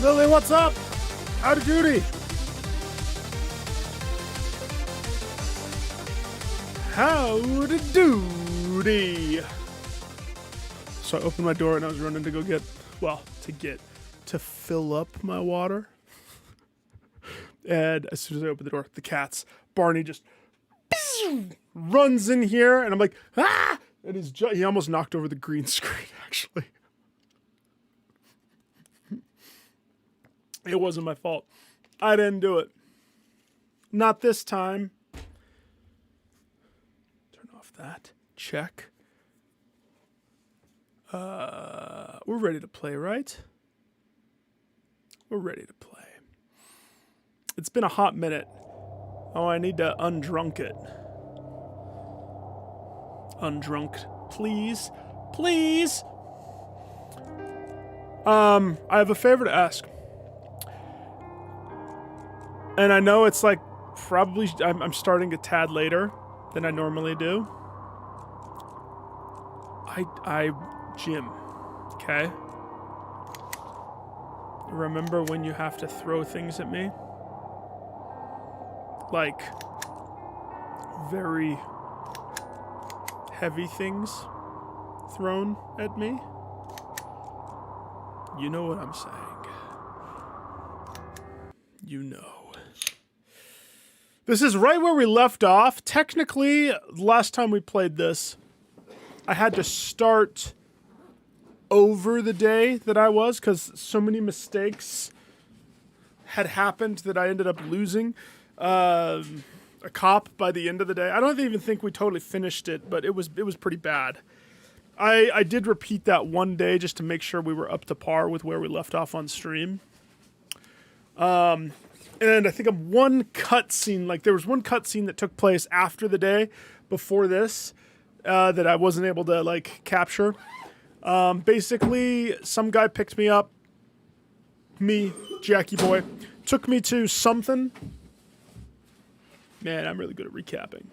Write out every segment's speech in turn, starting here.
Lily, what's up? Howdy doody. Howdy doody. So I opened my door and I was running to go get, to fill up my water. And as soon as I opened the door, the cats, Barney just runs in here and I'm like, ah! And he almost knocked over the green screen, actually. It wasn't my fault. I didn't do it. Not this time. Turn off that. Check. We're ready to play, right? We're ready to play. It's been a hot minute. Oh, I need to undrunk it. Undrunked. Please. Please. I have a favor to ask. And I know it's like probably I'm starting a tad later than I normally do. Jim, okay? Remember when you have to throw things at me? Like very heavy things thrown at me? You know what I'm saying. You know. This is right where we left off. Technically, last time we played this, I had to start over the day that I was because so many mistakes had happened that I ended up losing a cop by the end of the day. I don't even think we totally finished it, but it was pretty bad. I did repeat that one day just to make sure we were up to par with where we left off on stream. And I think of one cutscene, like there was one cutscene that took place after the day before this that I wasn't able to like capture. Basically, some guy picked me up, Jackie boy, took me to something. Man, I'm really good at recapping.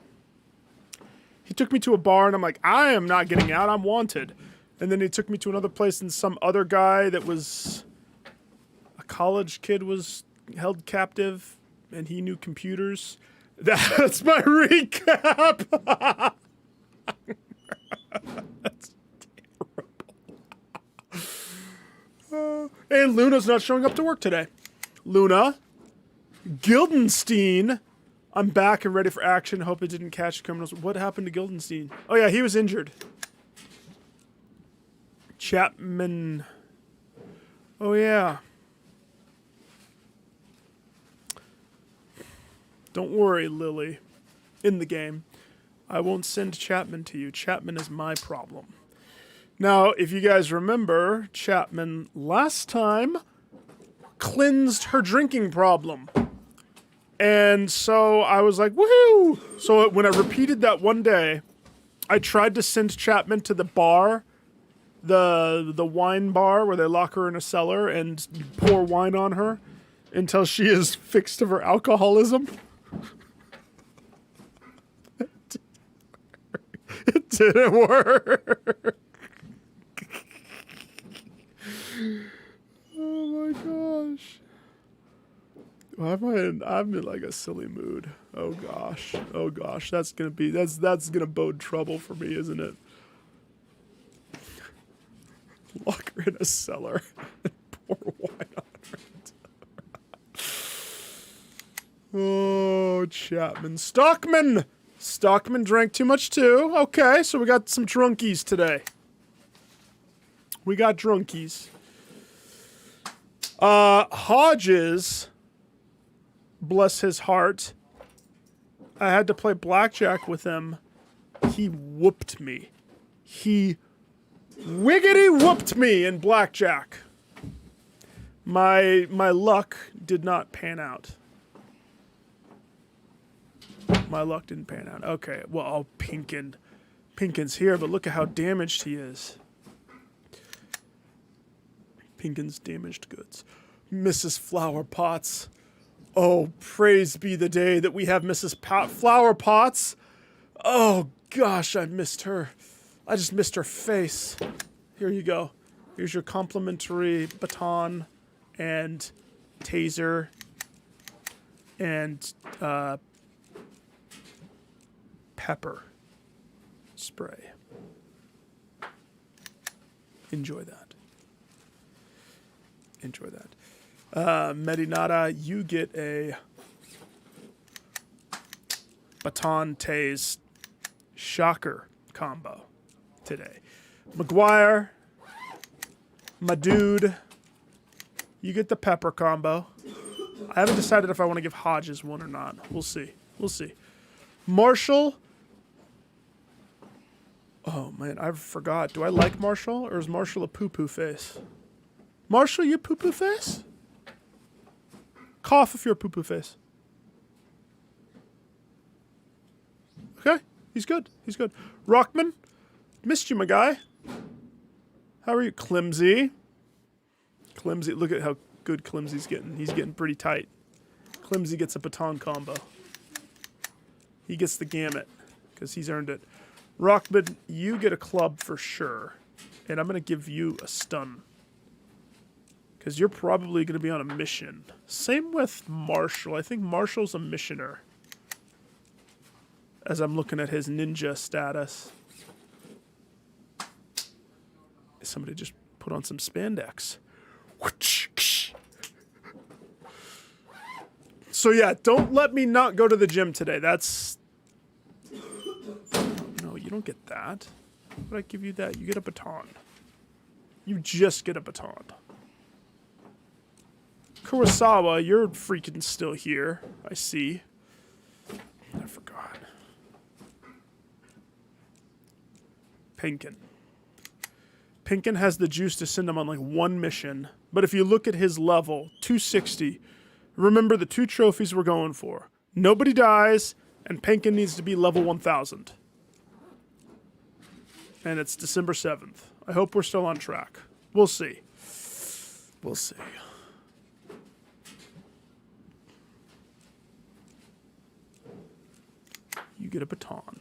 He took me to a bar and I'm like, I am not getting out, I'm wanted. And then he took me to another place and some other guy that was a college kid was held captive and he knew computers. That's my recap. That's terrible. And Luna's not showing up to work today. Luna, Gildenstein, I'm back and ready for action. Hope it didn't catch criminals. What happened to Gildenstein? Oh yeah, he was injured. Chapman. Oh yeah. Don't worry, Lily. In the game, I won't send Chapman to you. Chapman is my problem. Now, if you guys remember, Chapman last time cleansed her drinking problem. And so I was like, woohoo! So when I repeated that one day, I tried to send Chapman to the bar, the wine bar where they lock her in a cellar and pour wine on her until she is fixed of her alcoholism. It didn't work. Oh my gosh. I'm in like a silly mood. Oh gosh. That's gonna bode trouble for me, isn't it? Lock her in a cellar and pour wine on her. Oh, Chapman. Stockman drank too much too. Okay, so we got some drunkies today. We got drunkies. Hodges, bless his heart, I had to play blackjack with him. He whooped me. He wiggity whooped me in blackjack. My luck did not pan out. My luck didn't pan out. Okay, well, Pinkin's here, but look at how damaged he is. Pinkin's damaged goods. Mrs. Flowerpotts. Oh, praise be the day that we have Mrs. Flowerpotts. Oh, gosh, I missed her. I just missed her face. Here you go. Here's your complimentary baton and taser and pepper spray. Enjoy that. Enjoy that. Medinata, you get a baton tase shocker combo today. McGuire, my dude, you get the pepper combo. I haven't decided if I want to give Hodges one or not. We'll see. We'll see. Marshall. Oh, man, I forgot. Do I like Marshall, or is Marshall a poo-poo face? Marshall, you poo-poo face? Cough if you're a poo-poo face. Okay, he's good. He's good. Rockman, missed you, my guy. How are you? Climsy. Climsy, look at how good Climsy's getting. He's getting pretty tight. Climsy gets a baton combo. He gets the gamut, because he's earned it. Rockman, you get a club for sure. And I'm going to give you a stun. Because you're probably going to be on a mission. Same with Marshall. I think Marshall's a missioner. As I'm looking at his ninja status. Somebody just put on some spandex. So yeah, don't let me not go to the gym today. That's... No, you don't get that. How would I give you that? You get a baton. You just get a baton. Kurosawa, you're freaking still here. I see. I forgot. Pinkin. Pinkin has the juice to send him on like one mission. But if you look at his level, 260, remember the 2 trophies we're going for. Nobody dies, and Pinkin needs to be level 1000. And it's December 7th. I hope we're still on track. We'll see. We'll see. You get a baton,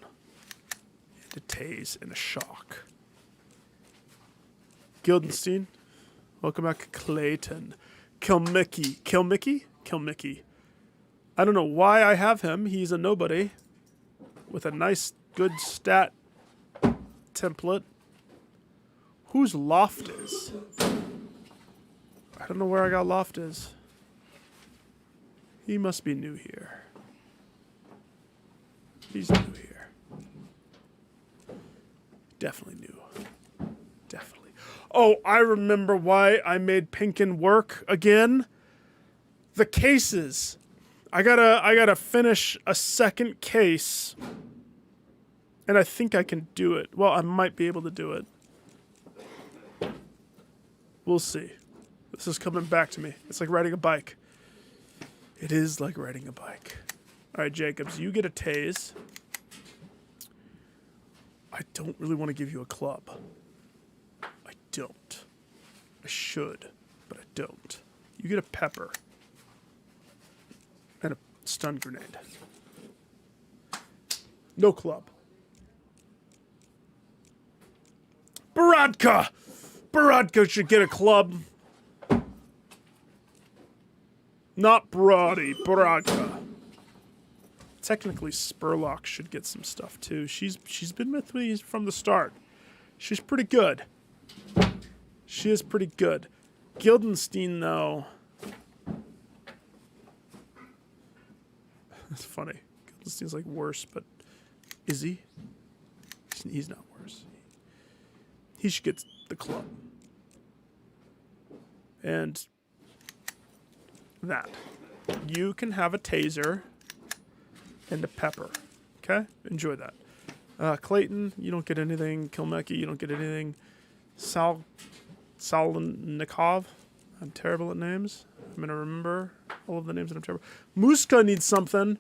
and a tase, and a shock. Gildenstein, welcome back, Clayton. Kilmickey. Kilmickey? Kilmickey. I don't know why I have him. He's a nobody with a nice, good stat template. Whose Loft is? I don't know where I got Loft is. He must be new here. He's new here. Definitely new. Definitely. Oh, I remember why I made Pinkin work again. The cases. I gotta finish a second case. And I think I can do it. Well, I might be able to do it. We'll see. This is coming back to me. It's like riding a bike. It is like riding a bike. All right, Jacobs, you get a tase. I don't really want to give you a club. I don't. I should, but I don't. You get a pepper. And a stun grenade. No club. Baradka! Baradka should get a club. Not Brody, Baradka. Technically, Spurlock should get some stuff too. She's been with me from the start. She's pretty good. She is pretty good. Gildenstein, though. That's funny. Gildenstein's like worse, but is he? He's not worse. He should get the club. And that. You can have a taser and a pepper. Okay? Enjoy that. Clayton, you don't get anything. Kilmecki, you don't get anything. Salnikov. I'm terrible at names. I'm going to remember all of the names that I'm terrible. Muska needs something.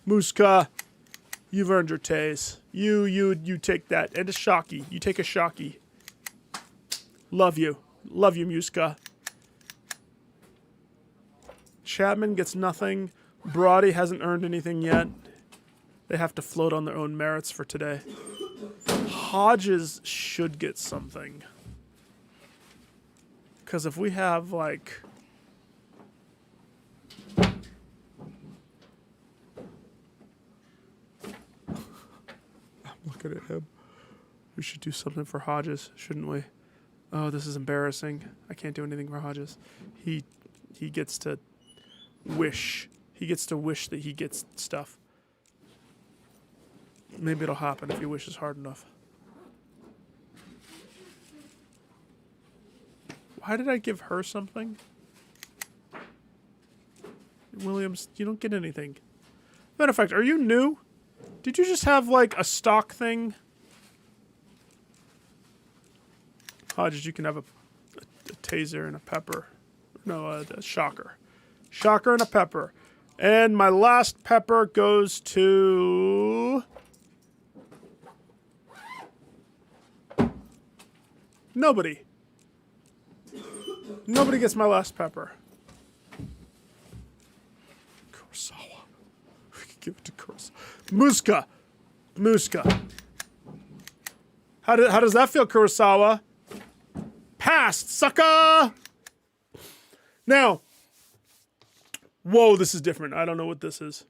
Muska, you've earned your tase. You take that. And a Shocky. You take a Shocky. Love you. Love you, Muska. Chapman gets nothing. Brody hasn't earned anything yet. They have to float on their own merits for today. Hodges should get something. Because if we have, like, do something for Hodges, shouldn't we? Oh, this is embarrassing. I can't do anything for Hodges. He gets to wish. He gets to wish that he gets stuff. Maybe it'll happen if he wishes hard enough. Why did I give her something? Williams, you don't get anything. Matter of fact, are you new? Did you just have, like, a stock thing? Hodges, you can have a taser and a pepper. No, a shocker. Shocker and a pepper. And my last pepper goes to... Nobody. Nobody gets my last pepper. Kurosawa. We can give it to Kurosawa. Muska. Muska. How does that feel, Kurosawa? Passed, sucker! Now, whoa, this is different. I don't know what this is.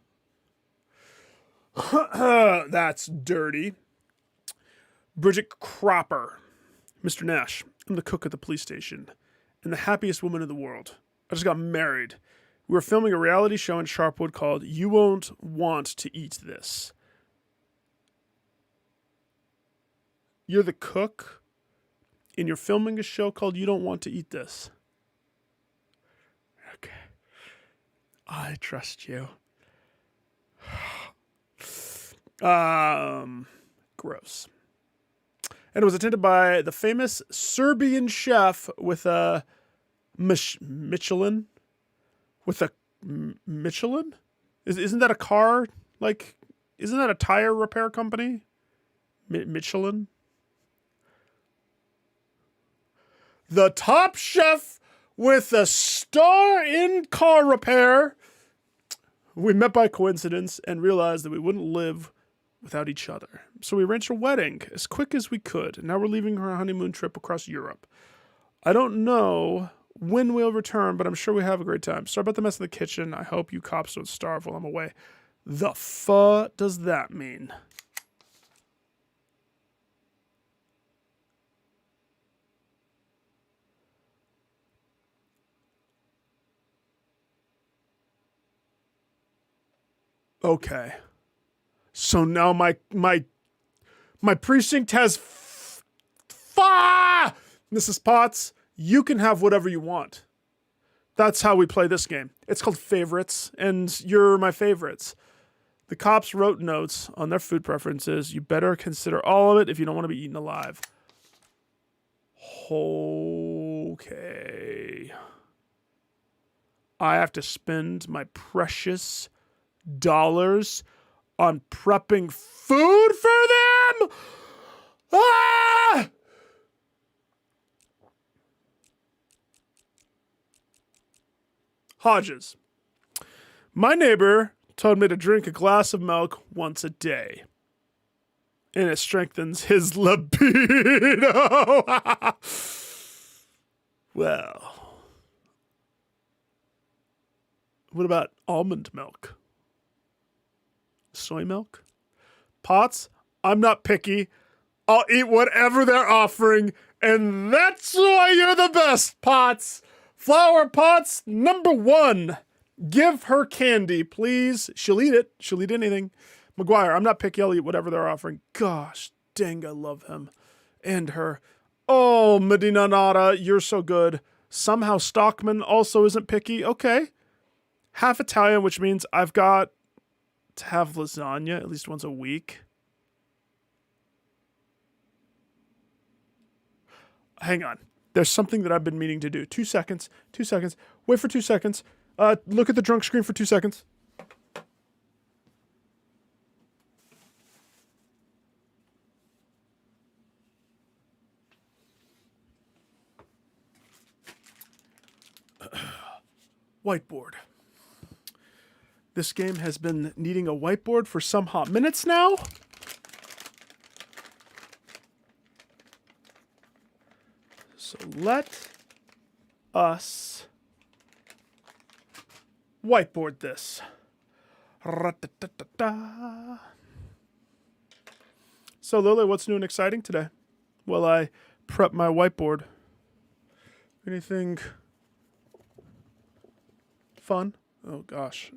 That's dirty. Bridget Cropper. Mr. Nash, I'm the cook at the police station and the happiest woman in the world. I just got married. We were filming a reality show in Sharpwood called You Won't Want to Eat This. You're the cook and you're filming a show called You Don't Want to Eat This. Okay. I trust you. Gross. And it was attended by the famous Serbian chef with a Michelin? With a Michelin? Isn't that a car? Like, isn't that a tire repair company? Michelin? The top chef with a star in car repair. We met by coincidence and realized that we wouldn't live without each other. So we arranged a wedding as quick as we could, and now we're leaving her honeymoon trip across Europe. I don't know when we'll return, but I'm sure we have a great time. Sorry about the mess in the kitchen. I hope you cops don't starve while I'm away. The fuck does that mean? Okay. So now my precinct has Mrs. Potts, you can have whatever you want. That's how we play this game. It's called favorites, and you're my favorites. The cops wrote notes on their food preferences. You better consider all of it if you don't want to be eaten alive. Okay. I have to spend my precious dollars on prepping food for them? Ah! Hodges. My neighbor told me to drink a glass of milk once a day. And it strengthens his libido. Well. What about almond milk? Soy milk? Potts, I'm not picky. I'll eat whatever they're offering, and that's why you're the best, Potts. Flowerpotts, #1. Give her candy, please. She'll eat it. She'll eat anything. McGuire, I'm not picky. I'll eat whatever they're offering. Gosh, dang, I love him. And her. Oh, Medina Nada, you're so good. Somehow Stockman also isn't picky. Okay. Half Italian, which means I've got to have lasagna at least once a week. Hang on. There's something that I've been meaning to do. 2 seconds. 2 seconds. Wait for 2 seconds. Look at the drunk screen for 2 seconds. Whiteboard. This game has been needing a whiteboard for some hot minutes now. So let us whiteboard this. So Lily, what's new and exciting today? while I prep my whiteboard? Anything fun? Oh gosh.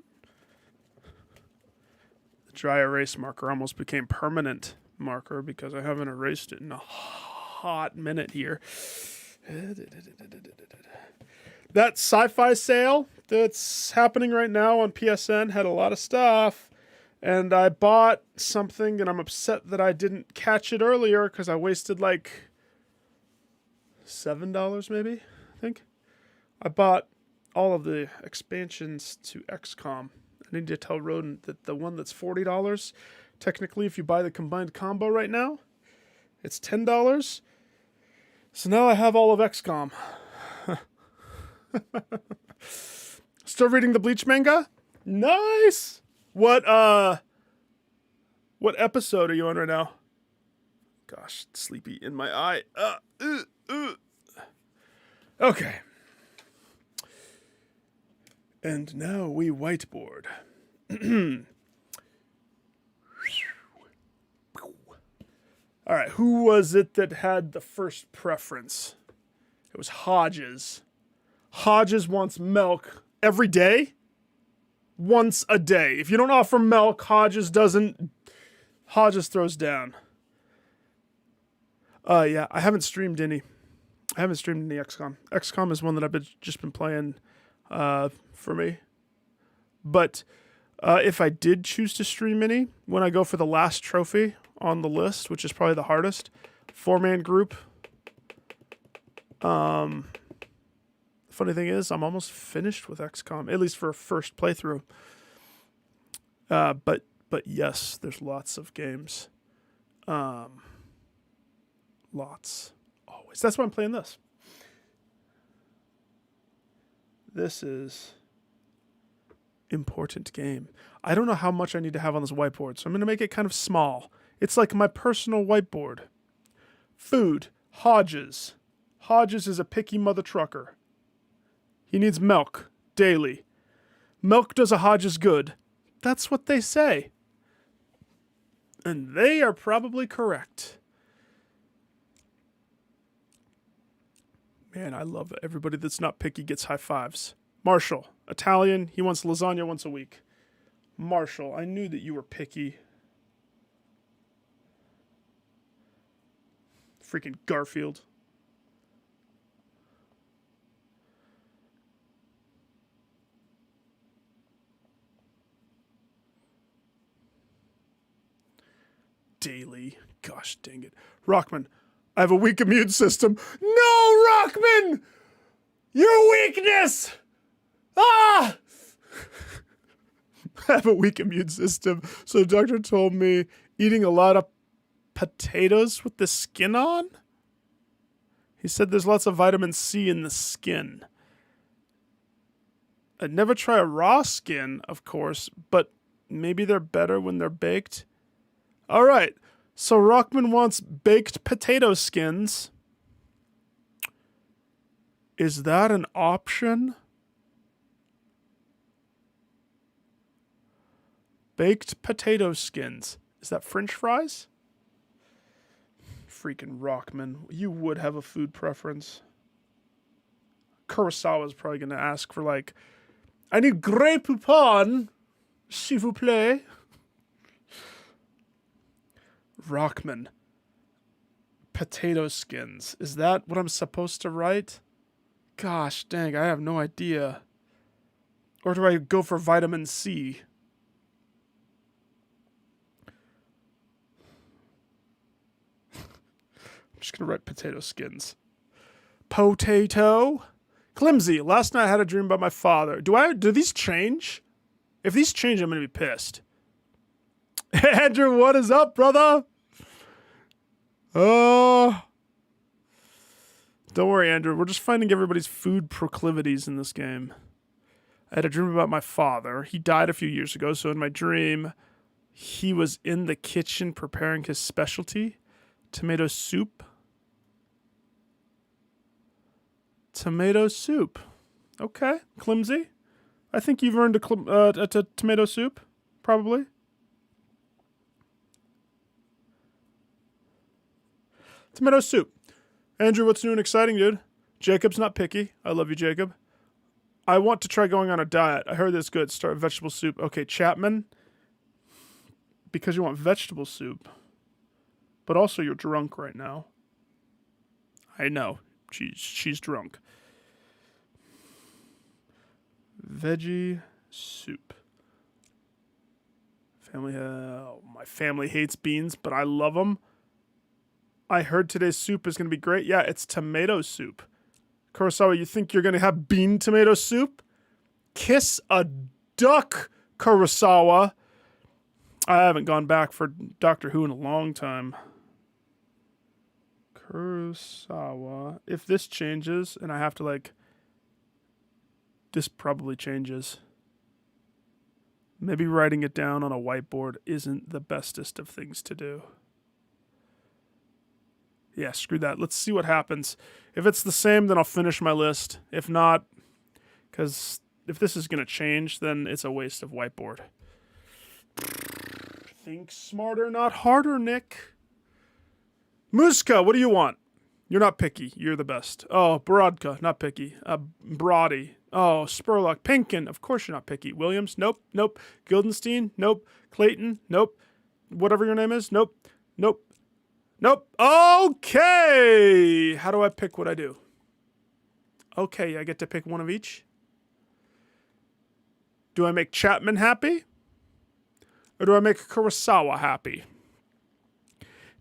The dry erase marker almost became permanent marker because I haven't erased it in a hot minute here. That sci-fi sale that's happening right now on PSN had a lot of stuff. And I bought something, and I'm upset that I didn't catch it earlier because I wasted like $7 maybe, I think. I bought all of the expansions to XCOM. I need to tell Rodent that the one that's $40, technically if you buy the combined combo right now, it's $10. So now I have all of XCOM. Still reading the Bleach manga? Nice! What episode are you on right now? Gosh, sleepy in my eye. Okay. And now we whiteboard. All right, who was it that had the first preference? It was Hodges. Hodges wants milk every day. Once a day. If you don't offer milk, Hodges throws down. Yeah, I haven't streamed any. XCOM. XCOM is one that I've just been playing for me. But if I did choose to stream any, when I go for the last trophy on the list, which is probably the hardest, 4-man group. Funny thing is, I'm almost finished with XCOM, at least for a first playthrough. But yes, there's lots of games. Lots. Always. That's why I'm playing this. This is important game. I don't know how much I need to have on this whiteboard, so I'm going to make it kind of small. It's like my personal whiteboard. Food. Hodges. Hodges is a picky mother trucker. He needs milk daily. Milk does a Hodges good. That's what they say. And they are probably correct. Man, I love it. Everybody that's not picky gets high fives. Marshall, Italian. He wants lasagna once a week. Marshall, I knew that you were picky. Freaking Garfield. Daily. Gosh dang it. Rockman, I have a weak immune system. No, Rockman! Your weakness! Ah! I have a weak immune system. So the doctor told me eating a lot of potatoes with the skin on? He said there's lots of vitamin C in the skin. I'd never try a raw skin, of course, but maybe they're better when they're baked. All right, so Rockman wants baked potato skins. Is that an option? Baked potato skins. Is that French fries? Freaking Rockman. You would have a food preference. Kurosawa's probably going to ask for like, I need Grey Poupon, s'il vous plaît. Rockman. Potato skins. Is that what I'm supposed to write? Gosh dang, I have no idea. Or do I go for vitamin C? I'm just going to write potato skins. Potato? Climsy. Last night I had a dream about my father. Do these change? If these change, I'm going to be pissed. Andrew, what is up, brother? Oh. Don't worry, Andrew. We're just finding everybody's food proclivities in this game. I had a dream about my father. He died a few years ago, so in my dream, he was in the kitchen preparing his specialty, tomato soup. Tomato soup. Okay, Climsy. I think you've earned a tomato soup, probably. Tomato soup. Andrew, what's new and exciting, dude? Jacob's not picky. I love you, Jacob. I want to try going on a diet. I heard this good. Start vegetable soup. Okay, Chapman. Because you want vegetable soup. But also you're drunk right now. I know. She's drunk. Veggie soup. My family hates beans, but I love them. I heard today's soup is going to be great. Yeah, it's tomato soup. Kurosawa, you think you're going to have bean tomato soup? Kiss a duck, Kurosawa. I haven't gone back for Doctor Who in a long time. Kurosawa. If this changes, and I have to this probably changes. Maybe writing it down on a whiteboard isn't the bestest of things to do. Yeah, screw that. Let's see what happens. If it's the same, then I'll finish my list. If not, because if this is going to change, then it's a waste of whiteboard. Think smarter, not harder, Nick. Muska, what do you want? You're not picky. You're the best. Oh, Borodka, not picky. Brody. Oh, Spurlock. Pinkin, of course you're not picky. Williams, nope, nope. Gildenstein, nope. Clayton, nope. Whatever your name is, nope, nope. Nope. Okay. How do I pick what I do? Okay, I get to pick one of each. Do I make Chapman happy? Or do I make Kurosawa happy?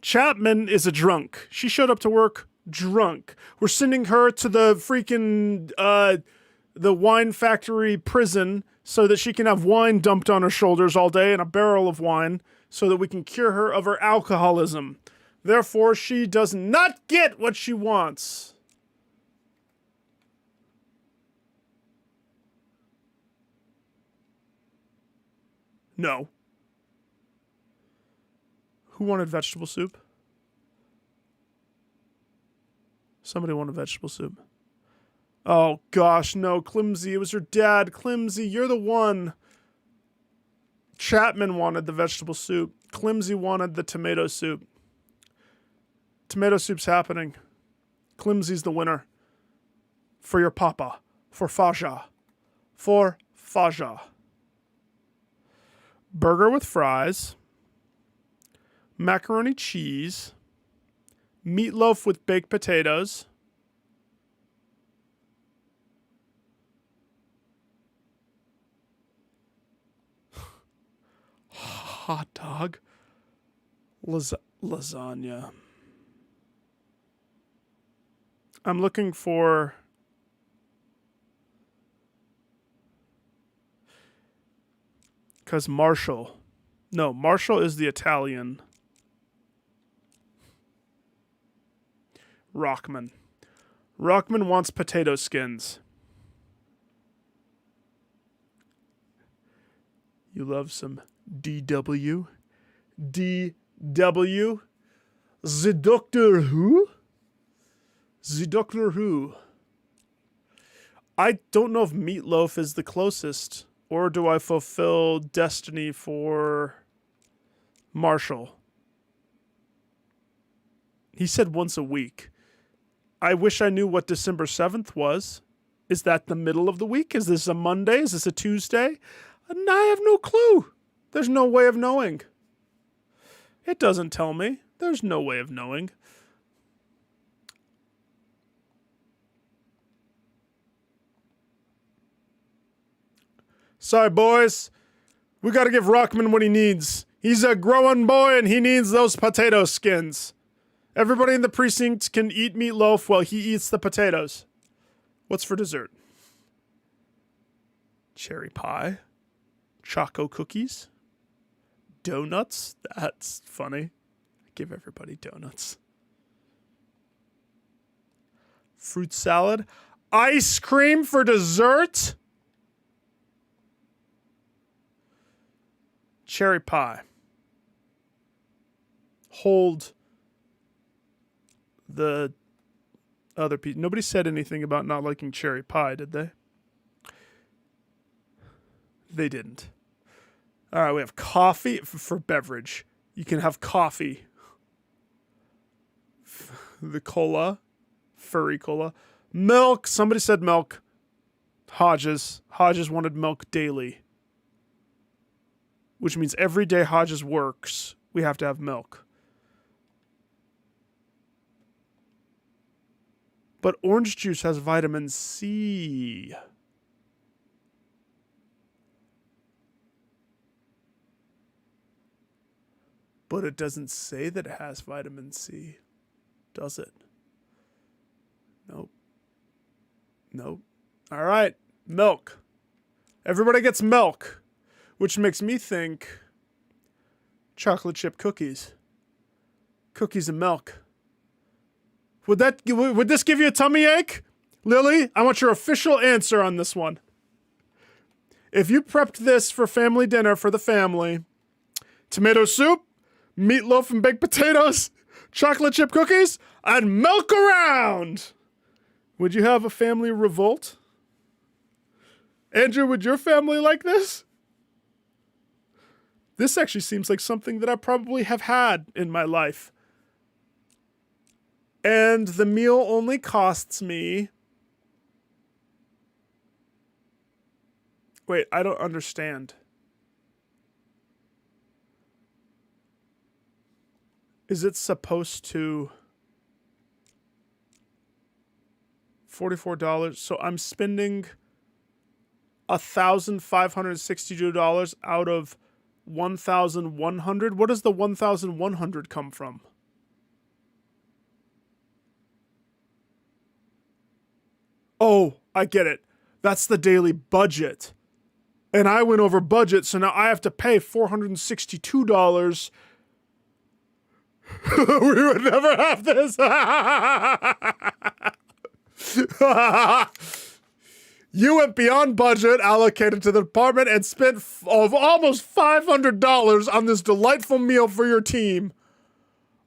Chapman is a drunk. She showed up to work drunk. We're sending her to the freaking, the wine factory prison so that she can have wine dumped on her shoulders all day and a barrel of wine so that we can cure her of her alcoholism. Therefore, she does not get what she wants. No. Who wanted vegetable soup? Somebody wanted vegetable soup. Oh, gosh, no. Climsy, it was your dad. Climsy, you're the one. Chapman wanted the vegetable soup. Climsy wanted the tomato soup. Tomato soup's happening. Climsy's the winner. For your papa. For Faja. For Faja. Burger with fries. Macaroni cheese. Meatloaf with baked potatoes. Hot dog. Lasagna. I'm looking for... Because Marshall. No, Marshall is the Italian. Rockman. Rockman wants potato skins. You love some DW? DW? The Doctor Who? The Doctor Who. I don't know if Meatloaf is the closest, or do I fulfill destiny for Marshall? He said once a week. I wish I knew what December 7th was. Is that the middle of the week? Is this a Monday? Is this a Tuesday? And I have no clue. There's no way of knowing. It doesn't tell me. There's no way of knowing. Sorry, boys. We got to give Rockman what he needs. He's a growing boy and he needs those potato skins. Everybody in the precinct can eat meatloaf while he eats the potatoes. What's for dessert? Cherry pie. Choco cookies. Donuts. That's funny. Give everybody donuts. Fruit salad. Ice cream for dessert. Cherry pie. Hold the other piece. Nobody said anything about not liking cherry pie, did they? They didn't. All right, we have coffee for beverage. You can have coffee. the cola. Furry cola. Milk. Somebody said milk. Hodges. Hodges wanted milk daily. Which means every day Hodges works, we have to have milk. But orange juice has vitamin C. But it doesn't say that it has vitamin C, does it? Nope. Nope. All right, milk. Everybody gets milk, which makes me think chocolate chip cookies. Cookies and milk. Would this give you a tummy ache? Lily, I want your official answer on this one. If you prepped this for family dinner for the family, tomato soup, meatloaf and baked potatoes, chocolate chip cookies, and milk around, would you have a family revolt? Andrew, would your family like this? This actually seems like something that I probably have had in my life. And the meal only costs me... Wait, I don't understand. Is it supposed to... $44? So I'm spending $1,562 out of 1,100. What does the 1,100 come from? Oh, I get it. That's the daily budget. And I went over budget, so now I have to pay $462. We would never have this. You went beyond budget allocated to the department and spent almost $500 on this delightful meal for your team.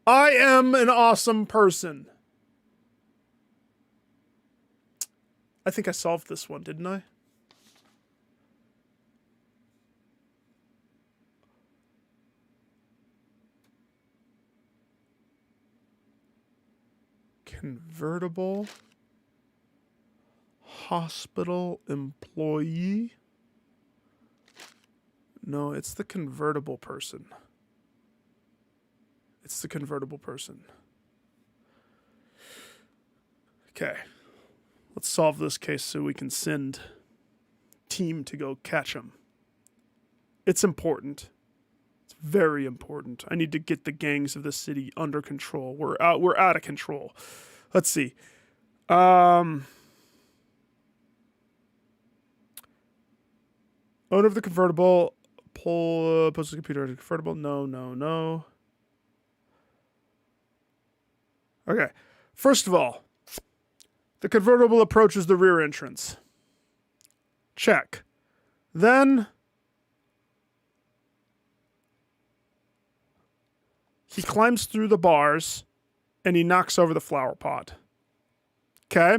I am an awesome person. I think I solved this one, didn't I? Convertible hospital employee. No, it's the convertible person. It's the convertible person. Okay. Let's solve this case so we can send team to go catch him. It's important. It's very important. I need to get the gangs of the city under control. We're out of control. Let's see. Owner of the convertible. Post the computer to convertible. No. Okay. First of all, the convertible approaches the rear entrance. Check. Then he climbs through the bars and he knocks over the flower pot. Okay?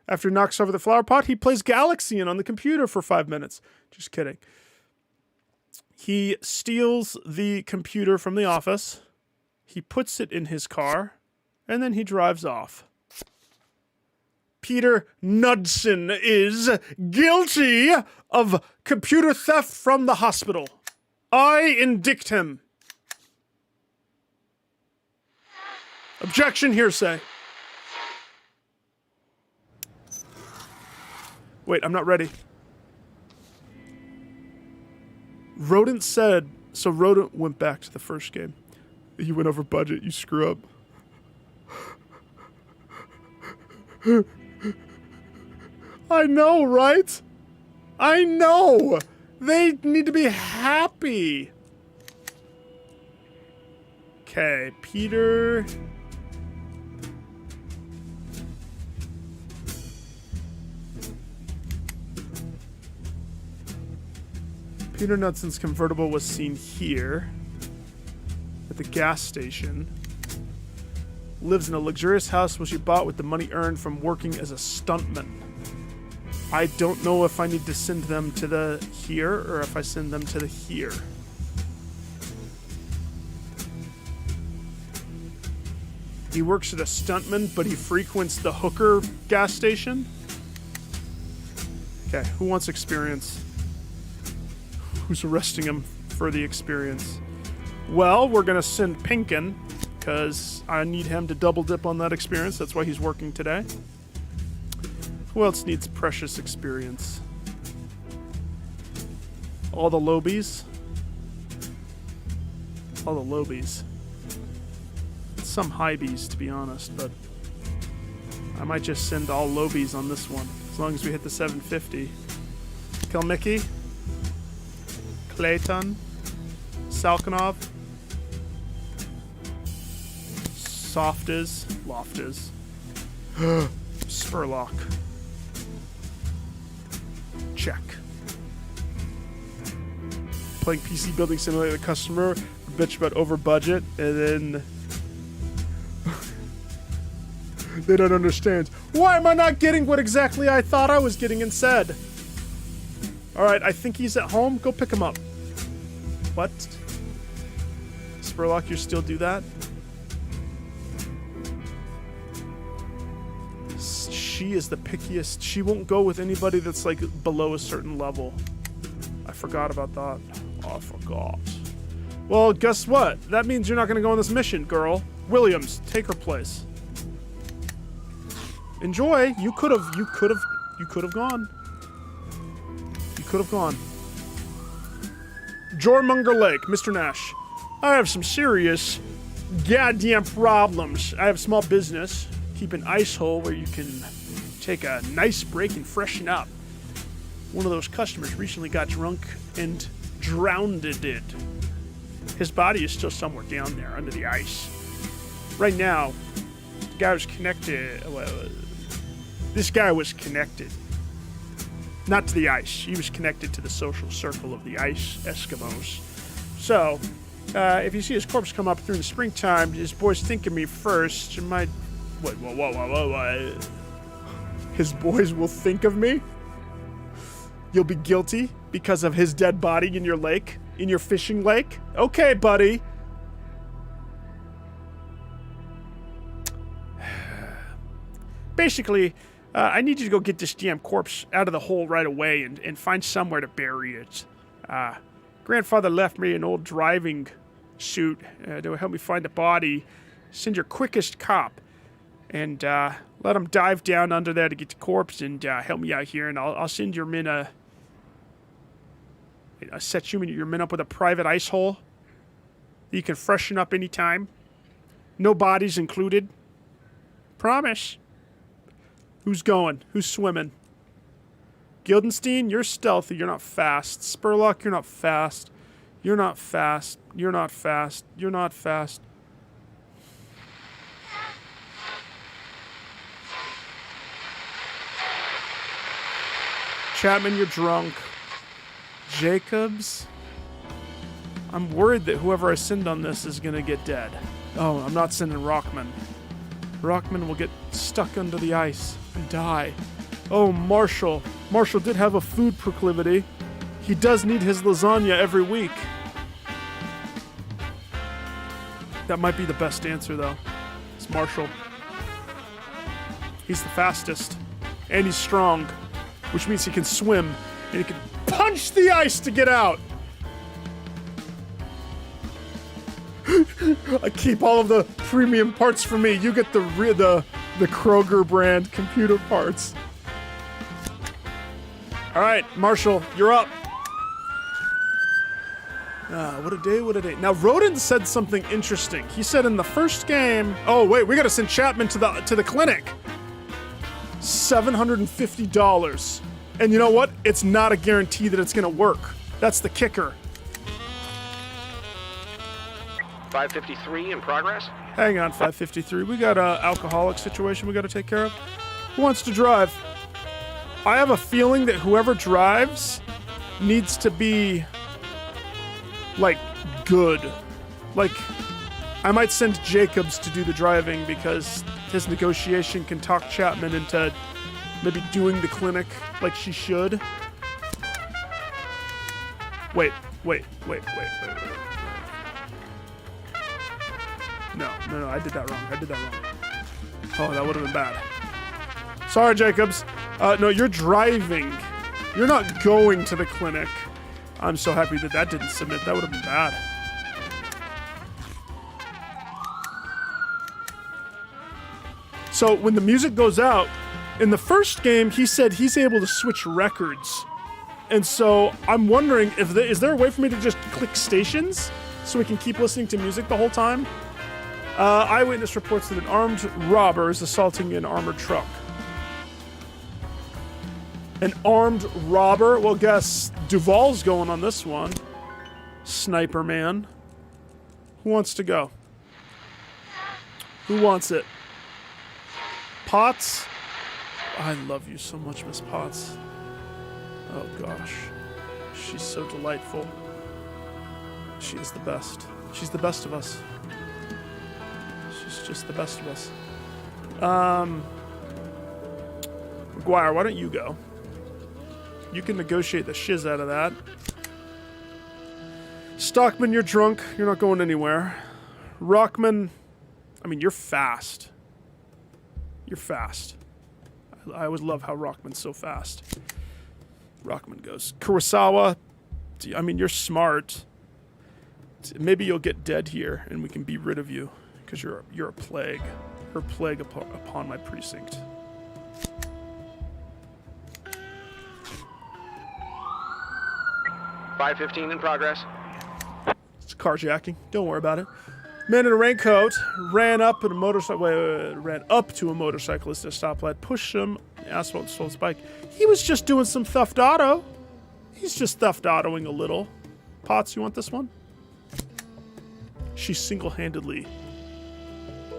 After he knocks over the flower pot, he plays Galaxian on the computer for 5 minutes. Just kidding. He steals the computer from the office. He puts it in his car. And then he drives off. Peter Knudsen is guilty of computer theft from the hospital. I indict him. Objection, hearsay. Wait, I'm not ready. Rodent said, so Rodent went back to the first game. You went over budget, you screw up. I know, right? I know. They need to be happy. Okay, Peter. Peter Knudsen's convertible was seen here at the gas station. Lives in a luxurious house which he bought with the money earned from working as a stuntman. I don't know if I need to send them to the here or if I send them to the here. He works at a stuntman, but he frequents the hooker gas station. Okay, who wants experience? Who's arresting him for the experience? Well, we're gonna send Pinkin, because I need him to double dip on that experience. That's why he's working today. Who else needs precious experience? All the lobies? All the lobies. Some highbies, to be honest, but I might just send all lobies on this one, as long as we hit the 750. Kill Mickey. Clayton. Salkinov. Softiz. Loftiz. Spurlock. Check. Playing PC Building Simulator, the customer bitch about over budget, and then they don't understand. Why am I not getting what exactly I thought I was getting and said? Alright, I think he's at home. Go pick him up. What? Spurlock, you still do that? She is the pickiest. She won't go with anybody that's like below a certain level. I forgot about that. Oh, I forgot. Well, guess what? That means you're not gonna go on this mission, girl. Williams, take her place. Enjoy. You could have gone. You could have gone. Jormunger Lake, Mr. Nash. I have some serious goddamn problems. I have a small business. Keep an ice hole where you can take a nice break and freshen up. One of those customers recently got drunk and drowned it. His body is still somewhere down there under the ice. Right now, the guy was connected. Well, this guy was connected. Not to the ice. He was connected to the social circle of the ice Eskimos. So, if you see his corpse come up during the springtime, his boys think of me first. You might... Whoa. His boys will think of me? You'll be guilty because of his dead body in your lake? In your fishing lake? Okay, buddy. Basically, I need you to go get this damn corpse out of the hole right away and find somewhere to bury it. Grandfather left me an old driving suit to help me find the body. Send your quickest cop and let him dive down under there to get the corpse and help me out here, and I'll send your men set your men up with a private ice hole that you can freshen up anytime. No bodies included. Promise. Who's going? Who's swimming? Gildenstein, you're stealthy. You're not fast. Spurlock, you're not fast. You're not fast. You're not fast. You're not fast. Chapman, you're drunk. Jacobs? I'm worried that whoever I send on this is gonna get dead. Oh, I'm not sending Rockman. Rockman will get stuck under the ice and die. Oh, Marshall. Marshall did have a food proclivity. He does need his lasagna every week. That might be the best answer, though. It's Marshall. He's the fastest. And he's strong, which means he can swim and he can punch the ice to get out. I keep all of the premium parts for me. You get the Kroger brand computer parts. All right, Marshall, you're up. What a day, what a day. Now, Rodin said something interesting. He said in the first game... Oh, wait, we gotta send Chapman to the clinic. $750. And you know what? It's not a guarantee that it's gonna work. That's the kicker. 553 in progress? Hang on, 553. We got an alcoholic situation we gotta take care of. Who wants to drive? I have a feeling that whoever drives needs to be, like, good. Like, I might send Jacobs to do the driving because his negotiation can talk Chapman into maybe doing the clinic like she should. Wait. No, I did that wrong. Oh, that would have been bad. Sorry, Jacobs. No, you're driving. You're not going to the clinic. I'm so happy that didn't submit. That would have been bad. So when the music goes out, in the first game, he said he's able to switch records. And so I'm wondering, is there a way for me to just click stations so we can keep listening to music the whole time? Eyewitness reports that an armed robber is assaulting an armored truck. An armed robber? Well, guess Duval's going on this one. Sniper man. Who wants to go? Who wants it? Potts? I love you so much, Miss Potts. Oh gosh. She's so delightful. She is the best. She's the best of us. She's just the best of us. McGuire, why don't you go? You can negotiate the shiz out of that. Stockman, you're drunk. You're not going anywhere. Rockman, I mean, you're fast. You're fast. I always love how Rockman's so fast. Rockman goes. Kurosawa, I mean, you're smart. Maybe you'll get dead here and we can be rid of you because you're a plague. You're a plague upon my precinct. .515 in progress. It's carjacking. Don't worry about it. Man in a raincoat ran up to a motorcyclist at a stoplight, pushed him, asphalt, and stole his bike. He was just doing some theft auto. He's just theft autoing a little. Potts, you want this one? She single-handedly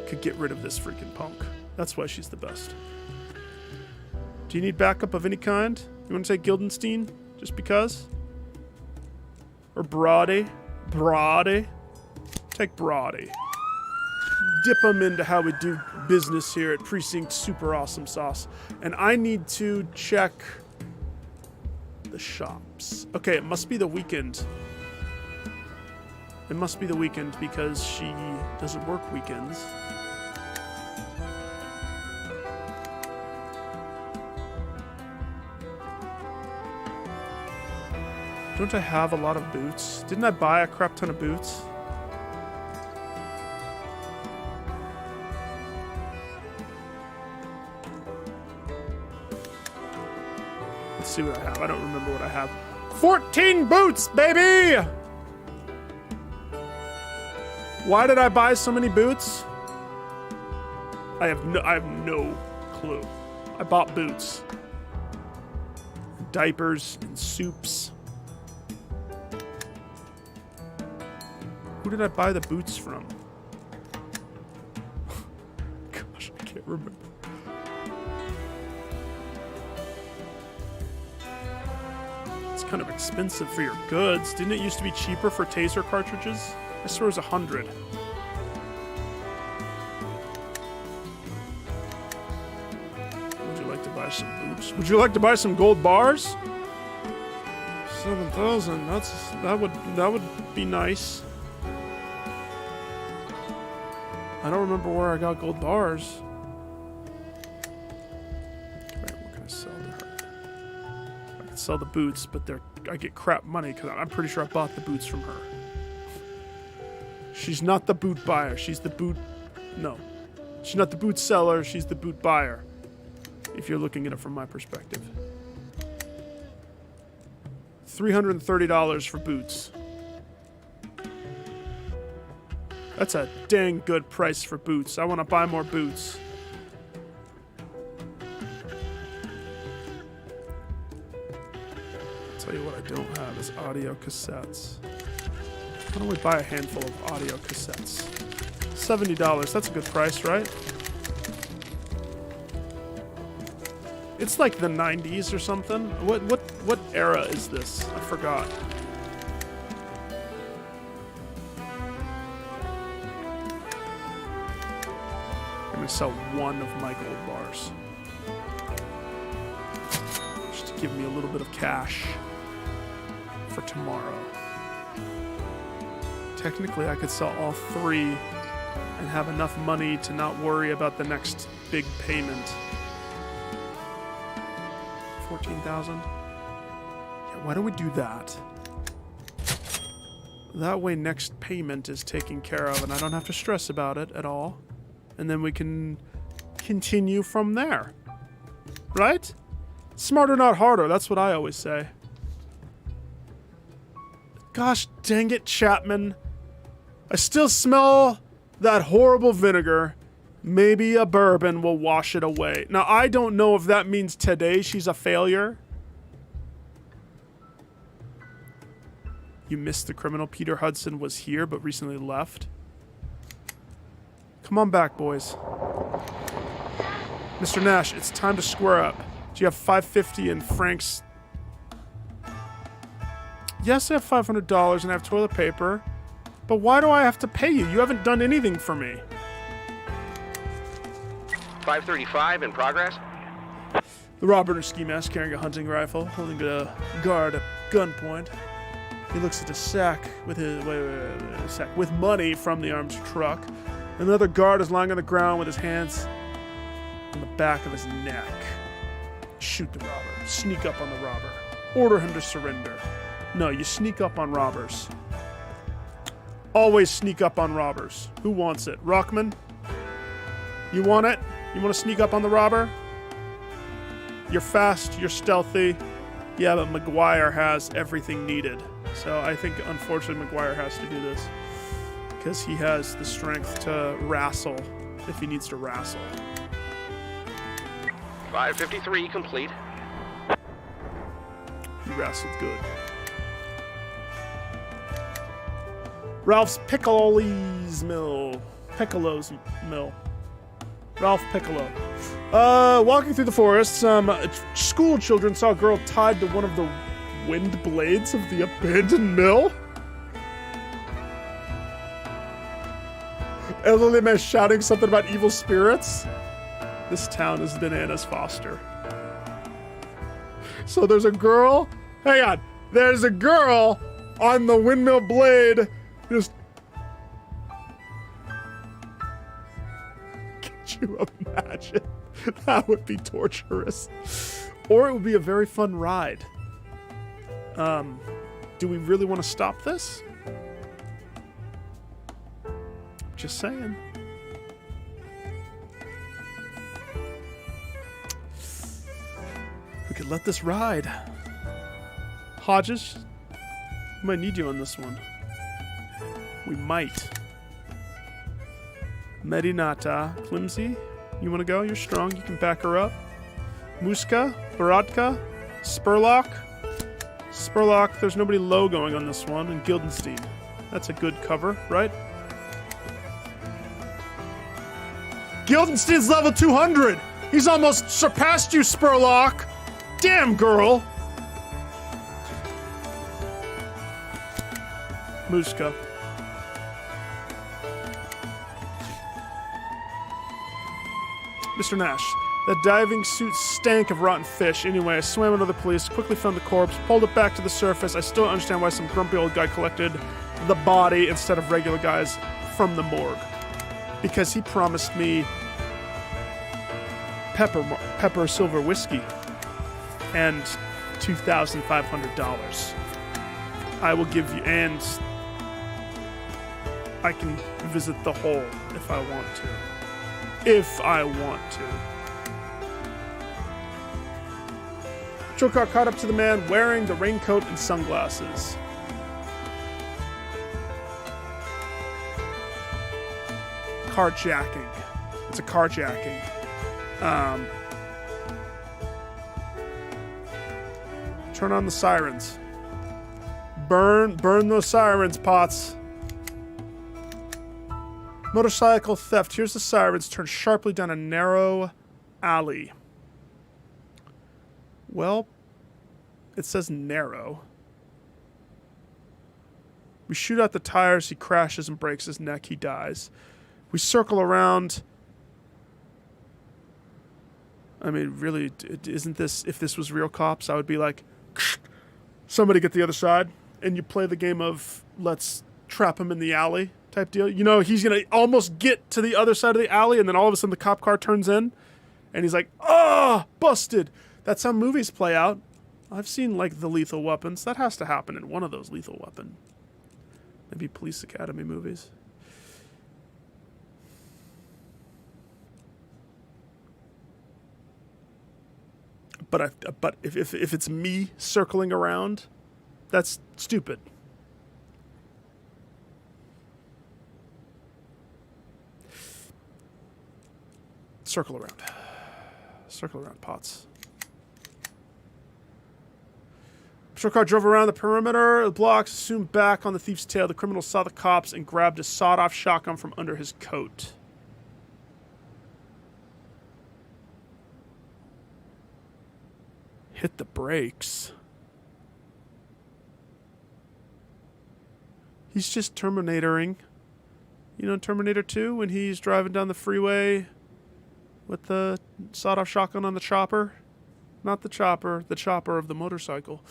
could get rid of this freaking punk. That's why she's the best. Do you need backup of any kind? You want to take Gildenstein? Just because? Or Brody? Take Brody. Dip him into how we do business here at Precinct Super Awesome Sauce. And I need to check the shops. Okay, it must be the weekend. It must be the weekend because she doesn't work weekends. Don't I have a lot of boots? Didn't I buy a crap ton of boots? Let's see what I have. I don't remember what I have. 14 boots, baby! Why did I buy so many boots? I have no clue. I bought boots. Diapers and soups. Who did I buy the boots from? Gosh, I can't remember. It's kind of expensive for your goods. Didn't it used to be cheaper for taser cartridges? I swear it was 100. Would you like to buy some boots? Would you like to buy some gold bars? 7,000. That would be nice. I don't remember where I got gold bars. Right, what can I sell to her? I can sell the boots, but I get crap money because I'm pretty sure I bought the boots from her. She's not the boot buyer. She's the boot... No. She's not the boot seller. She's the boot buyer. If you're looking at it from my perspective. $330 for boots. That's a dang good price for boots. I want to buy more boots. I'll tell you what I don't have is audio cassettes. Why don't we buy a handful of audio cassettes? $70. That's a good price, right? It's like the 90s or something. What era is this? I forgot. I'm gonna sell one of my gold bars. Just to give me a little bit of cash for tomorrow. Technically, I could sell all three and have enough money to not worry about the next big payment. 14,000. Yeah, why don't we do that? That way next payment is taken care of and I don't have to stress about it at all. And then we can continue from there. Right? Smarter, not harder. That's what I always say. Gosh dang it, Chapman. I still smell that horrible vinegar. Maybe a bourbon will wash it away. Now, I don't know if that means today she's a failure. You missed the criminal. Peter Hudson was here but recently left. Come on back, boys. Mr. Nash, it's time to square up. Do you have $550 in Frank's? Yes, I have $500 and I have toilet paper. But why do I have to pay you? You haven't done anything for me. 535 in progress. The robber in a ski mask carrying a hunting rifle, holding a guard at gunpoint. He looks at a sack with his sack with money from the armed truck. Another guard is lying on the ground with his hands on the back of his neck. Shoot the robber. Sneak up on the robber. Order him to surrender. No, you sneak up on robbers. Always sneak up on robbers. Who wants it? Rockman? You want it? You want to sneak up on the robber? You're fast, you're stealthy. Yeah, but McGuire has everything needed. So I think, unfortunately, McGuire has to do this. Because he has the strength to wrestle if he needs to wrestle. 553 complete. He wrestled good. Ralph's Piccolo's Mill. Piccolo's Mill. Ralph Piccolo. Walking through the forest, some school children saw a girl tied to one of the wind blades of the abandoned mill. Elderly man shouting something about evil spirits. This town is bananas, Foster. So there's a girl. Hang on. There's a girl on the windmill blade. Just. Could you imagine? That would be torturous. Or it would be a very fun ride. Do we really want to stop this? Just saying. We could let this ride. Hodges, we might need you on this one. We might. Medinata, Flimsy, you want to go? You're strong. You can back her up. Muska, Baratka, Spurlock. Spurlock, there's nobody low going on this one. And Guildenstein. That's a good cover, right? Guildenstein's level 200! He's almost surpassed you, Spurlock! Damn, girl! Muska. Mr. Nash, that diving suit stank of rotten fish. Anyway, I swam into the police, quickly found the corpse, pulled it back to the surface. I still don't understand why some grumpy old guy collected the body instead of regular guys from the morgue. Because he promised me pepper silver whiskey and $2,500. I will give you, and I can visit the hole if I want to. If I want to. Patrol car caught up to the man wearing the raincoat and sunglasses. Carjacking. It's a carjacking. Turn on the sirens. Burn those sirens, Potts. Motorcycle theft. Here's the sirens. Turn sharply down a narrow alley. Well, it says narrow. We shoot out the tires. He crashes and breaks his neck. He dies. We circle around. I mean, really, isn't this... If this was real cops, I would be like, somebody get the other side. And you play the game of, let's trap him in the alley type deal. You know, he's going to almost get to the other side of the alley, and then all of a sudden the cop car turns in, and he's like, "Ah, busted." That's how movies play out. I've seen, like, the Lethal Weapons. That has to happen in one of those Lethal Weapon. Maybe Police Academy movies. But if it's me circling around, that's stupid. Circle around. Circle around, Potts. Patrol car drove around the perimeter of the blocks, zoomed back on the thief's tail. The criminal saw the cops and grabbed a sawed-off shotgun from under his coat. Hit the brakes. He's just Terminatoring. You know Terminator 2 when he's driving down the freeway with the sawed-off shotgun on the chopper? Not the chopper of the motorcycle.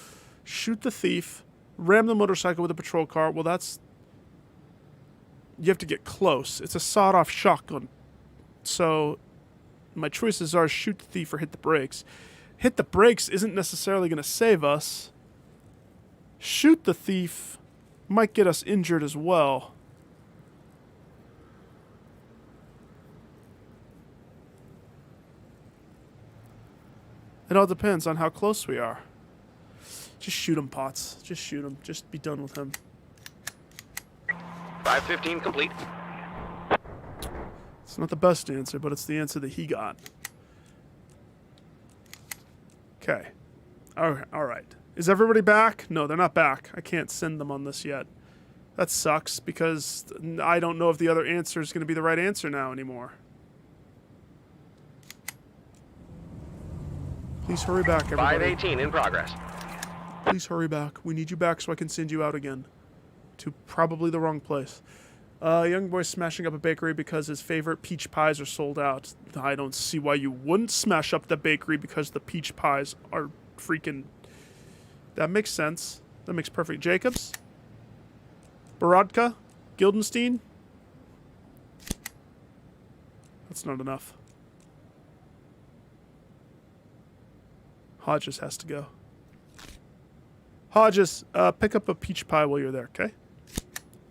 Shoot the thief, ram the motorcycle with a patrol car. Well, that's... You have to get close. It's a sawed-off shotgun. So my choices are shoot the thief or hit the brakes. Hit the brakes isn't necessarily going to save us. Shoot the thief might get us injured as well. It all depends on how close we are. Just shoot him, Potts. Just shoot him. Just be done with him. 515 complete. It's not the best answer, but it's the answer that he got. Okay. All right. Is everybody back? No, they're not back. I can't send them on this yet. That sucks because I don't know if the other answer is going to be the right answer now anymore. Please hurry back, everybody. 518 in progress. Please hurry back. We need you back so I can send you out again. To probably the wrong place. Young boy smashing up a bakery because his favorite peach pies are sold out. I don't see why you wouldn't smash up the bakery because the peach pies are freaking... That makes sense. That makes perfect. Jacobs? Borodka? Gildenstein? That's not enough. Hodges has to go. Hodges, pick up a peach pie while you're there, okay?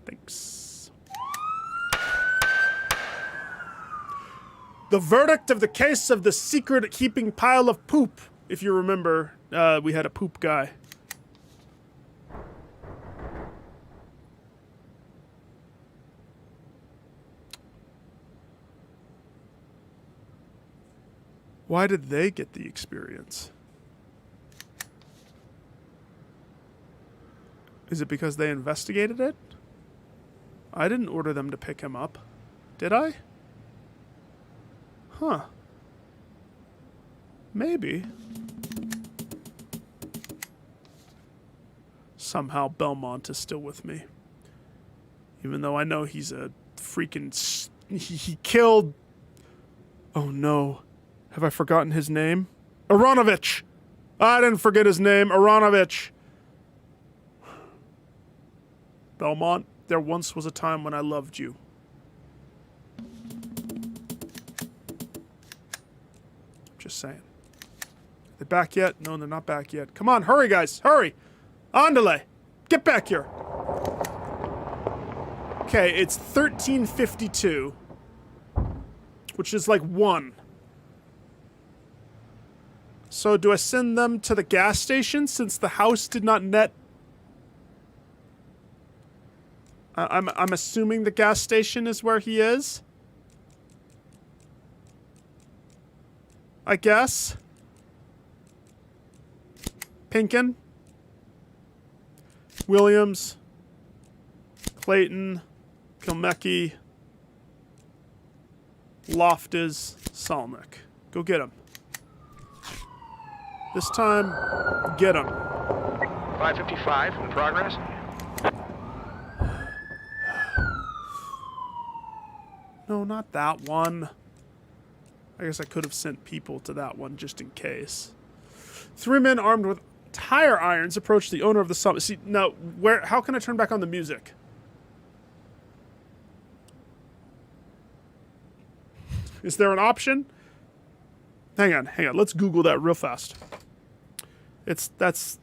Thanks. The verdict of the case of the secret-keeping pile of poop. If you remember, we had a poop guy. Why did they get the experience? Is it because they investigated it? I didn't order them to pick him up. Did I? Huh. Maybe. Somehow Belmont is still with me. Even though I know he's a freaking... He killed... Oh no. Have I forgotten his name? Aronovich! I didn't forget his name. Aronovich! Belmont, there once was a time when I loved you. Just saying. They back yet? No, they're not back yet. Come on, hurry, guys, hurry! Andale! Get back here! Okay, it's 13:52, which is like 1. So do I send them to the gas station since the house did not net? I'm assuming the gas station is where he is. I guess. Pinkin. Williams. Clayton. Kilmecki. Loftus. Salnick. Go get him. This time, get him. 555 in progress. No, not that one. I guess I could have sent people to that one just in case. 3 men armed with tire irons approach the owner of the summit. See, now, how can I turn back on the music? Is there an option? Hang on. Let's Google that real fast. That's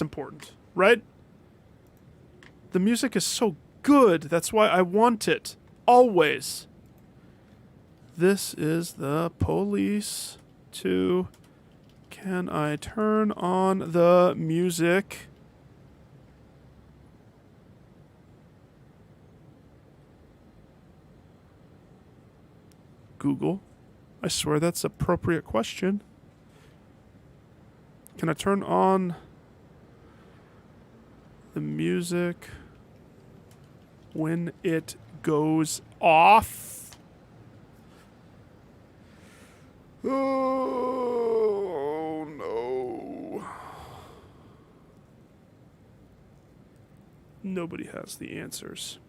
important, right? The music is so good. That's why I want it. Always. This is the police to... Can I turn on the music? Google. I swear that's an appropriate question. Can I turn on the music when it goes off? Oh, no. Nobody has the answers.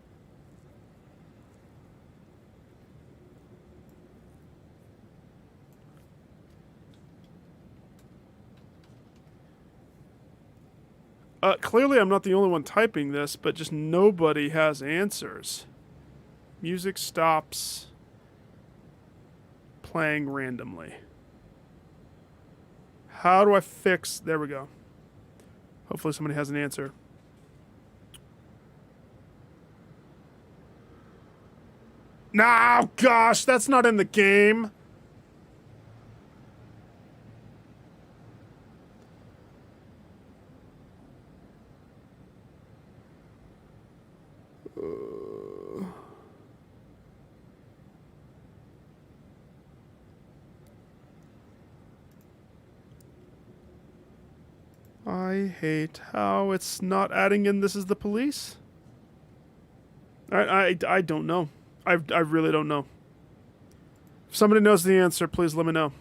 Clearly I'm not the only one typing this, but just nobody has answers. Music stops playing randomly. How do I fix... There we go. Hopefully somebody has an answer. No, gosh, that's not in the game. I hate how it's not adding in this is the police. I don't know. I really don't know. If somebody knows the answer, please let me know.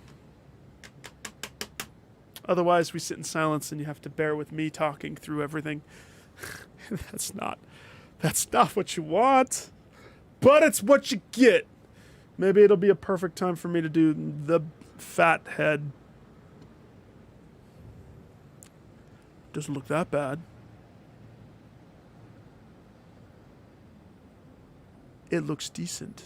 Otherwise, we sit in silence and you have to bear with me talking through everything. That's not what you want. But it's what you get. Maybe it'll be a perfect time for me to do the fat head. Doesn't look that bad. It looks decent.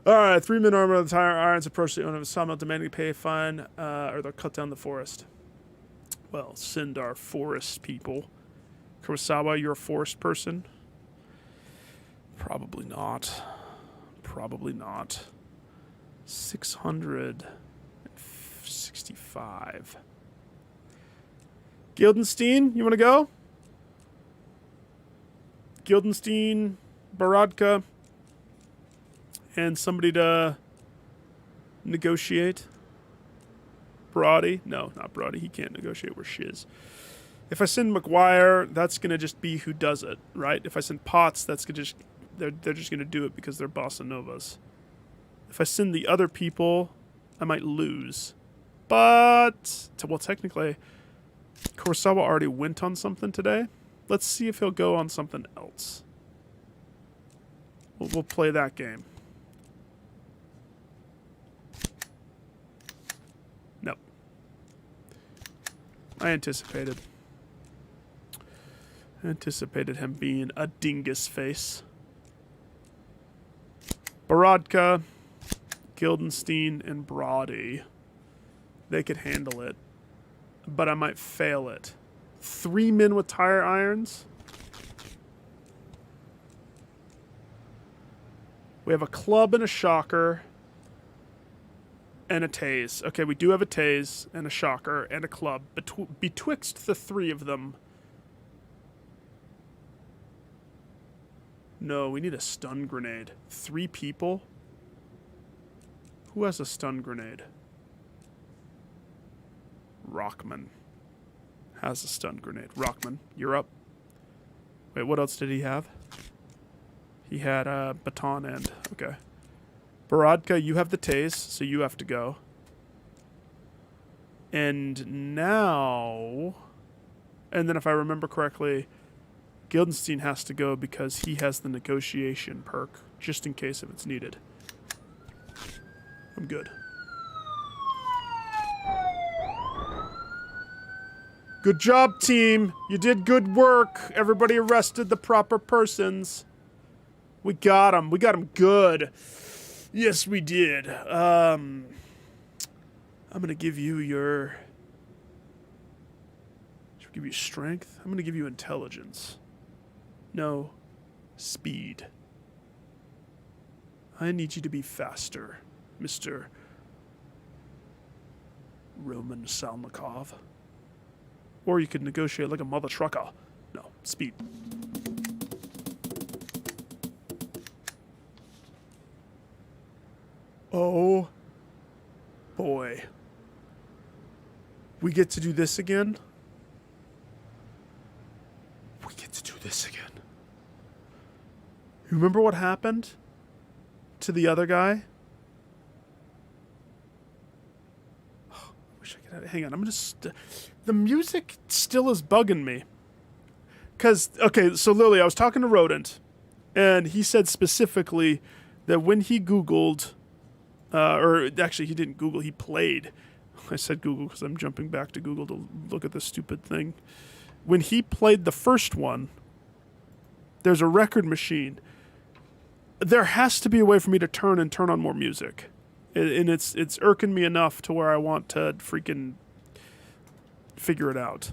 Alright, 3 men armed with tire irons approach the owner of a sawmill demanding to pay a fine or they'll cut down the forest. Well, send our forest people. Kurosawa, you're a forest person? Probably not. Probably not. 665. Gildenstein, you want to go? Gildenstein, Baradka, and somebody to negotiate. Brody? No, not Brody. He can't negotiate. We're shiz. If I send McGuire, that's going to just be who does it, right? If I send Potts, that's gonna just they're just going to do it because they're bossa novas. If I send the other people, I might lose. But, well, technically, Kurosawa already went on something today. Let's see if he'll go on something else. We'll play that game. Nope. I anticipated him being a dingus face. Baradka, Gildenstein, and Brody. They could handle it. But I might fail it. 3 men with tire irons? We have a club and a shocker. And a tase. Okay, we do have a tase and a shocker and a club. Betwixt the 3 of them. No, we need a stun grenade. 3 people? Who has a stun grenade? Rockman has a stun grenade. Rockman, you're up. Wait, what else did he have? He had a baton end. Okay. Baradka, you have the tase, so you have to go. And now... And then if I remember correctly, Gildenstein has to go because he has the negotiation perk, just in case if it's needed. I'm good. Good job, team. You did good work. Everybody arrested the proper persons. We got them. We got them good. Yes, we did. I'm going to give you your... Should we give you strength? I'm going to give you intelligence. No. Speed. I need you to be faster, Mr. Roman Salnikov. Or you could negotiate like a mother trucker. No, speed. Oh, boy. We get to do this again? We get to do this again. You remember what happened to the other guy? Oh, I wish I could... Hang on, I'm gonna... the music still is bugging me. Because, okay, so Lily, I was talking to Rodent, and he said specifically that when he Googled... or actually, he didn't Google, he played. I said Google because I'm jumping back to Google to look at this stupid thing. When he played the first one, there's a record machine. There has to be a way for me to turn on more music. And it's irking me enough to where I want to freaking figure it out.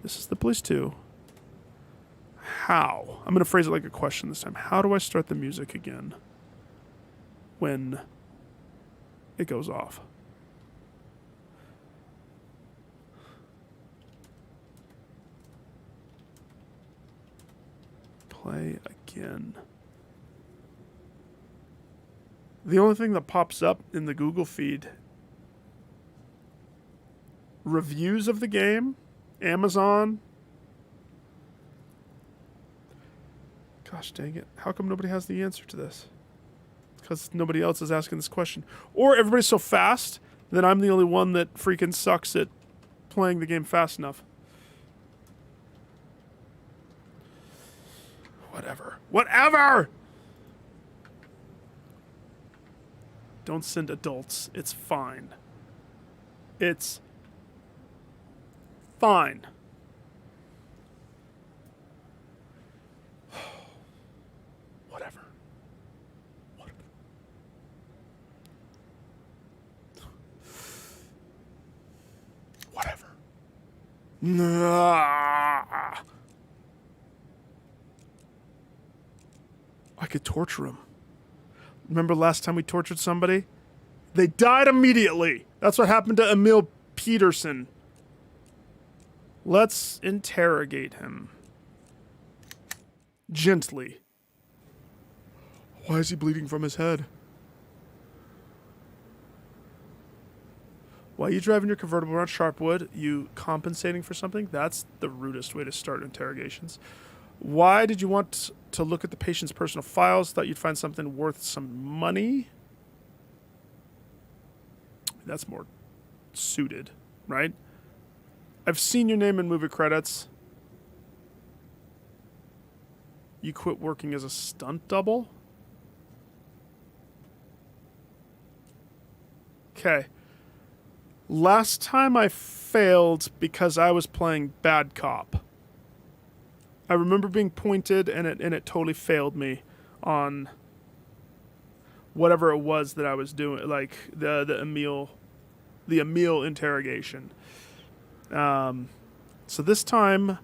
This is the place too. How? I'm going to phrase it like a question this time. How do I start the music again when it goes off? Play again. The only thing that pops up in the Google feed, reviews of the game, Amazon. Gosh dang it. How come nobody has the answer to this? Because nobody else is asking this question. Or everybody's so fast that I'm the only one that freaking sucks at playing the game fast enough. Whatever. Whatever! Don't send adults. It's fine. It's fine. Whatever. Whatever. Whatever. Nah. I could torture him. Remember last time we tortured somebody? They died immediately. That's what happened to Emil Peterson. Let's interrogate him. Gently. Why is he bleeding from his head? Why are you driving your convertible around Sharpwood? You compensating for something? That's the rudest way to start interrogations. Why did you want to look at the patient's personal files? Thought you'd find something worth some money? That's more suited, right? I've seen your name in movie credits. You quit working as a stunt double? Okay. Last time I failed because I was playing bad cop. I remember being pointed and it totally failed me on whatever it was that I was doing, like the Emil interrogation. So this time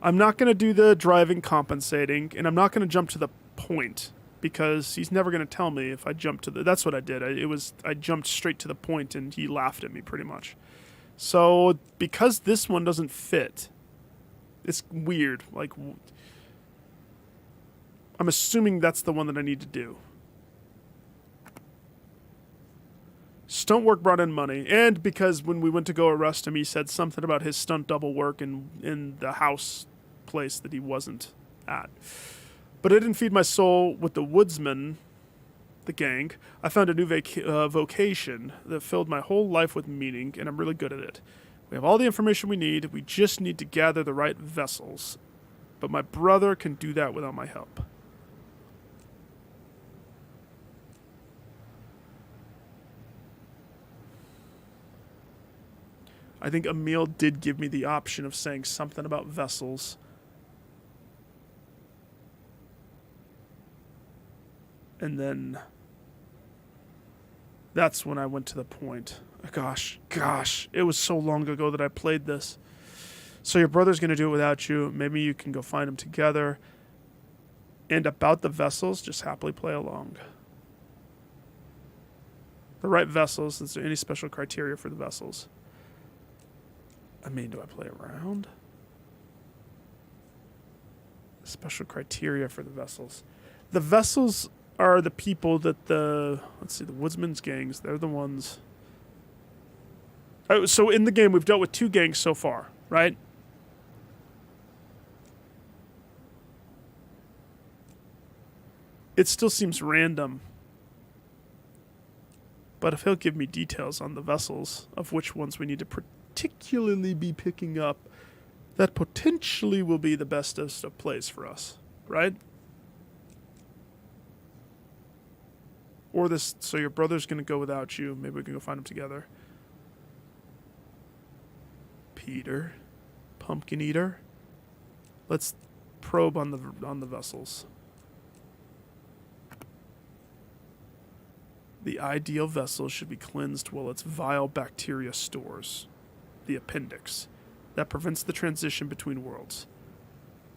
I'm not going to do the driving compensating, and I'm not going to jump to the point because he's never going to tell me if I jump to the... That's what I did. I jumped straight to the point and he laughed at me pretty much. So because this one doesn't fit, it's weird. Like, I'm assuming that's the one that I need to do. Stunt work brought in money, and because when we went to go arrest him, he said something about his stunt double work in the house place that he wasn't at. But it didn't feed my soul with the woodsman, the gang. I found a new vocation that filled my whole life with meaning, and I'm really good at it. We have all the information we need. We just need to gather the right vessels. But my brother can do that without my help. I think Emil did give me the option of saying something about vessels. And then that's when I went to the point. Gosh, it was so long ago that I played this. So your brother's going to do it without you. Maybe you can go find them together. And about the vessels, just happily play along. The right vessels, is there any special criteria for the vessels? I mean, do I play around? Special criteria for the vessels. The vessels are the people that the Woodsman's gangs, they're the ones. So in the game, we've dealt with 2 gangs so far, right? It still seems random. But if he'll give me details on the vessels of which ones we need to particularly be picking up, that potentially will be the bestest of plays for us, right? Or this, so your brother's going to go without you. Maybe we can go find him together. Peter, Pumpkin Eater. Let's probe on the vessels. The ideal vessel should be cleansed while its vile bacteria stores. The appendix. That prevents the transition between worlds.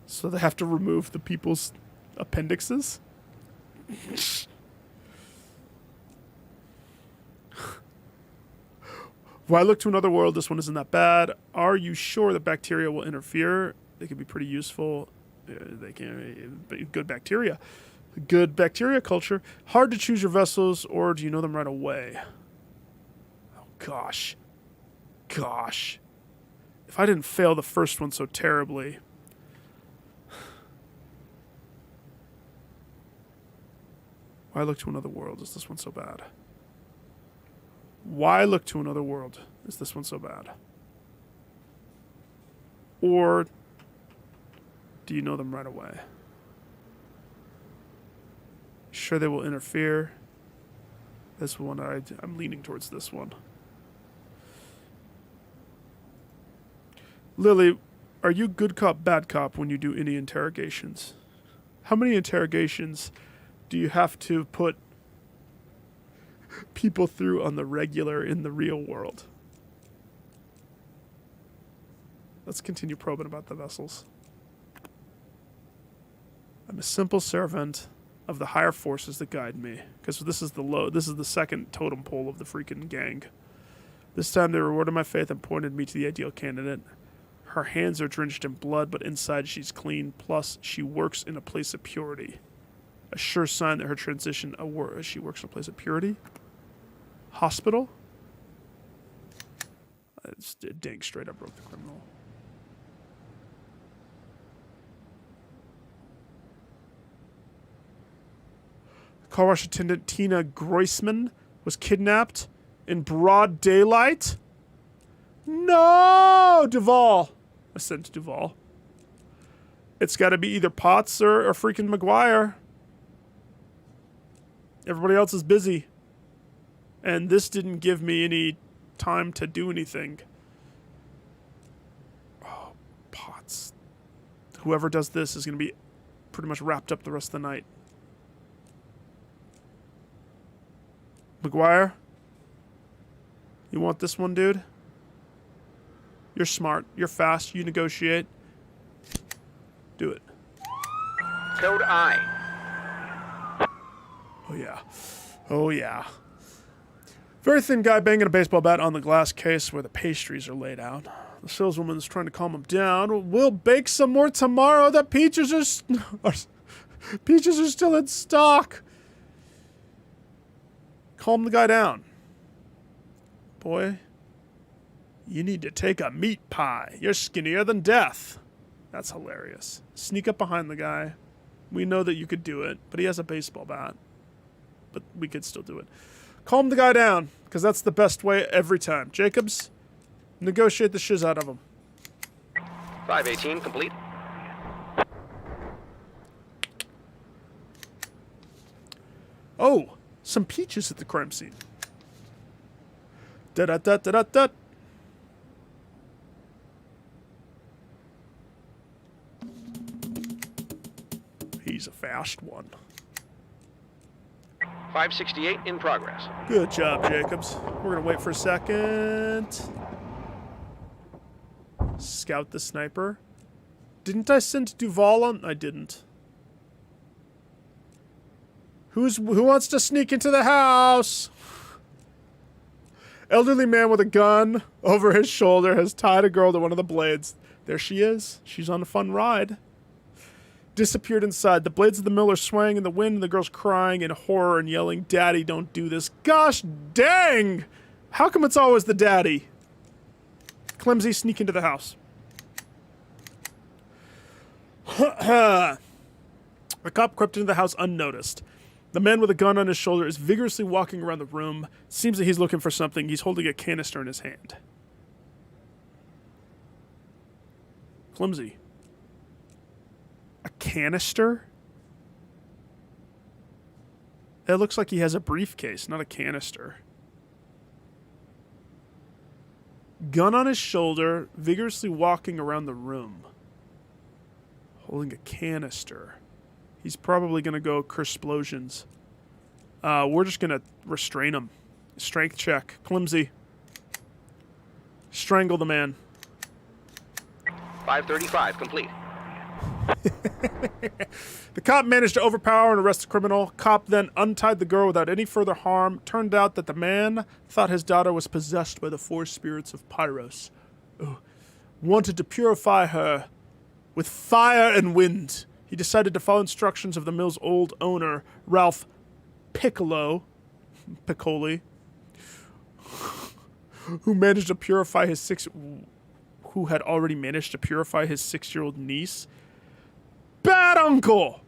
So they have to remove the people's appendixes? Well, I look to another world. This one isn't that bad. Are you sure that bacteria will interfere? They can be pretty useful. They can be good bacteria. Good bacteria culture. Hard to choose your vessels, or do you know them right away? Oh, gosh. If I didn't fail the first one so terribly. Why look to another world? Is this one so bad? Why look to another world? Is this one so bad? Or do you know them right away? Sure they will interfere. This one, I'm leaning towards this one. Lily, are you good cop, bad cop when you do any interrogations? How many interrogations do you have to put people through on the regular in the real world? Let's continue probing about the vessels. I'm a simple servant of the higher forces that guide me. Because this is the second totem pole of the freaking gang. This time they rewarded my faith and pointed me to the ideal candidate. Her hands are drenched in blood, but inside she's clean. Plus, she works in a place of purity. A sure sign that her transition... she works in a place of purity? Hospital? Dang, straight up broke the criminal. Car wash attendant Tina Groisman was kidnapped in broad daylight? No! Duvall. I sent Duvall. It's got to be either Potts or freaking McGuire. Everybody else is busy. And this didn't give me any time to do anything. Oh, Potts. Whoever does this is going to be pretty much wrapped up the rest of the night. McGuire? You want this one, dude? You're smart. You're fast. You negotiate. Do it. Code I. Oh, yeah. Oh, yeah. Very thin guy banging a baseball bat on the glass case where the pastries are laid out. The saleswoman is trying to calm him down. We'll bake some more tomorrow. The peaches are still in stock. Calm the guy down. Boy, you need to take a meat pie. You're skinnier than death. That's hilarious. Sneak up behind the guy. We know that you could do it, but he has a baseball bat. But we could still do it. Calm the guy down, because that's the best way every time. Jacobs, negotiate the shiz out of him. 518 complete. Oh, some peaches at the crime scene. Da-da-da-da-da-da. stashed one. 568 in progress. Good job, Jacobs. We're gonna wait for a second. Scout the sniper. Didn't I send Duval on? I didn't. Who wants to sneak into the house? Elderly man with a gun over his shoulder has tied a girl to one of the blades. There she is. She's on a fun ride. Disappeared inside. The blades of the mill are swaying in the wind, and the girl's crying in horror and yelling, "Daddy, don't do this." Gosh dang! How come it's always the daddy? Clemsy, sneak into the house. The cop crept into the house unnoticed. The man with a gun on his shoulder is vigorously walking around the room. Seems that he's looking for something. He's holding a canister in his hand. Flimsy. A canister? It looks like he has a briefcase, not a canister. Gun on his shoulder, vigorously walking around the room. Holding a canister. He's probably going to go Kersplosions. We're just going to restrain him. Strength check. Flimsy. Strangle the man. 535 complete. The cop managed to overpower and arrest the criminal. Cop then untied the girl without any further harm. Turned out that the man thought his daughter was possessed by the four spirits of Pyros. Wanted to purify her with fire and wind. He decided to follow instructions of the mill's old owner, Ralph Piccoli, who had already managed to purify his 6-year-old niece. Bad uncle!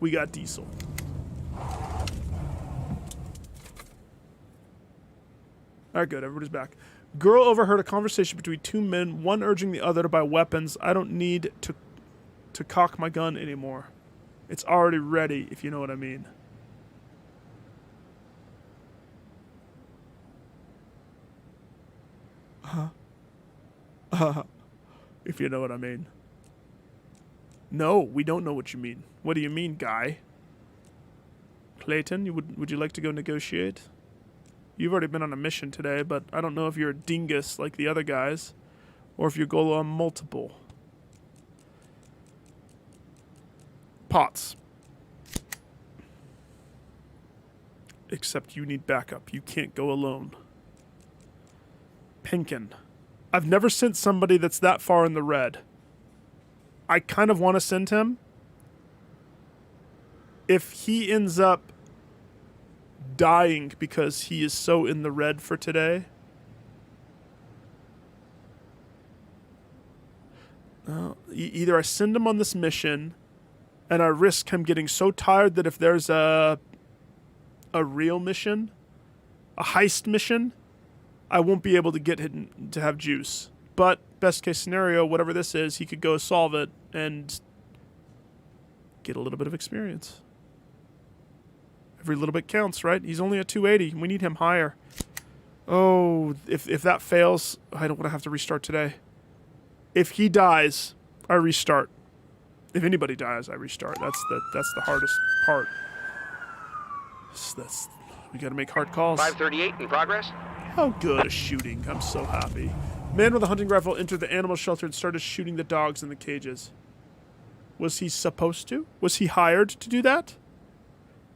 We got Diesel. Alright, good. Everybody's back. Girl overheard a conversation between two men, one urging the other to buy weapons. I don't need to cock my gun anymore. It's already ready, if you know what I mean. If you know what I mean. No, we don't know what you mean. What do you mean, guy? Clayton, would you like to go negotiate? You've already been on a mission today, but I don't know if you're a dingus like the other guys, or if you go on multiple. Potts. Except you need backup. You can't go alone. Pinkin. I've never sent somebody that's that far in the red. I kind of want to send him. If he ends up dying because he is so in the red for today. Either I send him on this mission and I risk him getting so tired that if there's a real mission, a heist mission, I won't be able to get him to have juice. But best case scenario, whatever this is, he could go solve it and get a little bit of experience. Every little bit counts, right? He's only at 280. We need him higher. Oh, if that fails, I don't want to have to restart today. If he dies, I restart. If anybody dies, I restart. That's the hardest part. We got to make hard calls. 538 in progress. How good a shooting. I'm so happy. Man with a hunting rifle entered the animal shelter and started shooting the dogs in the cages. Was he supposed to? Was he hired to do that?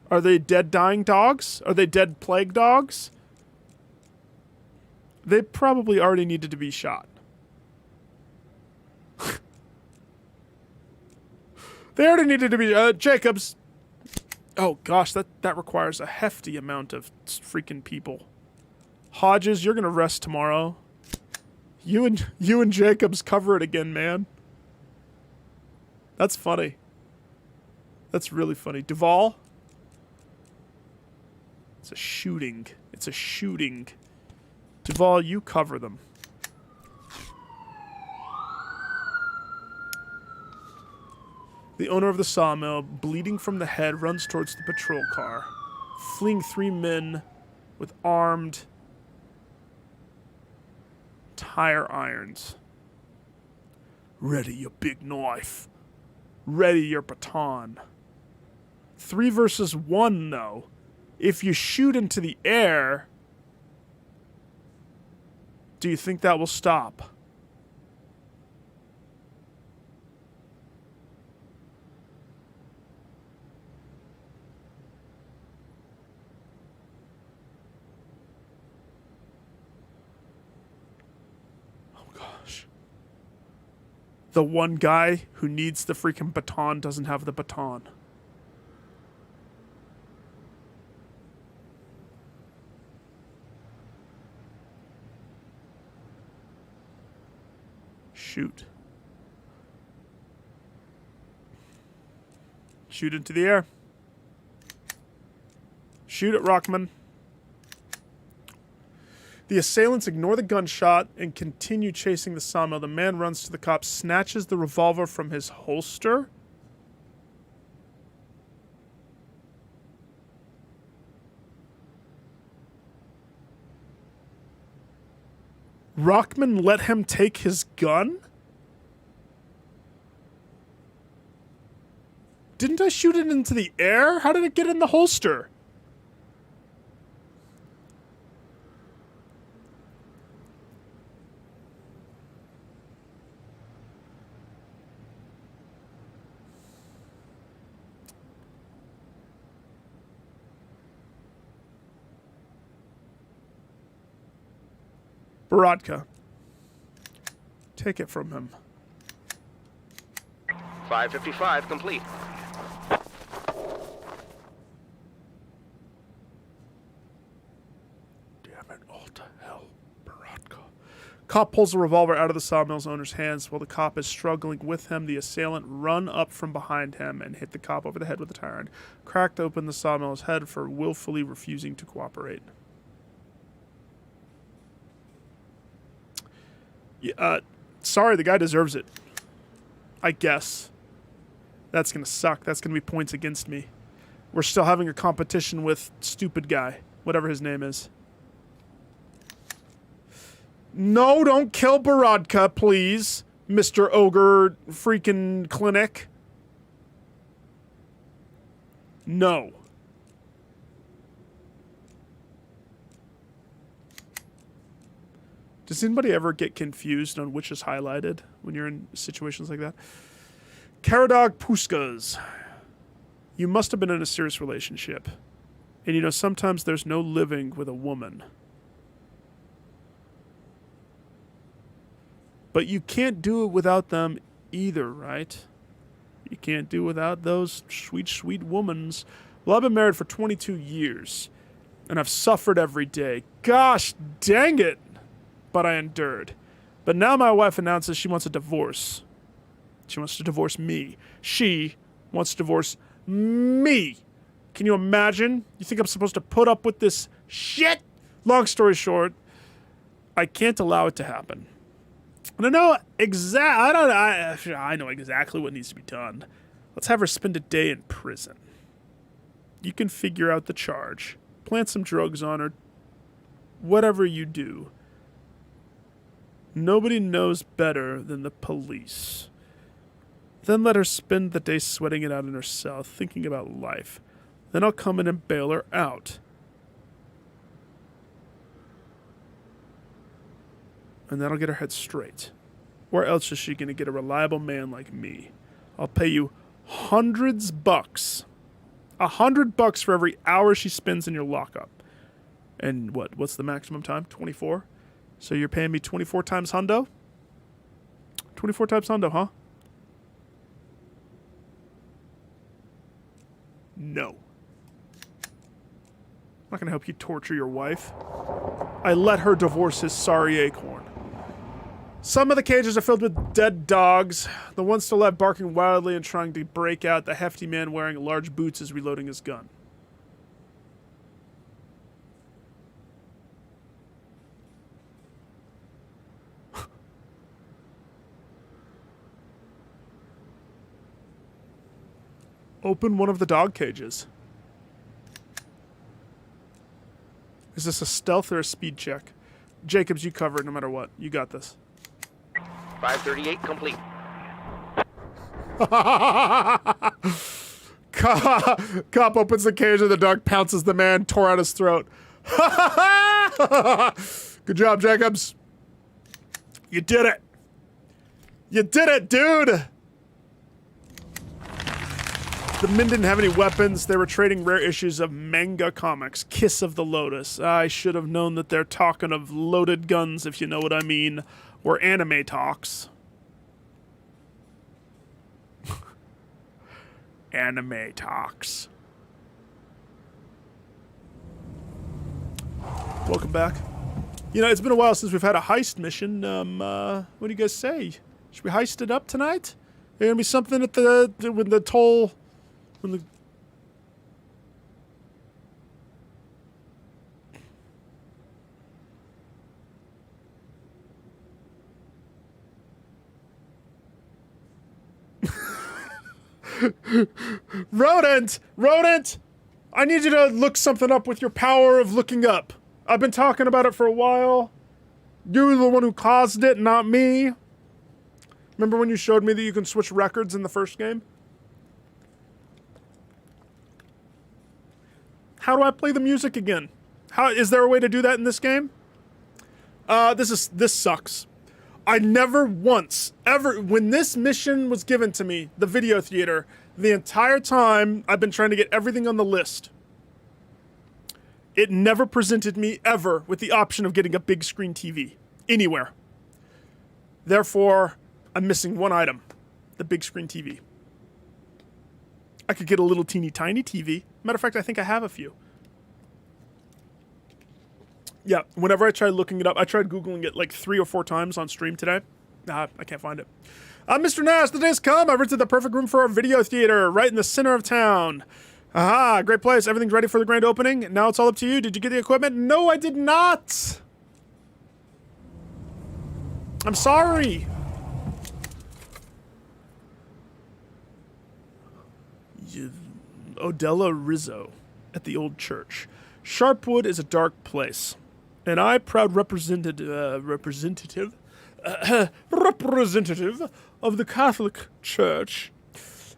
Are they dead dying dogs? Are they dead plague dogs? They probably already needed to be shot. They already needed to be... Jacobs. Oh gosh, that requires a hefty amount of freaking people. Hodges, you're gonna rest tomorrow. You and Jacobs cover it again, man. That's funny. That's really funny. Duvall? It's a shooting. It's a shooting. Duvall, you cover them. The owner of the sawmill, bleeding from the head, runs towards the patrol car, fleeing 3 men with armed tire irons. Ready your big knife. Ready your baton. 3 versus 1, though. If you shoot into the air, do you think that will stop? Oh, gosh. The one guy who needs the freaking baton doesn't have the baton. Shoot. Shoot into the air. Shoot it, Rockman. The assailants ignore the gunshot and continue chasing the sawmill. The man runs to the cops, snatches the revolver from his holster. Rockman let him take his gun? Didn't I shoot it into the air? How did it get in the holster? Borodka. Take it from him. 555 complete. Damn it all to hell, Borodka. Cop pulls the revolver out of the sawmill's owner's hands. While the cop is struggling with him, the assailant run up from behind him and hit the cop over the head with a tire iron. Cracked open the sawmill's head for willfully refusing to cooperate. Sorry, the guy deserves it. I guess. That's gonna suck. That's gonna be points against me. We're still having a competition with stupid guy, whatever his name is. No, don't kill Borodka, please, Mr. Ogre freaking Clinic. No. Does anybody ever get confused on which is highlighted when you're in situations like that? Karadog Puskas. You must have been in a serious relationship. And you know, sometimes there's no living with a woman. But you can't do it without them either, right? You can't do it without those sweet, sweet womans. Well, I've been married for 22 years. And I've suffered every day. Gosh dang it! But I endured. But now my wife announces she wants a divorce. She wants to divorce me. She wants to divorce me. Can you imagine? You think I'm supposed to put up with this shit? Long story short, I can't allow it to happen. And I know I know exactly what needs to be done. Let's have her spend a day in prison. You can figure out the charge. Plant some drugs on her. Whatever you do. Nobody knows better than the police. Then let her spend the day sweating it out in her cell, thinking about life. Then I'll come in and bail her out. And that'll get her head straight. Where else is she going to get a reliable man like me? I'll pay you $100. $100 for every hour she spends in your lockup. And what's the maximum time? 24? So you're paying me 24 times hundo? 24 times hundo, huh? No. I'm not going to help you torture your wife. I let her divorce his sorry acorn. Some of the cages are filled with dead dogs. The one still left barking wildly and trying to break out. The hefty man wearing large boots is reloading his gun. Open one of the dog cages. Is this a stealth or a speed check? Jacobs, you cover it no matter what. You got this. 538 complete. Cop opens the cage in the dark, pounces the man, tore out his throat. Good job, Jacobs. You did it. You did it, dude. The men didn't have any weapons. They were trading rare issues of manga comics. Kiss of the Lotus. I should have known that they're talking of loaded guns, if you know what I mean. Or anime talks. Anime talks. Welcome back. You know, it's been a while since we've had a heist mission. What do you guys say? Should we heist it up tonight? There gonna be something at when the toll, when the. Rodent! Rodent! I need you to look something up with your power of looking up. I've been talking about it for a while. You're the one who caused it, not me. Remember when you showed me that you can switch records in the first game? How do I play the music again? How is there a way to do that in this game? This sucks. I never once, ever, when this mission was given to me, the video theater, the entire time I've been trying to get everything on the list, it never presented me ever with the option of getting a big screen TV anywhere. Therefore, I'm missing one item, the big screen TV. I could get a little teeny tiny TV. Matter of fact, I think I have a few. Yeah, whenever I tried looking it up, I tried Googling it like 3 or 4 times on stream today. I can't find it. Mr. Nash, the day's come. I've rented the perfect room for our video theater right in the center of town. Aha, great place. Everything's ready for the grand opening. Now it's all up to you. Did you get the equipment? No, I did not. I'm sorry. Odella Rizzo at the old church. Sharpwood is a dark place. And I, proud representative of the Catholic Church,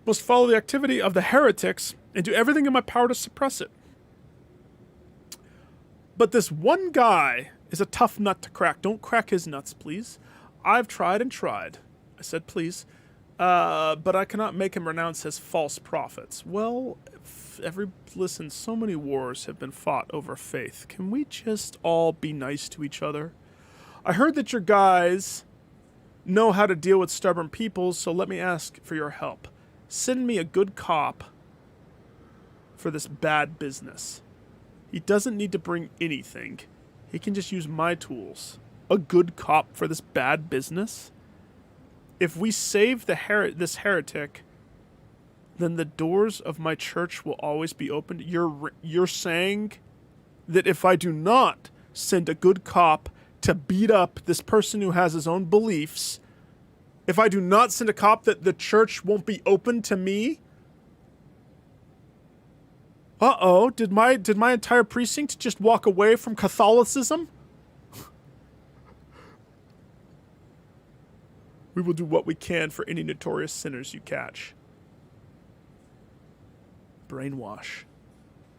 must follow the activity of the heretics and do everything in my power to suppress it. But this one guy is a tough nut to crack. Don't crack his nuts, please. I've tried and tried. I said please. But I cannot make him renounce his false prophets. Well, listen, so many wars have been fought over faith. Can we just all be nice to each other? I heard that your guys know how to deal with stubborn people, so let me ask for your help. Send me a good cop for this bad business. He doesn't need to bring anything. He can just use my tools. A good cop for this bad business? If we save this heretic, then the doors of my church will always be opened. You're saying that if I do not send a good cop to beat up this person who has his own beliefs, if I do not send a cop, that the church won't be open to me? Uh-oh, did my entire precinct just walk away from Catholicism? We will do what we can for any notorious sinners you catch. Brainwash.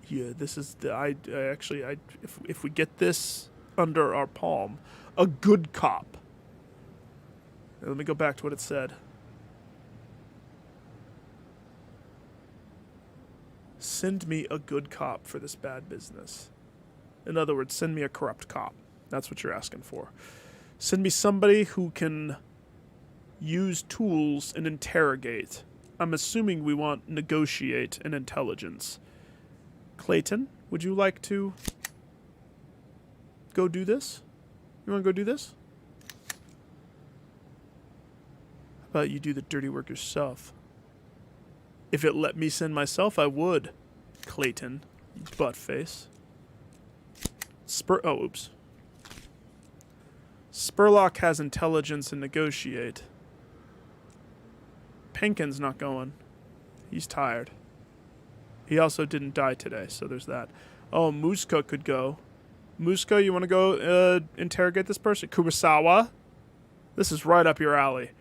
Yeah, this is the if we get this under our palm, a good cop. Let me go back to what it said. Send me a good cop for this bad business. In other words, send me a corrupt cop. That's what you're asking for. Send me somebody who can use tools and interrogate. I'm assuming we want negotiate and intelligence. Clayton, would you like to go do this? You want to go do this? How about you do the dirty work yourself? If it let me send myself, I would. Clayton, you buttface. Oops. Spurlock has intelligence and negotiate. Penkin's not going. He's tired. He also didn't die today, so there's that. Oh, Muska could go. Muska, you want to go interrogate this person? Kurosawa? This is right up your alley.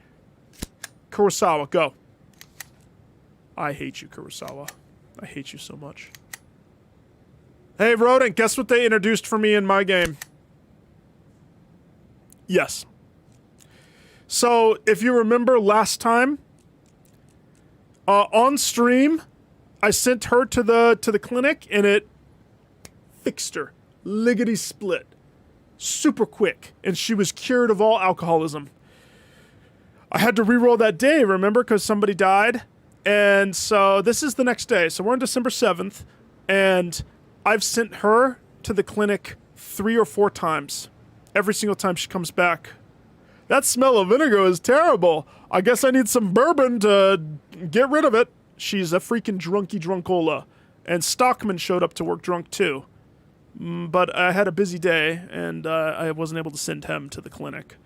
Kurosawa, go. I hate you, Kurosawa. I hate you so much. Hey, Rodent, guess what they introduced for me in my game? Yes. So, if you remember last time, on stream, I sent her to the clinic, and it fixed her. Lickety split. Super quick. And she was cured of all alcoholism. I had to re-roll that day, remember, because somebody died. And so this is the next day. So we're on December 7th, and I've sent her to the clinic 3 or 4 times. Every single time she comes back. That smell of vinegar is terrible. I guess I need some bourbon to get rid of it. She's a freaking drunky drunkola. And Stockman showed up to work drunk too. But I had a busy day, and I wasn't able to send him to the clinic.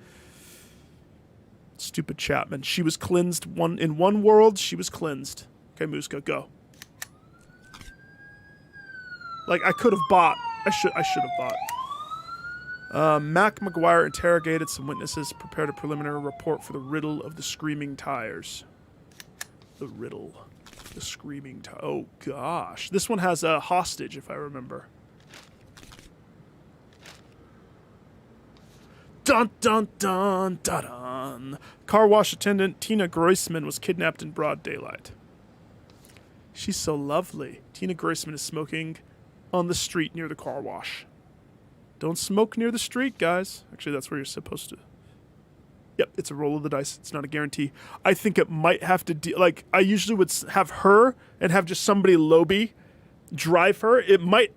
Stupid Chapman. She was cleansed. In one world, she was cleansed. Okay, Muska, go. Like, I could have bought. I should have bought. Mac McGuire interrogated some witnesses, prepared a preliminary report for the riddle of the screaming tires. The riddle. The screaming tires. Oh, gosh. This one has a hostage, if I remember. Dun, dun, dun, dun, dun. Car wash attendant Tina Groisman was kidnapped in broad daylight. She's so lovely. Tina Groisman is smoking on the street near the car wash. Don't smoke near the street, guys. Actually, that's where you're supposed to. Yep, it's a roll of the dice. It's not a guarantee. I think it might have to like, I usually would have her and have just somebody lobby drive her.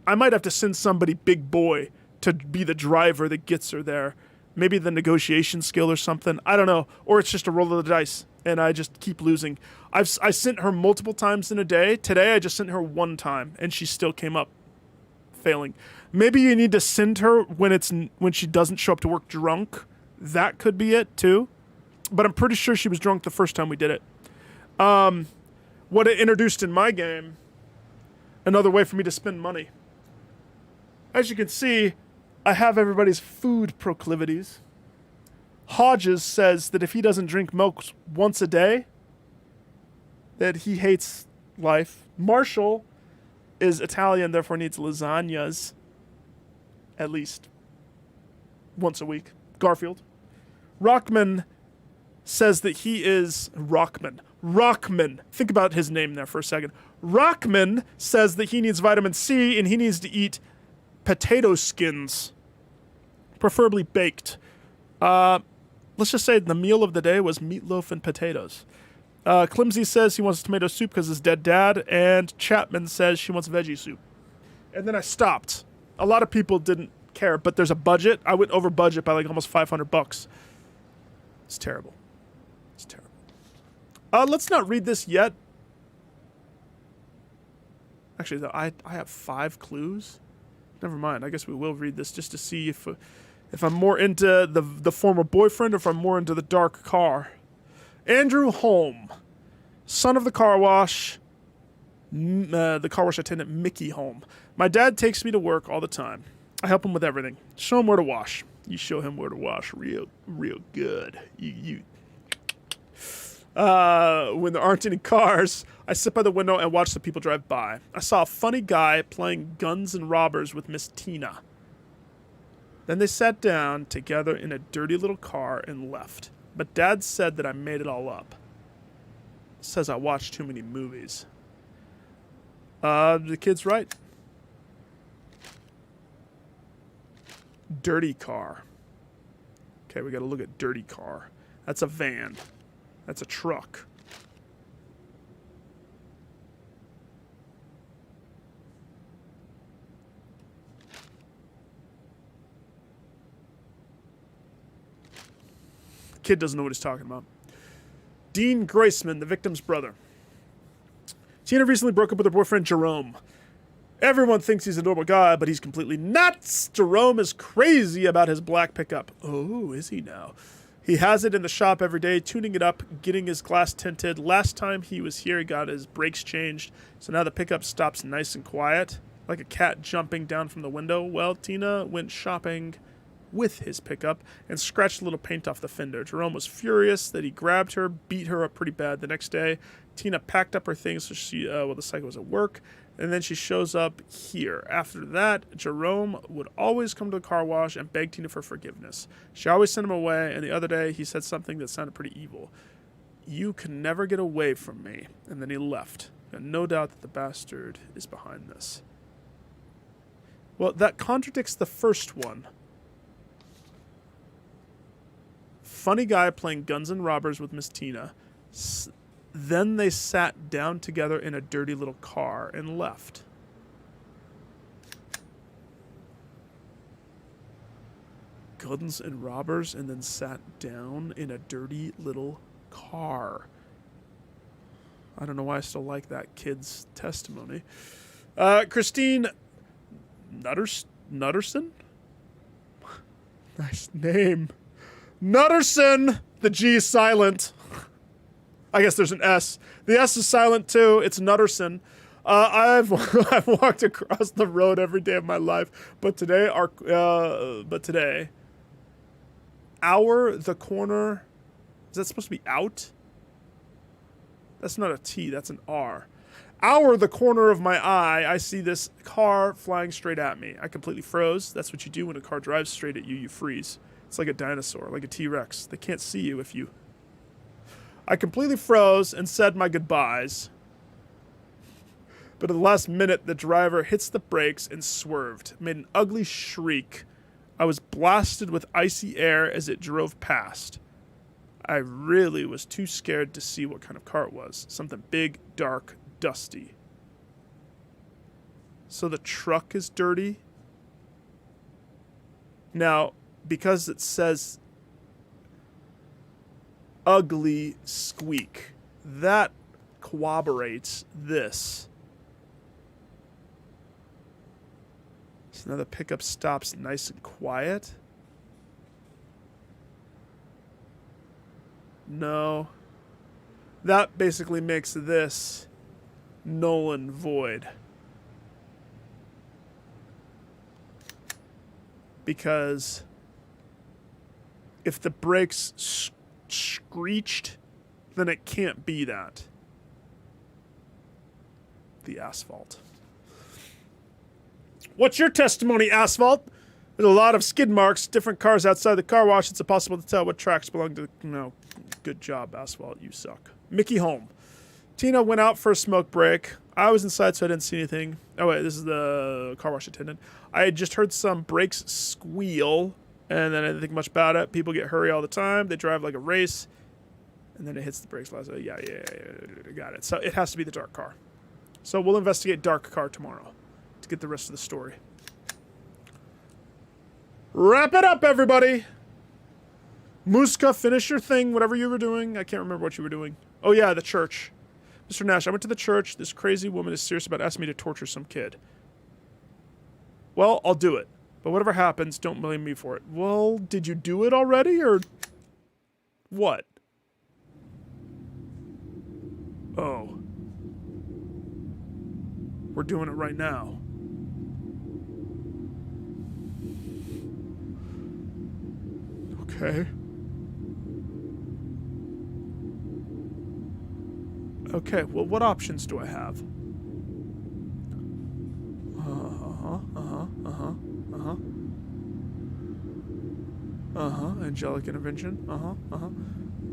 I might have to send somebody big boy to be the driver that gets her there. Maybe the negotiation skill or something. I don't know. Or it's just a roll of the dice, and I just keep losing. I sent her multiple times in a day. Today, I just sent her 1 time, and she still came up failing. Maybe you need to send her when she doesn't show up to work drunk. That could be it, too. But I'm pretty sure she was drunk the first time we did it. What it introduced in my game, another way for me to spend money. As you can see, I have everybody's food proclivities. Hodges says that if he doesn't drink milk once a day, that he hates life. Marshall is Italian, therefore needs lasagnas at least once a week. Garfield. Rockman says that he is Rockman. Think about his name there for a second. Rockman says that he needs vitamin C and he needs to eat potato skins, preferably baked. Let's just say the meal of the day was meatloaf and potatoes. Climsy says he wants tomato soup because his dead dad, and Chapman says she wants veggie soup. And then I stopped. A lot of people didn't care, but there's a budget. I went over budget by like almost $500. It's terrible. It's terrible. Let's not read this yet. Actually, though, I have 5 clues. Never mind. I guess we will read this just to see if I'm more into the former boyfriend or if I'm more into the dark car. Andrew Holm, son of the car wash attendant Mickey Holm. My dad takes me to work all the time. I help him with everything. Show him where to wash. You show him where to wash real good. When there aren't any cars, I sit by the window and watch the people drive by. I saw a funny guy playing Guns and Robbers with Miss Tina. Then they sat down together in a dirty little car and left. But Dad said that I made it all up. Says I watched too many movies. The kid's right. Dirty car. Okay, we gotta look at dirty car. That's a van. That's a truck. Kid doesn't know what he's talking about. Dean Groisman, the victim's brother. Tina recently broke up with her boyfriend, Jerome. Everyone thinks he's a normal guy, but he's completely nuts. Jerome is crazy about his black pickup. Oh, is he now? He has it in the shop every day, tuning it up, getting his glass tinted. Last time he was here, he got his brakes changed, so now the pickup stops nice and quiet, like a cat jumping down from the window. Well, Tina went shopping with his pickup and scratched a little paint off the fender. Jerome was furious that he grabbed her, beat her up pretty bad. The next day, Tina packed up her things so the psycho was at work, and then she shows up here. After that, Jerome would always come to the car wash and beg Tina for forgiveness. She always sent him away, and the other day he said something that sounded pretty evil. You can never get away from me. And then he left. And no doubt that the bastard is behind this. Well, that contradicts the first one. Funny guy playing Guns and Robbers with Miss Tina. Then they sat down together in a dirty little car and left. Guns and Robbers and then sat down in a dirty little car. I don't know why I still like that kid's testimony. Christine Nutterson? Nice name. Nutterson! The G is silent. I guess there's an S. The S is silent too. It's Nutterson. I've walked across the road every day of my life, but today the corner. Is that supposed to be out? That's not a T. That's an R. The corner of my eye, I see this car flying straight at me. I completely froze. That's what you do when a car drives straight at you. You freeze. It's like a dinosaur, like a T-Rex. They can't see you if you... I completely froze and said my goodbyes. But at the last minute, the driver hits the brakes and swerved. Made an ugly shriek. I was blasted with icy air as it drove past. I really was too scared to see what kind of car it was. Something big, dark, dusty. So the truck is dirty. Now, because it says ugly squeak, that corroborates this. So now the pickup stops nice and quiet. No. That basically makes this null and void. Because if the brakes screeched, then it can't be that. The asphalt. What's your testimony, Asphalt? There's a lot of skid marks, different cars outside the car wash. It's impossible to tell what tracks belong to... No, good job, Asphalt. You suck. Mickey Holm. Tina went out for a smoke break. I was inside, so I didn't see anything. Oh, wait, this is the car wash attendant. I had just heard some brakes squeal, and then I didn't think much about it. People get hurry all the time. They drive like a race, and then it hits the brakes. Yeah, got it. So it has to be the dark car. So we'll investigate dark car tomorrow to get the rest of the story. Wrap it up, everybody. Muska, finish your thing, whatever you were doing. I can't remember what you were doing. Oh, yeah, the church. Mr. Nash, I went to the church. This crazy woman is serious about asking me to torture some kid. Well, I'll do it. But whatever happens, don't blame me for it. Well, did you do it already, or what? Oh. We're doing it right now. Okay. Okay, well, what options do I have? Angelic intervention.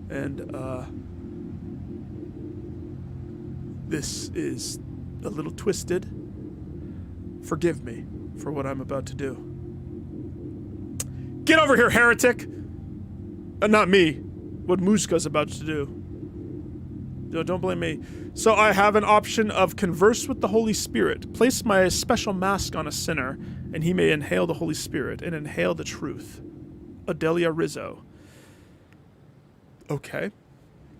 And, this is a little twisted. Forgive me for what I'm about to do. Get over here, heretic! Not me. What Muska's about to do. No, don't blame me. So I have an option of converse with the Holy Spirit. Place my special mask on a sinner, and he may inhale the Holy Spirit and inhale the truth. Adelia Rizzo. Okay.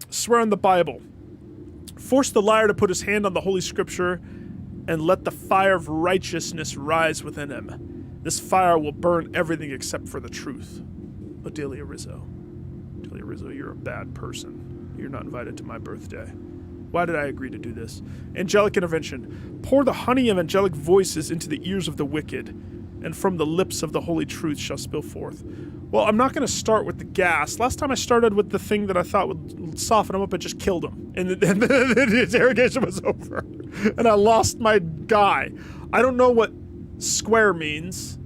Swear on the Bible. Force the liar to put his hand on the Holy Scripture and let the fire of righteousness rise within him. This fire will burn everything except for the truth. Adelia Rizzo. Adelia Rizzo, you're a bad person. You're not invited to my birthday. Why did I agree to do this? Angelic intervention. Pour the honey of angelic voices into the ears of the wicked, and from the lips of the holy truth shall spill forth. Well, I'm not going to start with the gas. Last time I started with the thing that I thought would soften him up, it just killed him. And the interrogation was over. And I lost my guy. I don't know what square means.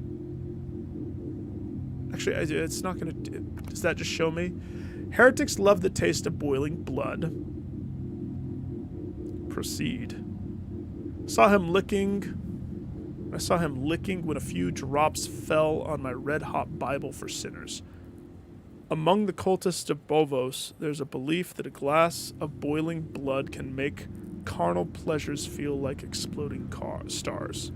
Actually, it's not going to... Does that just show me? Heretics love the taste of boiling blood. Proceed. I saw him licking when a few drops fell on my red-hot Bible for sinners. Among the cultists of Bovos, there's a belief that a glass of boiling blood can make carnal pleasures feel like exploding stars.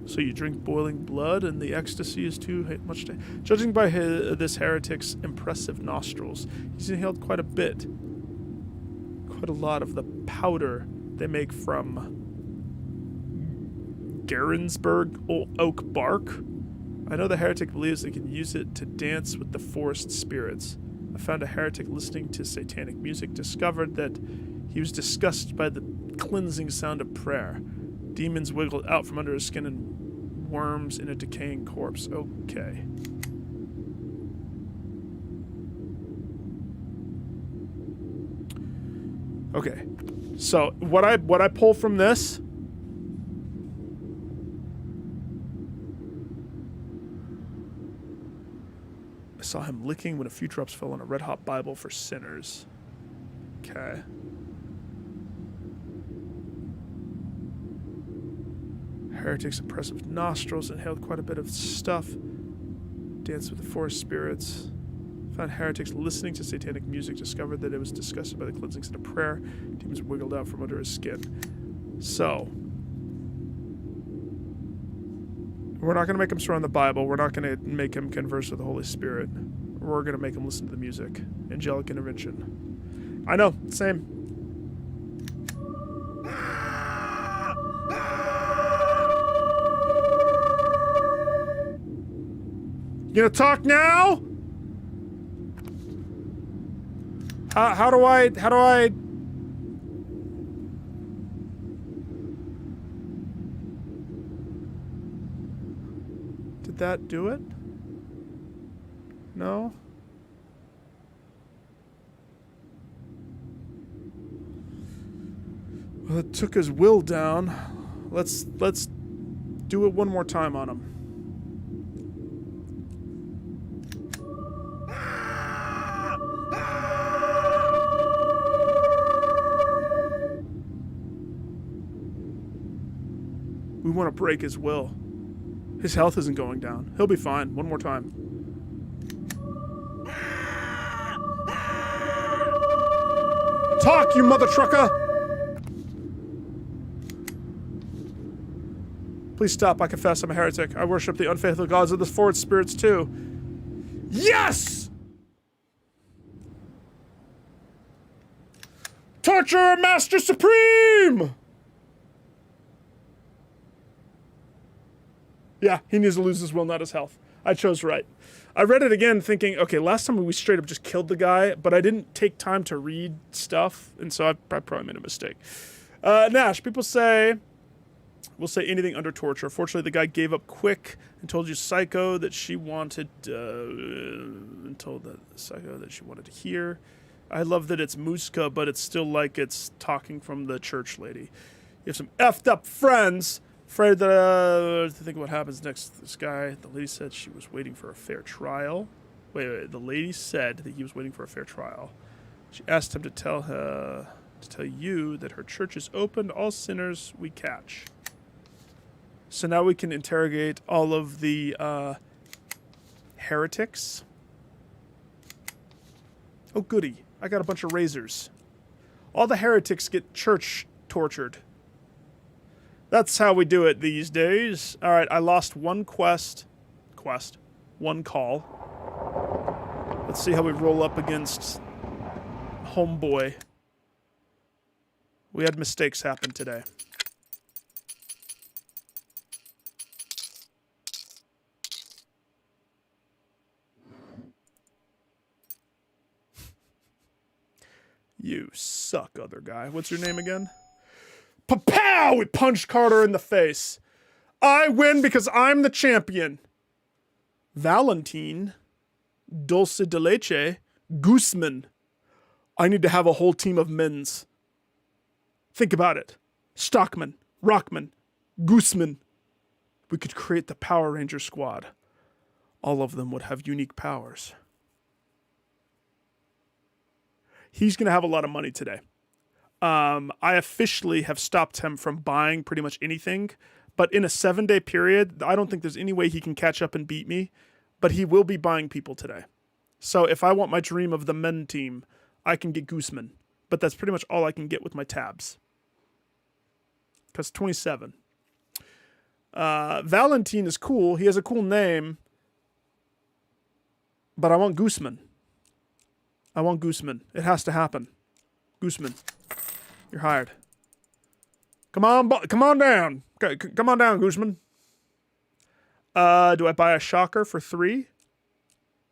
So you drink boiling blood and the ecstasy is too much to... Judging by this heretic's impressive nostrils, he's inhaled quite a lot of the powder they make from Garensburg oak bark. I know the heretic believes they can use it to dance with the forest spirits. I found a heretic listening to satanic music discovered that he was disgusted by the cleansing sound of prayer. Demons wiggled out from under his skin and worms in a decaying corpse. Okay. Okay. So what I pull from this, I saw him licking when a few drops fell on a red-hot Bible for sinners. Okay. Heretics' impressive nostrils inhaled quite a bit of stuff. Danced with the forest spirits. Found heretics listening to satanic music. Discovered that it was disgusted by the cleansing sin of prayer. Demons wiggled out from under his skin. So, we're not going to make him swear on the Bible. We're not going to make him converse with the Holy Spirit. We're going to make him listen to the music. Angelic intervention. I know, same. You gonna talk now? How do I... Did that do it? No? Well, it took his will down. Let's do it one more time on him. We want to break his will. His health isn't going down. He'll be fine. One more time. Talk, you mother trucker! Please stop. I confess I'm a heretic. I worship the unfaithful gods of the forest spirits too. Yes! Torturer Master Supreme! Yeah, he needs to lose his will, not his health. I chose right. I read it again thinking, okay, last time we straight up just killed the guy, but I didn't take time to read stuff, and so I probably made a mistake. Nash, people say, we'll say anything under torture. Fortunately, the guy gave up quick and told you Psycho that she wanted, and told the Psycho that she wanted to hear. I love that it's Muska, but it's still like it's talking from the church lady. You have some effed up friends. Afraid that, to think what happens next to this guy. The lady said she was waiting for a fair trial. Wait, the lady said that he was waiting for a fair trial. She asked him to tell you that her church is open to all sinners we catch. So now we can interrogate all of the, heretics. Oh, goody. I got a bunch of razors. All the heretics get church tortured. That's how we do it these days. All right, I lost one one call. Let's see how we roll up against Homeboy. We had mistakes happen today. You suck, other guy. What's your name again? Pa-pow! We punched Carter in the face. I win because I'm the champion. Valentine, Dulce de Leche, Guzman. I need to have a whole team of men's. Think about it. Stockman, Rockman, Guzman. We could create the Power Ranger squad. All of them would have unique powers. He's going to have a lot of money today. I officially have stopped him from buying pretty much anything. But in a 7-day period, I don't think there's any way he can catch up and beat me. But he will be buying people today. So if I want my dream of the men team, I can get Guzman. But that's pretty much all I can get with my tabs. Because 27. Valentine is cool. He has a cool name. But I want Guzman. I want Guzman. It has to happen. Guzman, you're hired. Come on down. Come on down, Guzman. Do I buy a shocker for 3?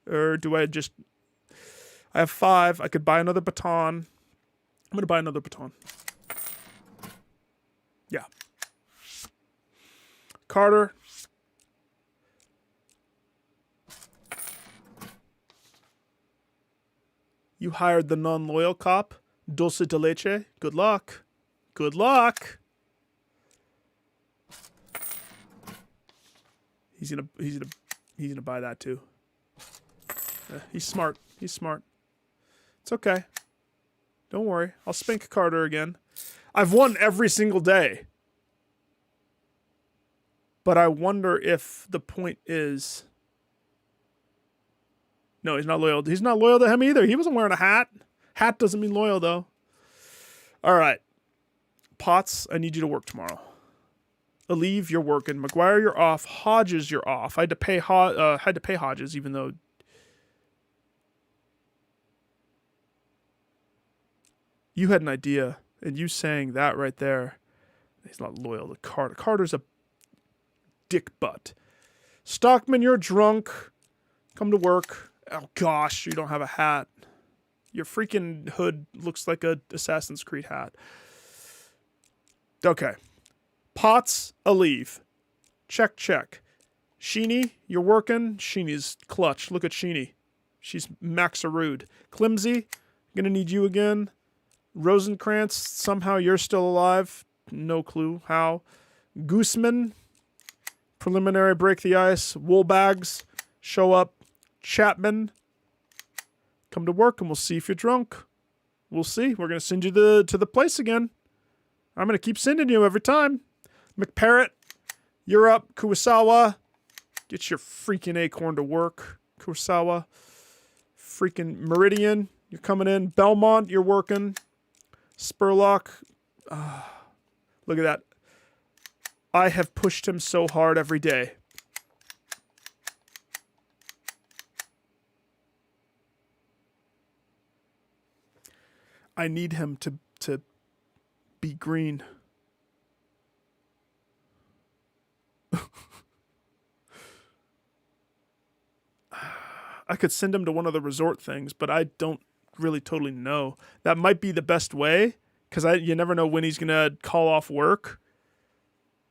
Or do I just... I have 5. I could buy another baton. I'm going to buy another baton. Yeah. Carter. You hired the non-loyal cop, Dulce de Leche. Good luck. Good luck. He's gonna buy that too. He's smart. He's smart. It's okay. Don't worry. I'll spank Carter again. I've won every single day. But I wonder if the point is... No, he's not loyal. He's not loyal to him either. He wasn't wearing a hat. Hat doesn't mean loyal, though. All right. Potts, I need you to work tomorrow. Aleve, you're working. McGuire, you're off. Hodges, you're off. I had to pay Hodges, even though... You had an idea, and you saying that right there. He's not loyal to Carter. Carter's a dick butt. Stockman, you're drunk. Come to work. Oh, gosh, you don't have a hat. Your freaking hood looks like a Assassin's Creed hat. Okay. Potts, Aleve. Check, check. Sheeny, you're working. Sheeny's clutch. Look at Sheeny. She's Maxarude. Climsy, gonna need you again. Rosenkrantz, somehow you're still alive. No clue how. Guzman, preliminary break the ice. Woolbags, show up. Chapman, come to work and we'll see if you're drunk. We'll see. We're going to send you to the place again. I'm going to keep sending you every time. McParrott, you're up. Kurosawa, get your freaking acorn to work. Kurosawa, freaking Meridian, you're coming in. Belmont, you're working. Spurlock, look at that. I have pushed him so hard every day. I need him to be green. I could send him to one of the resort things, but I don't really totally know. That might be the best way, because you never know when he's going to call off work.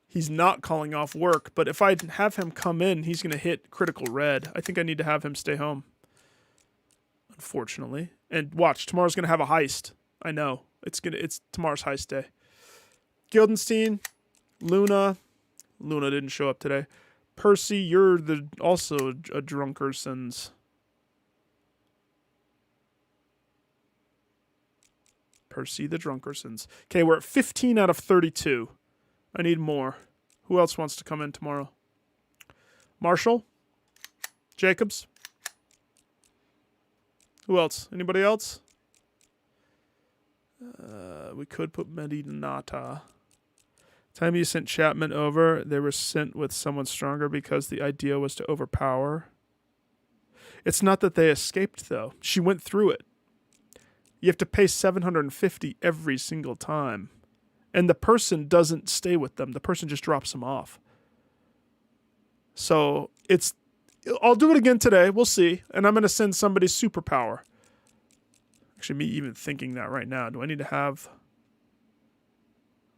He's not calling off work, but if I have him come in, he's going to hit critical red. I think I need to have him stay home. Unfortunately. And watch, tomorrow's going to have a heist. I know. It's tomorrow's heist day. Gildenstein, Luna. Luna didn't show up today. Percy, you're also a drunkersons. Percy the drunkersons. Okay, we're at 15 out of 32. I need more. Who else wants to come in tomorrow? Marshall? Jacobs? Who else? Anybody else? We could put Medinata. Time you sent Chapman over, they were sent with someone stronger because the idea was to overpower. It's not that they escaped, though. She went through it. You have to pay $750 every single time. And the person doesn't stay with them. The person just drops them off. So I'll do it again today. We'll see. And I'm going to send somebody superpower. Actually, me even thinking that right now. Do I need to have...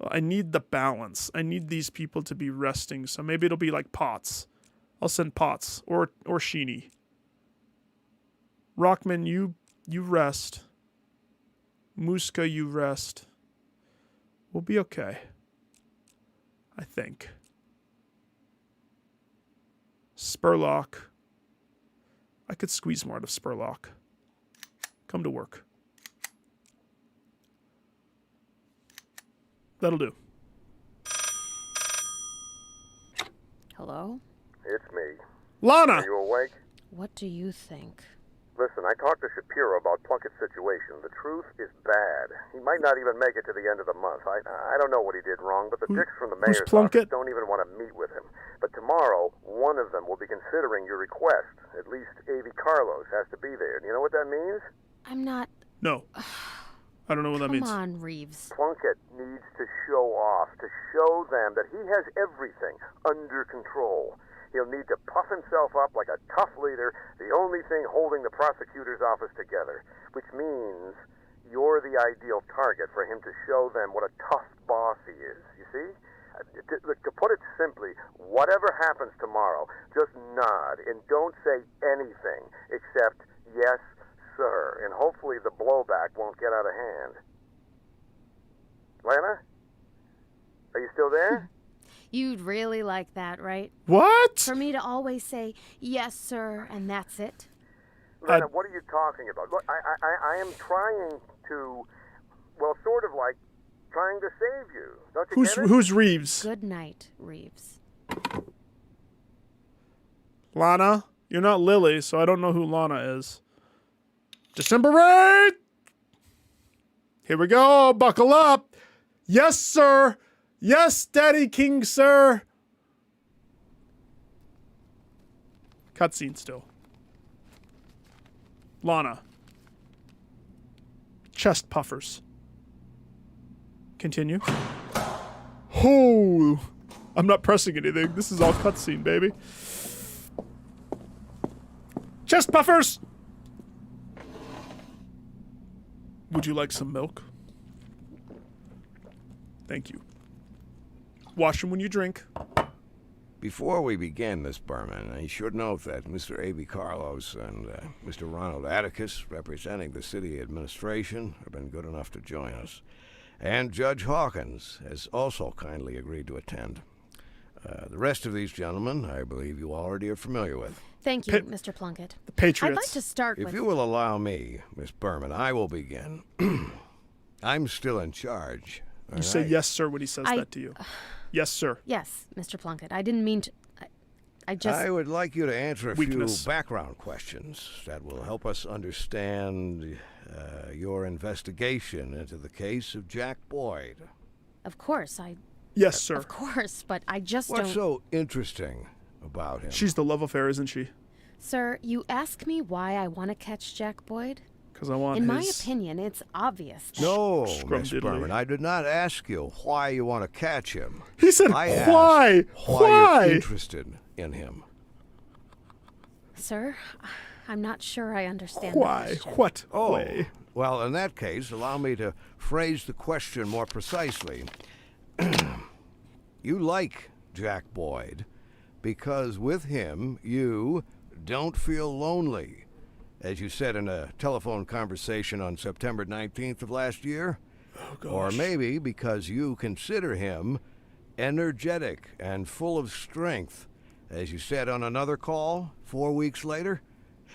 I need the balance. I need these people to be resting, so maybe it'll be like Potts. I'll send Potts or Sheeny. Rockman, you rest. Muska, you rest. We'll be okay. I think. Spurlock. I could squeeze more out of Spurlock. Come to work. That'll do. Hello? It's me. Lana! Are you awake? What do you think? Listen, I talked to Shapiro about Plunkett's situation. The truth is bad. He might not even make it to the end of the month. I don't know what he did wrong, but the dicks from the mayor's office don't even want to meet with him. But tomorrow, one of them will be considering your request. At least A.V. Carlos has to be there. Do you know what that means? I'm not... No. I don't know what that means. Come on, Reeves. Plunkett needs to show off, to show them that he has everything under control. He'll need to puff himself up like a tough leader, the only thing holding the prosecutor's office together, which means you're the ideal target for him to show them what a tough boss he is, you see? To put it simply, whatever happens tomorrow, just nod and don't say anything except, yes, sir, and hopefully the blowback won't get out of hand. Lana? Are you still there? You'd really like that, right? What? For me to always say, yes, sir, and that's it? Lana, what are you talking about? Look, I am trying to, well, sort of like trying to save you. Don't you get it? Who's Reeves? Good night, Reeves. Lana? You're not Lily, so I don't know who Lana is. December 8th! Here we go. Buckle up. Yes, sir. Yes, Daddy King, sir. Cutscene still. Lana. Chest puffers. Continue. Oh, I'm not pressing anything. This is all cutscene, baby. Chest puffers! Would you like some milk? Thank you. Wash them when you drink. Before we begin, Miss Berman, I should note that Mr. A.B. Carlos and Mr. Ronald Atticus, representing the city administration, have been good enough to join us. And Judge Hawkins has also kindly agreed to attend. The rest of these gentlemen, I believe you already are familiar with. Thank you, Mr. Plunkett. The Patriots. I'd like to start with... If you will allow me, Miss Berman, I will begin. I'm still in charge. You say yes, sir, when he says that to you. Yes, sir. Yes, Mr. Plunkett. I didn't mean to... I would like you to answer a few Weakness. background questions that will help us understand your investigation into the case of Jack Boyd. Of course, Yes, sir. Of course, but I just What's don't... so interesting about him? She's the love affair, isn't she? Sir, you ask me why I want to catch Jack Boyd? Because I want In his... my opinion, it's obvious. No, Miss Scrumdiddly. Berman, I did not ask you why you want to catch him. He said, I why? asked why you're interested in him. Sir, I'm not sure I understand Why? the question. What Oh, way? well, in that case, allow me to phrase the question more precisely. You like Jack Boyd because with him you don't feel lonely, as you said in a telephone conversation on September 19th of last year. Oh, gosh. Or maybe because you consider him energetic and full of strength, as you said on another call 4 weeks later.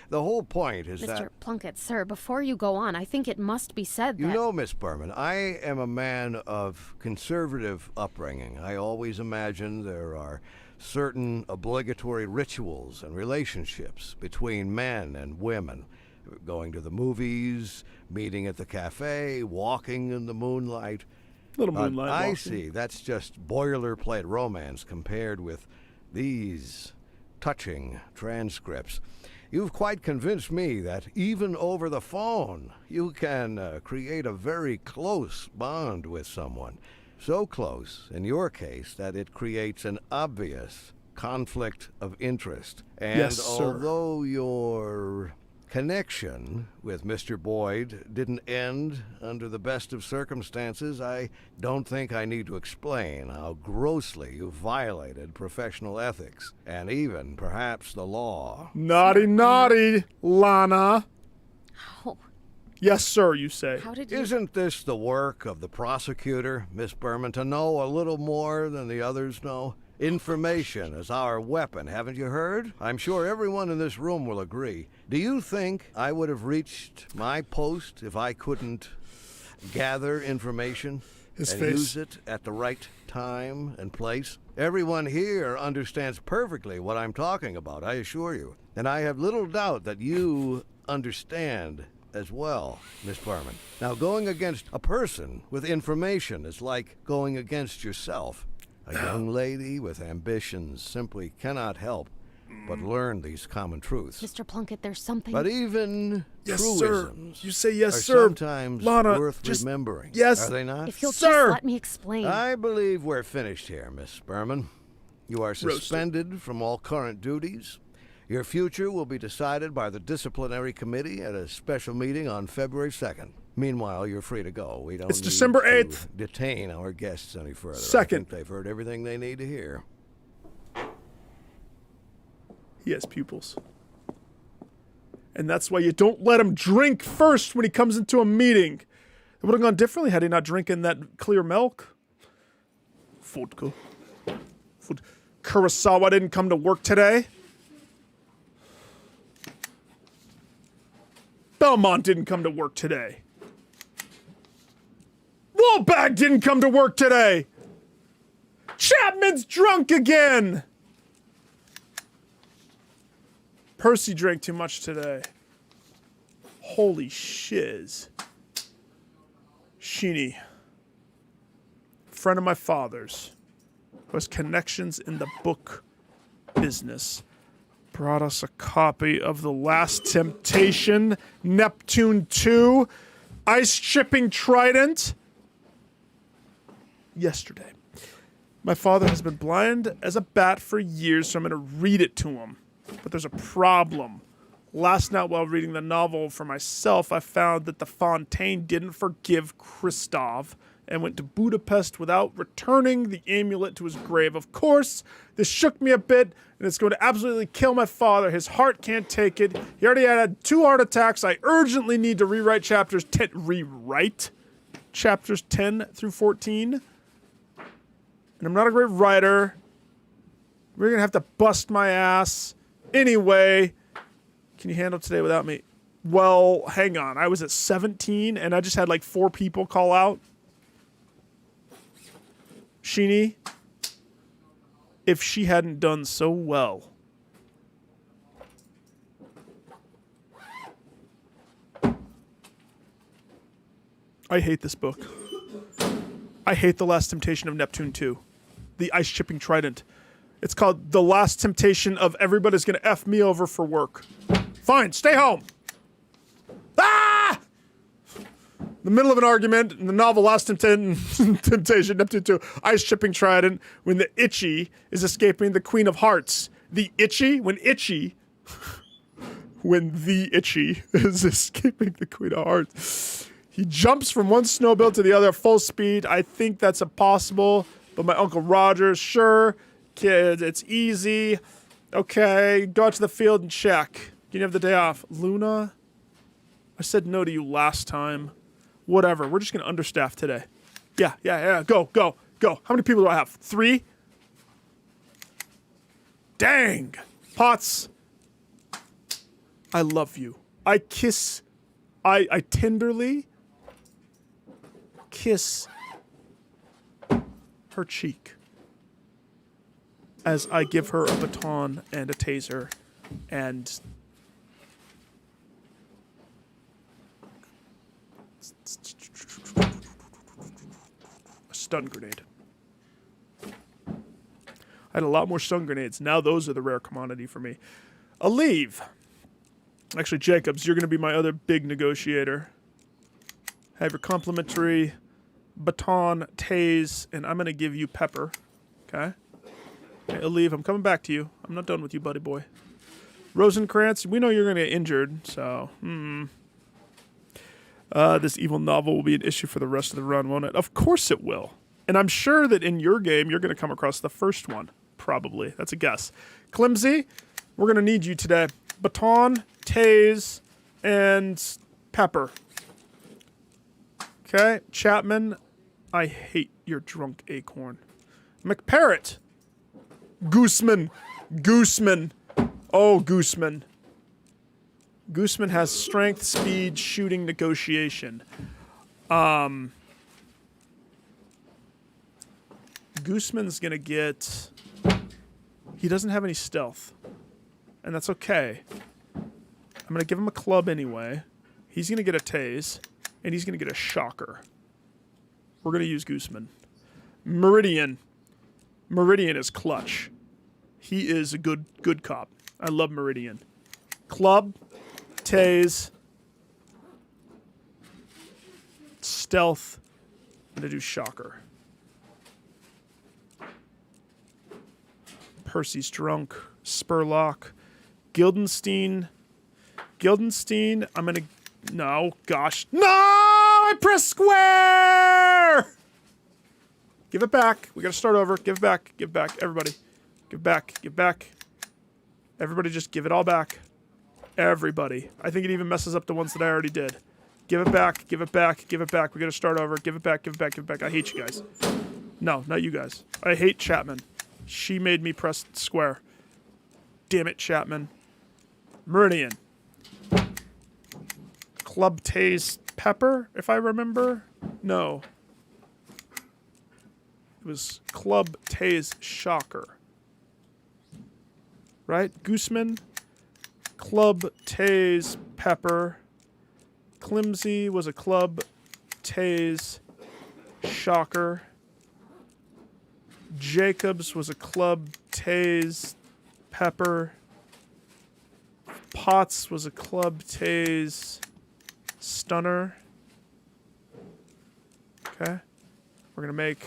The whole point is Mr. that... Plunkett, sir, before you go on, I think it must be said that... You know, Miss Berman, I am a man of conservative upbringing. I always imagine there are certain obligatory rituals and relationships between men and women. Going to the movies, meeting at the cafe, walking in the moonlight. Little moonlight I walking. see. That's just boilerplate romance compared with these touching transcripts. You've quite convinced me that even over the phone, you can create a very close bond with someone. So close, in your case, that it creates an obvious conflict of interest. And Yes, sir. although your connection with Mr. Boyd didn't end under the best of circumstances, I don't think I need to explain how grossly you violated professional ethics, and even, perhaps, the law. Naughty, naughty, Lana. Oh, Yes, sir, you say. how did you... Isn't this the work of the prosecutor, Miss Berman, to know a little more than the others know? Information is our weapon, haven't you heard? I'm sure everyone in this room will agree. Do you think I would have reached my post if I couldn't gather information His and face. use it at the right time and place? Everyone here understands perfectly what I'm talking about, I assure you. And I have little doubt that you understand as well, Miss Berman. Now, going against a person with information is like going against yourself. A young lady with ambitions simply cannot help but learn these common truths. Mr. Plunkett, there's something... But even Yes, sir. truisms You say yes, are sir. sometimes Lana, worth just- remembering. yes. Are they not? If you'll Sir! just let me explain. I believe we're finished here, Miss Berman. You are suspended from all current duties. Your future will be decided by the disciplinary committee at a special meeting on February 2nd. Meanwhile, you're free to go. We don't It's need December to 8th. detain our guests any further. I Second. think they've heard everything they need to hear. He has pupils. And that's why you don't let him drink first when he comes into a meeting. It would have gone differently had he not drinking that clear milk. Vodka. Kurosawa didn't come to work today. Belmont didn't come to work today. Woolbag didn't come to work today. Chapman's drunk again. Percy drank too much today. Holy shiz. Sheeny, friend of my father's, who has connections in the book business, brought us a copy of The Last Temptation, Neptune 2, Ice Chipping Trident, yesterday. My father has been blind as a bat for years, so I'm going to read it to him. But there's a problem. Last night, while reading the novel for myself, I found that the Fontaine didn't forgive Christoph and went to Budapest without returning the amulet to his grave. Of course, this shook me a bit, and it's going to absolutely kill my father. His heart can't take it. He already had 2 heart attacks. I urgently need to rewrite chapters 10 through 14. And I'm not a great writer. We're going to have to bust my ass. Anyway, can you handle today without me? Well, hang on. I was at 17 and I just had like 4 people call out. Sheeny, if she hadn't done so well. I hate this book. I hate The Last Temptation of Neptune 2. The Ice Chipping Trident. It's called The Last Temptation of Everybody's Gonna F Me Over for Work. Fine, stay home. Ah! The middle of an argument in the novel Last Temptation, Neptune 2, Ice Chipping Trident, when the Itchy is escaping the Queen of Hearts. The Itchy is escaping the Queen of Hearts. He jumps from one snowbill to the other at full speed. I think that's impossible, but my Uncle Roger, sure. Kids, it's easy. Okay, go out to the field and check. You have the day off. Luna, I said no to you last time. Whatever, we're just going to understaff today. Yeah, go. How many people do I have? 3? Dang. Potts, I love you. I tenderly kiss her cheek as I give her a baton and a taser and a stun grenade. I had a lot more stun grenades. Now those are the rare commodity for me. A leave. Actually, Jacobs, you're going to be my other big negotiator. Have your complimentary baton, tase, and I'm going to give you pepper. Okay? Okay, Aleve, I'm coming back to you. I'm not done with you, buddy boy. Rosencrantz, we know you're going to get injured, so... this evil novel will be an issue for the rest of the run, won't it? Of course it will. And I'm sure that in your game, you're going to come across the first one. Probably. That's a guess. Climsy, we're going to need you today. Baton, Tase, and Pepper. Okay, Chapman, I hate your drunk acorn. McParrot. Gooseman. Oh, Gooseman. Gooseman has strength, speed, shooting, negotiation. Gooseman's gonna get... He doesn't have any stealth. And that's okay. I'm gonna give him a club anyway. He's gonna get a tase. And he's gonna get a shocker. We're gonna use Gooseman. Meridian. Meridian is clutch. He is a good cop. I love Meridian. Club. Tase. Stealth. I'm gonna do shocker. Percy's drunk. Spurlock. Guildenstein. I'm gonna... No, gosh. No! I pressed square! Give it back. We gotta start over. Give it back. Give it back. Everybody. Give it back. Give it back. Everybody just give it all back. Everybody. I think it even messes up the ones that I already did. Give it back. Give it back. Give it back. We gotta start over. Give it back. Give it back. Give it back. I hate you guys. No, not you guys. I hate Chapman. She made me press square. Damn it, Chapman. Meridian. Club Tase Pepper, if I remember. No. It was Club Tase Shocker. Right? Gooseman. Club Tase Pepper. Climsy was a Club Tase Shocker. Jacobs was a Club Tase Pepper. Potts was a Club Tase Stunner. Okay. We're going to make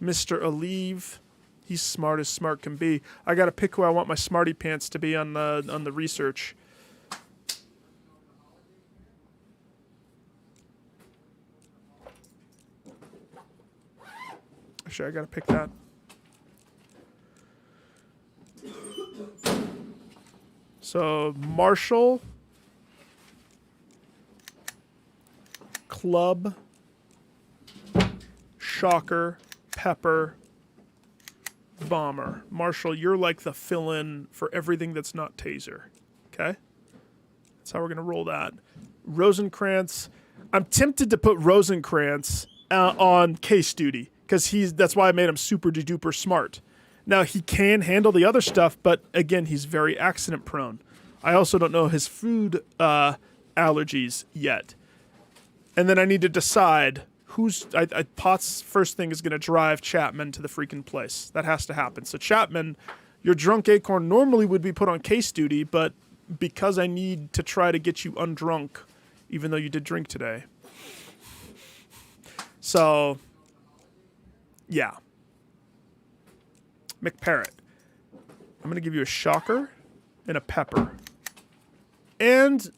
Mr. Aleve. He's smart as smart can be. I got to pick who I want my smarty pants to be on the research. Actually, I got to pick that. So, Marshall, Club, Shocker, Pepper, Bomber. Marshall, you're like the fill-in for everything that's not Taser. Okay? That's how we're going to roll that. Rosencrantz. I'm tempted to put Rosencrantz on case duty because that's why I made him super duper smart. Now, he can handle the other stuff, but again, he's very accident prone. I also don't know his food allergies yet. And then I need to decide who's... Potts' first thing is going to drive Chapman to the freaking place. That has to happen. So Chapman, your drunk acorn normally would be put on case duty, but because I need to try to get you undrunk, even though you did drink today. So, yeah. McParrot. I'm going to give you a shocker and a pepper. And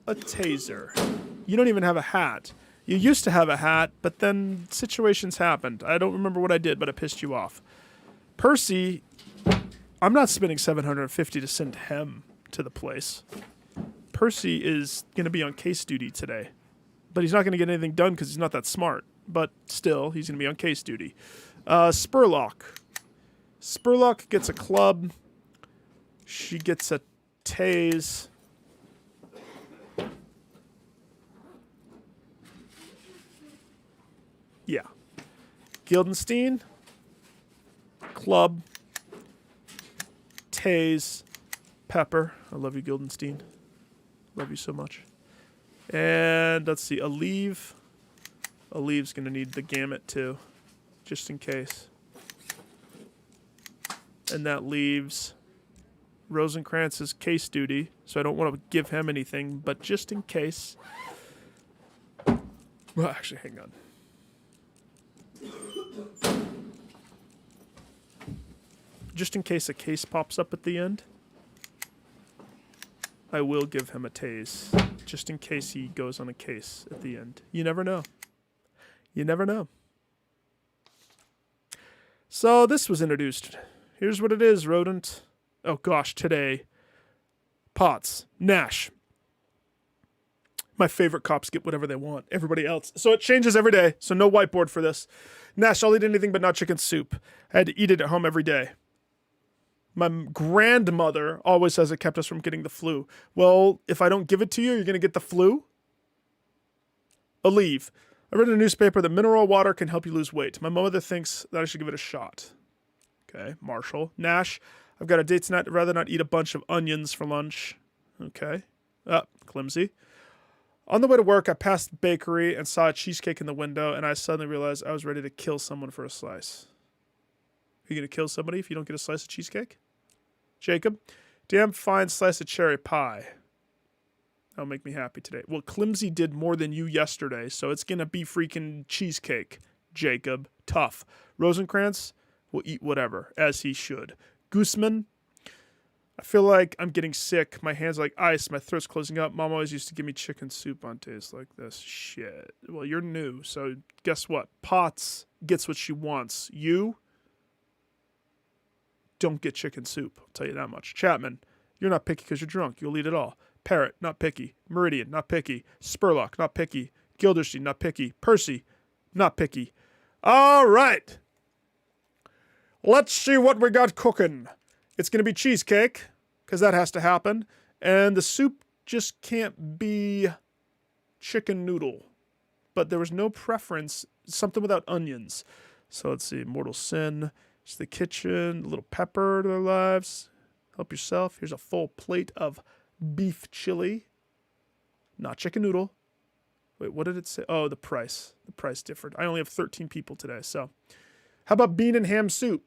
a taser. You don't even have a hat. You used to have a hat, but then situations happened. I don't remember what I did, but it pissed you off. Percy, I'm not spending $750 to send him to the place. Percy is going to be on case duty today. But he's not going to get anything done because he's not that smart. But still, he's going to be on case duty. Spurlock. Spurlock gets a club. She gets a tase. Yeah. Guildenstein. Club. Tase. Pepper. I love you, Guildenstein. Love you so much. And let's see. Aleve. Aleve's going to need the gamut too. Just in case. And that leaves Rosencrantz's case duty. So I don't want to give him anything, but just in case. Well, actually, hang on. Just in case a case pops up at the end. I will give him a tase, just in case he goes on a case at the end. You never know. You never know. So this was introduced. Here's what it is, rodent. Oh gosh, today. Potts. Nash. My favorite cops get whatever they want. Everybody else. So it changes every day. So no whiteboard for this. Nash, I'll eat anything but not chicken soup. I had to eat it at home every day. My grandmother always says it kept us from getting the flu. Well, if I don't give it to you, you're going to get the flu? Aleve. I read in a newspaper that mineral water can help you lose weight. My mother thinks that I should give it a shot. Okay, Marshall. Nash, I've got a date tonight. I'd rather not eat a bunch of onions for lunch. Okay. Climsy. On the way to work, I passed the bakery and saw a cheesecake in the window, and I suddenly realized I was ready to kill someone for a slice. Are you going to kill somebody if you don't get a slice of cheesecake? Jacob, damn fine slice of cherry pie. That'll make me happy today. Well, Climsy did more than you yesterday, so it's going to be freaking cheesecake. Jacob, tough. Rosencrantz will eat whatever, as he should. Gooseman, I feel like I'm getting sick. My hands are like ice. My throat's closing up. Mom always used to give me chicken soup on days like this. Shit. Well, you're new, so guess what? Potts gets what she wants. You don't get chicken soup. I'll tell you that much. Chapman, you're not picky because you're drunk. You'll eat it all. Parrot, not picky. Meridian, not picky. Spurlock, not picky. Gildersleeve, not picky. Percy, not picky. All right. Let's see what we got cooking. It's going to be cheesecake, because that has to happen. And the soup just can't be chicken noodle. But there was no preference. Something without onions. So let's see. Mortal Sin. It's the kitchen. A little pepper to their lives. Help yourself. Here's a full plate of beef chili. Not chicken noodle. Wait, what did it say? Oh, the price. The price differed. I only have 13 people today, so. How about bean and ham soup?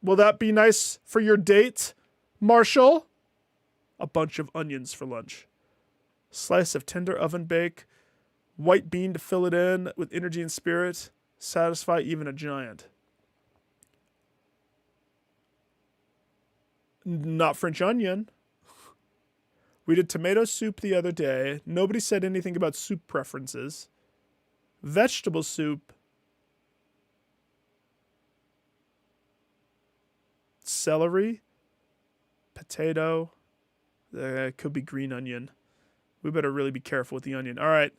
Will that be nice for your date, Marshall? A bunch of onions for lunch. Slice of tender oven bake. White bean to fill it in with energy and spirit. Satisfy even a giant. Not French onion. We did tomato soup the other day. Nobody said anything about soup preferences. Vegetable soup. Celery. Potato. It could be green onion. We better really be careful with the onion. All right.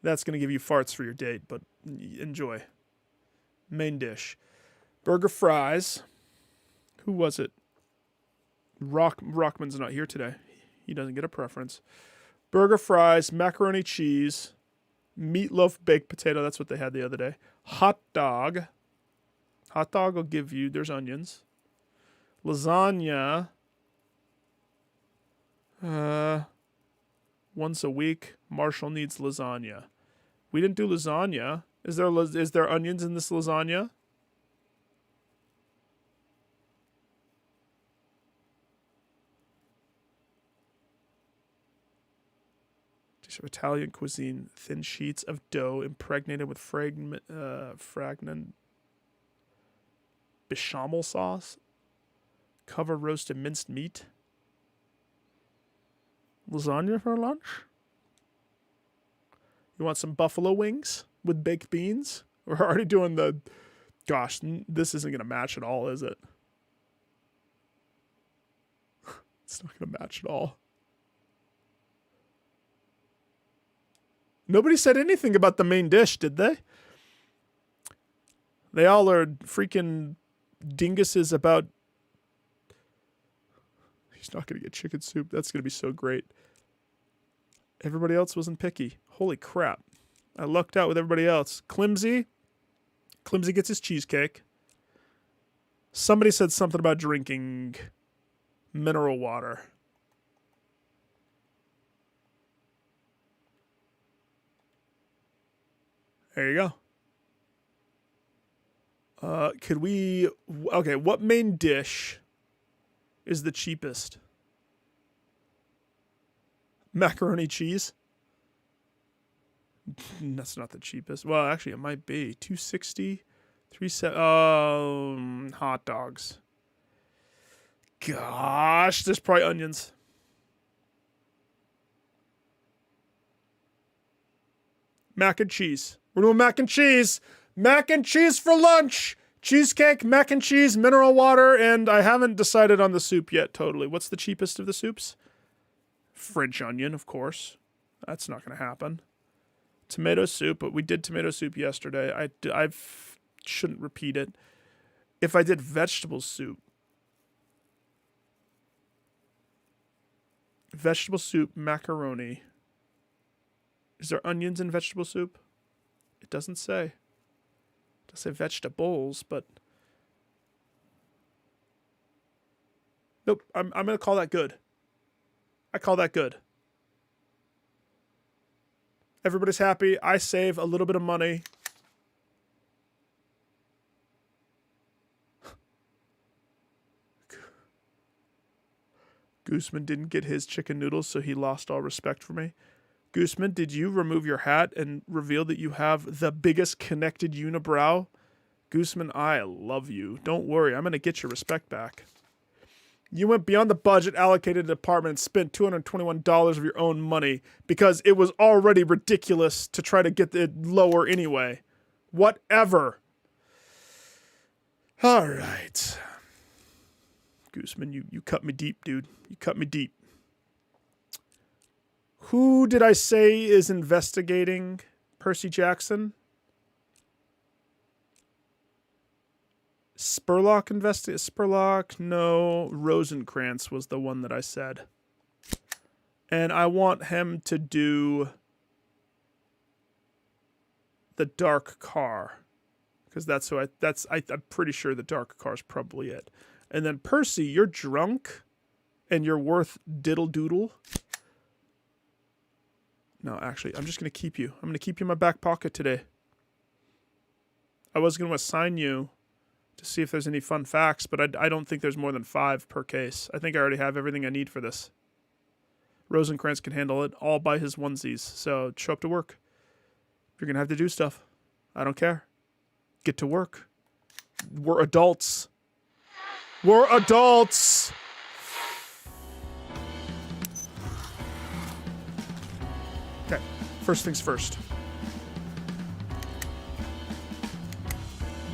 That's going to give you farts for your date, but enjoy. Main dish. Burger fries. Who was it? Rockman's not here today. He doesn't get a preference. Burger fries, macaroni cheese, meatloaf baked potato. That's what they had the other day. Hot dog. Hot dog will give you, there's onions. Lasagna. Once a week, Marshall needs lasagna. We didn't do lasagna. Is there onions in this lasagna? Dish of Italian cuisine, thin sheets of dough impregnated with fragrant bechamel sauce. Cover roasted minced meat. Lasagna for lunch? You want some buffalo wings with baked beans? We're already doing the... Gosh, this isn't going to match at all, is it? It's not going to match at all. Nobody said anything about the main dish, did they? They all are freaking dinguses about... He's not going to get chicken soup. That's going to be so great. Everybody else wasn't picky. Holy crap. I lucked out with everybody else. Climsy gets his cheesecake. Somebody said something about drinking mineral water. There you go. Could we... Okay, what main dish is the cheapest? Macaroni cheese? That's not the cheapest. Well, actually, it might be. $2.60, $3.70. Hot dogs. Gosh, there's probably onions. Mac and cheese. We're doing mac and cheese. Mac and cheese for lunch. Cheesecake, mac and cheese, mineral water, and I haven't decided on the soup yet, totally. What's the cheapest of the soups? French onion, of course. That's not going to happen. Tomato soup, but we did tomato soup yesterday. I shouldn't repeat it. If I did vegetable soup, macaroni. Is there onions in vegetable soup? It doesn't say. It does say vegetables, but nope. I'm gonna call that good. I call that good. Everybody's happy. I save a little bit of money. Gooseman didn't get his chicken noodles, so he lost all respect for me. Gooseman, did you remove your hat and reveal that you have the biggest connected unibrow? Gooseman, I love you. Don't worry, I'm going to get your respect back. You went beyond the budget allocated to the department and spent $221 of your own money because it was already ridiculous to try to get it lower anyway. Whatever. All right. Gooseman, you cut me deep, dude. You cut me deep. Who did I say is investigating Percy Jackson? Spurlock Spurlock? No. Rosencrantz was the one that I said. And I want him to do the dark car. Because that's who I'm pretty sure the dark car is probably it. And then Percy, you're drunk and you're worth diddle doodle. No, actually, I'm just going to keep you. I'm going to keep you in my back pocket today. I was going to assign you to see if there's any fun facts, but I don't think there's more than 5 per case. I think I already have everything I need for this. Rosencrantz can handle it all by his onesies, so show up to work. You're going to have to do stuff. I don't care. Get to work. We're adults. We're adults! Okay, first things first.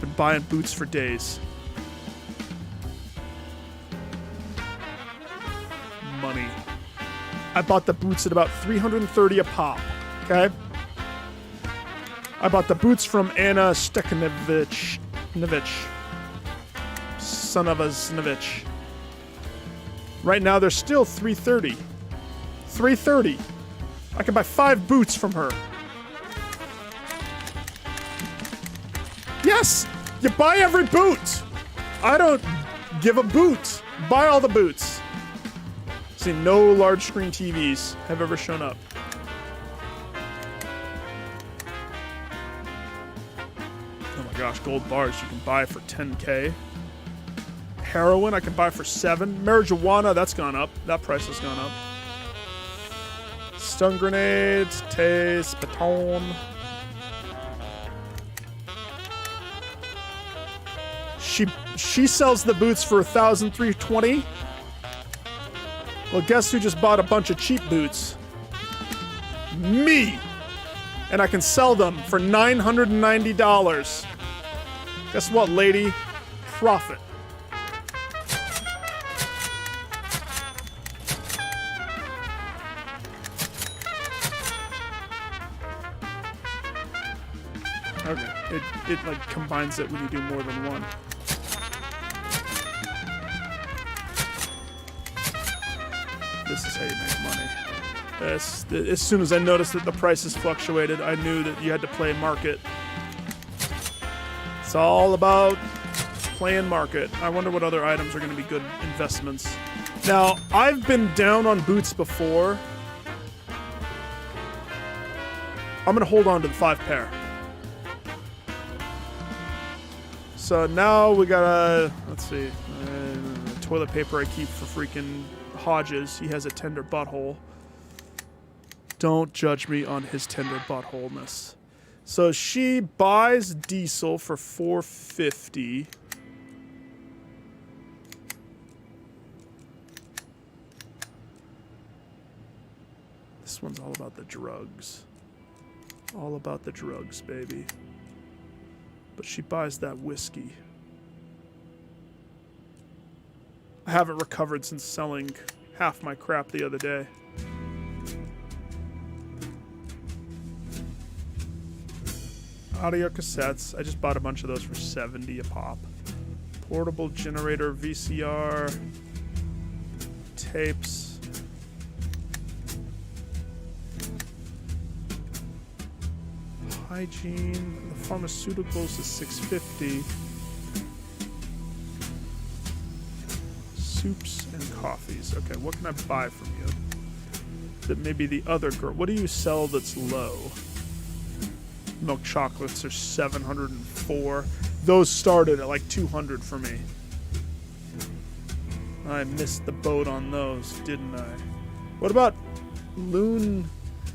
Been buying boots for days. Money. I bought the boots at about $330 a pop, okay? I bought the boots from Anna Steknovich. Son of a Snovich. Right now they're still $330. $330. I can buy 5 boots from her. Yes! You buy every boot! I don't give a boot. Buy all the boots. See, no large screen TVs have ever shown up. Oh my gosh, gold bars you can buy for $10K. Heroin I can buy for $7. Marijuana, that's gone up. That price has gone up. Stun grenades, tase, baton. She sells the boots for $1,320. Well, guess who just bought a bunch of cheap boots? Me! And I can sell them for $990. Guess what, lady? Profit. Okay, it like combines it when you do more than one. This is how you make money. As soon as I noticed that the prices fluctuated, I knew that you had to play market. It's all about playing market. I wonder what other items are going to be good investments. Now, I've been down on boots before. I'm going to hold on to the 5 pair. So now we got a, let's see, toilet paper I keep for freaking Hodges. He has a tender butthole. Don't judge me on his tender buttholeness. So she buys diesel for $4.50. This one's all about the drugs. All about the drugs, baby. But she buys that whiskey. I haven't recovered since selling half my crap the other day. Audio cassettes. I just bought a bunch of those for $70 a pop. Portable generator, VCR, tapes. Hygiene. The pharmaceuticals is $6.50. Soups and coffees. Okay, what can I buy from you? That maybe the other girl. What do you sell that's low? Milk chocolates are $704. Those started at like $200 for me. I missed the boat on those, didn't I? What about Lune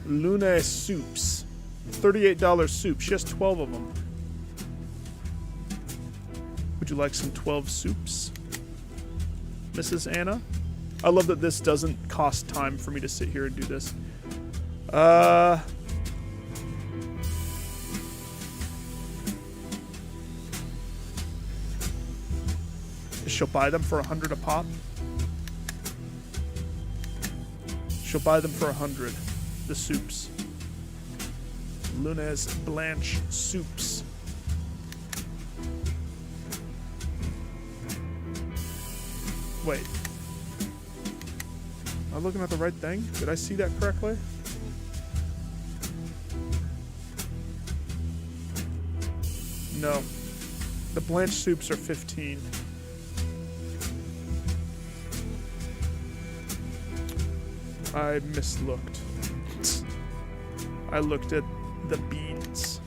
soups? $38 soup. She has 12 of them. Would you like some 12 soups, Mrs. Anna? I love that this doesn't cost time for me to sit here and do this. She'll buy them for $100 a pop. She'll buy them for $100. The soups. Luna's Blanche soups. Wait. Am I looking at the right thing? Did I see that correctly? No. The Blanche soups are $15. I mislooked. I looked at the beans.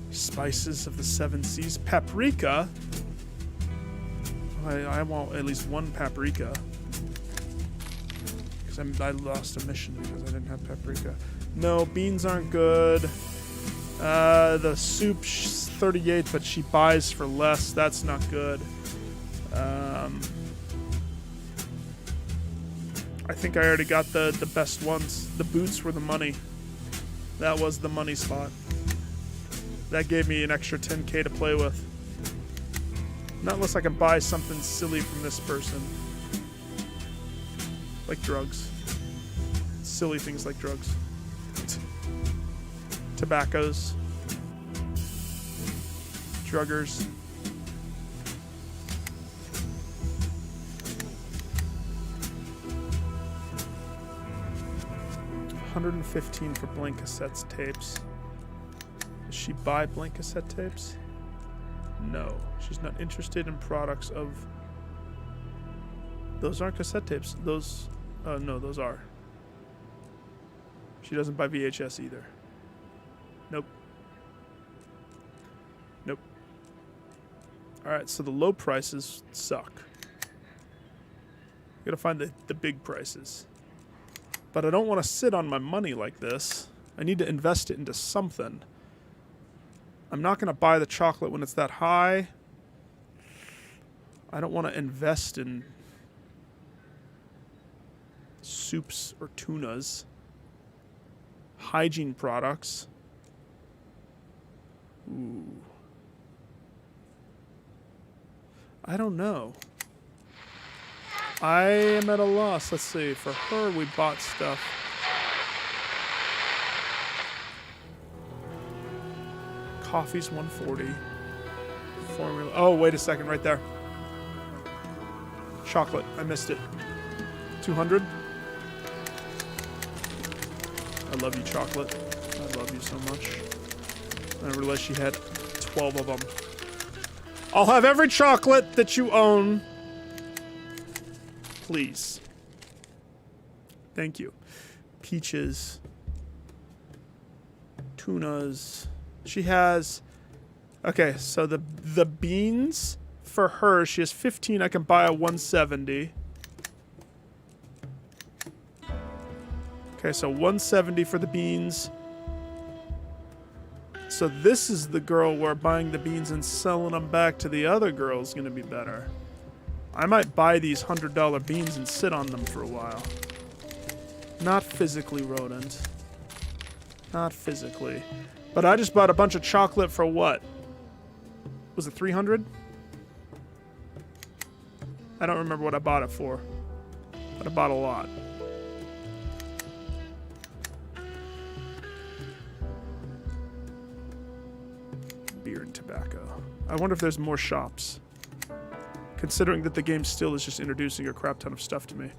Spices of the Seven Seas. Paprika? I want at least one paprika. Because I lost a mission because I didn't have paprika. No, beans aren't good. The soup's $38, but she buys for less. That's not good. I think I already got the best ones. The boots were the money. That was the money spot. That gave me an extra 10k to play with. Not unless I can buy something silly from this person. Like drugs. Silly things like drugs. Tobaccos. Druggers. $115 for blank cassettes tapes. Does she buy blank cassette tapes? No. She's not interested in products of... Those aren't cassette tapes. Those... no, those are. She doesn't buy VHS either. Nope. Nope. Alright, so the low prices suck. Gotta find the big prices. But I don't want to sit on my money like this. I need to invest it into something. I'm not going to buy the chocolate when it's that high. I don't want to invest in soups or tunas. Hygiene products. Ooh. I don't know. I am at a loss. Let's see. For her, we bought stuff. Coffee's $140. Formula. Oh, wait a second. Right there. Chocolate. I missed it. $200. I love you, chocolate. I love you so much. I realized she had 12 of them. I'll have every chocolate that you own. Please. Thank you. Peaches. Tunas. She has... Okay, so the beans for her, she has 15. I can buy a 170. Okay, so 170 for the beans. So this is the girl where buying the beans and selling them back to the other girl is going to be better. I might buy these $100 beans and sit on them for a while. Not physically, rodent. Not physically. But I just bought a bunch of chocolate for what? Was it 300? I don't remember what I bought it for. But I bought a lot. Beer and tobacco. I wonder if there's more shops. Considering that the game still is just introducing a crap ton of stuff to me.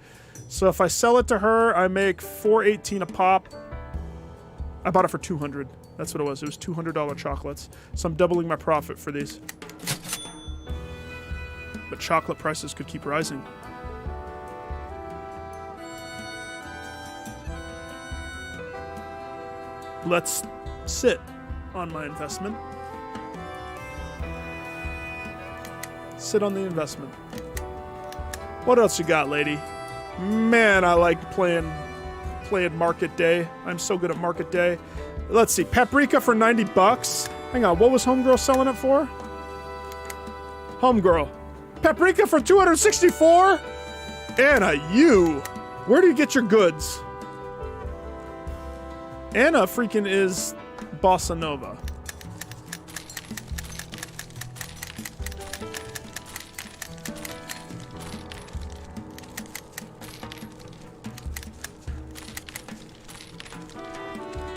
So if I sell it to her, I make $4.18 a pop. I bought it for $200. That's what it was. It was $200 chocolates. So I'm doubling my profit for these. But chocolate prices could keep rising. Let's sit on my investment. Sit on the investment. What else you got, lady? Man, I like playing Market Day. I'm so good at Market Day. Let's see. Paprika for 90 bucks. Hang on. What was Homegirl selling it for? Homegirl. Paprika for 264? Anna, you. Where do you get your goods? Anna freaking is Bossa Nova.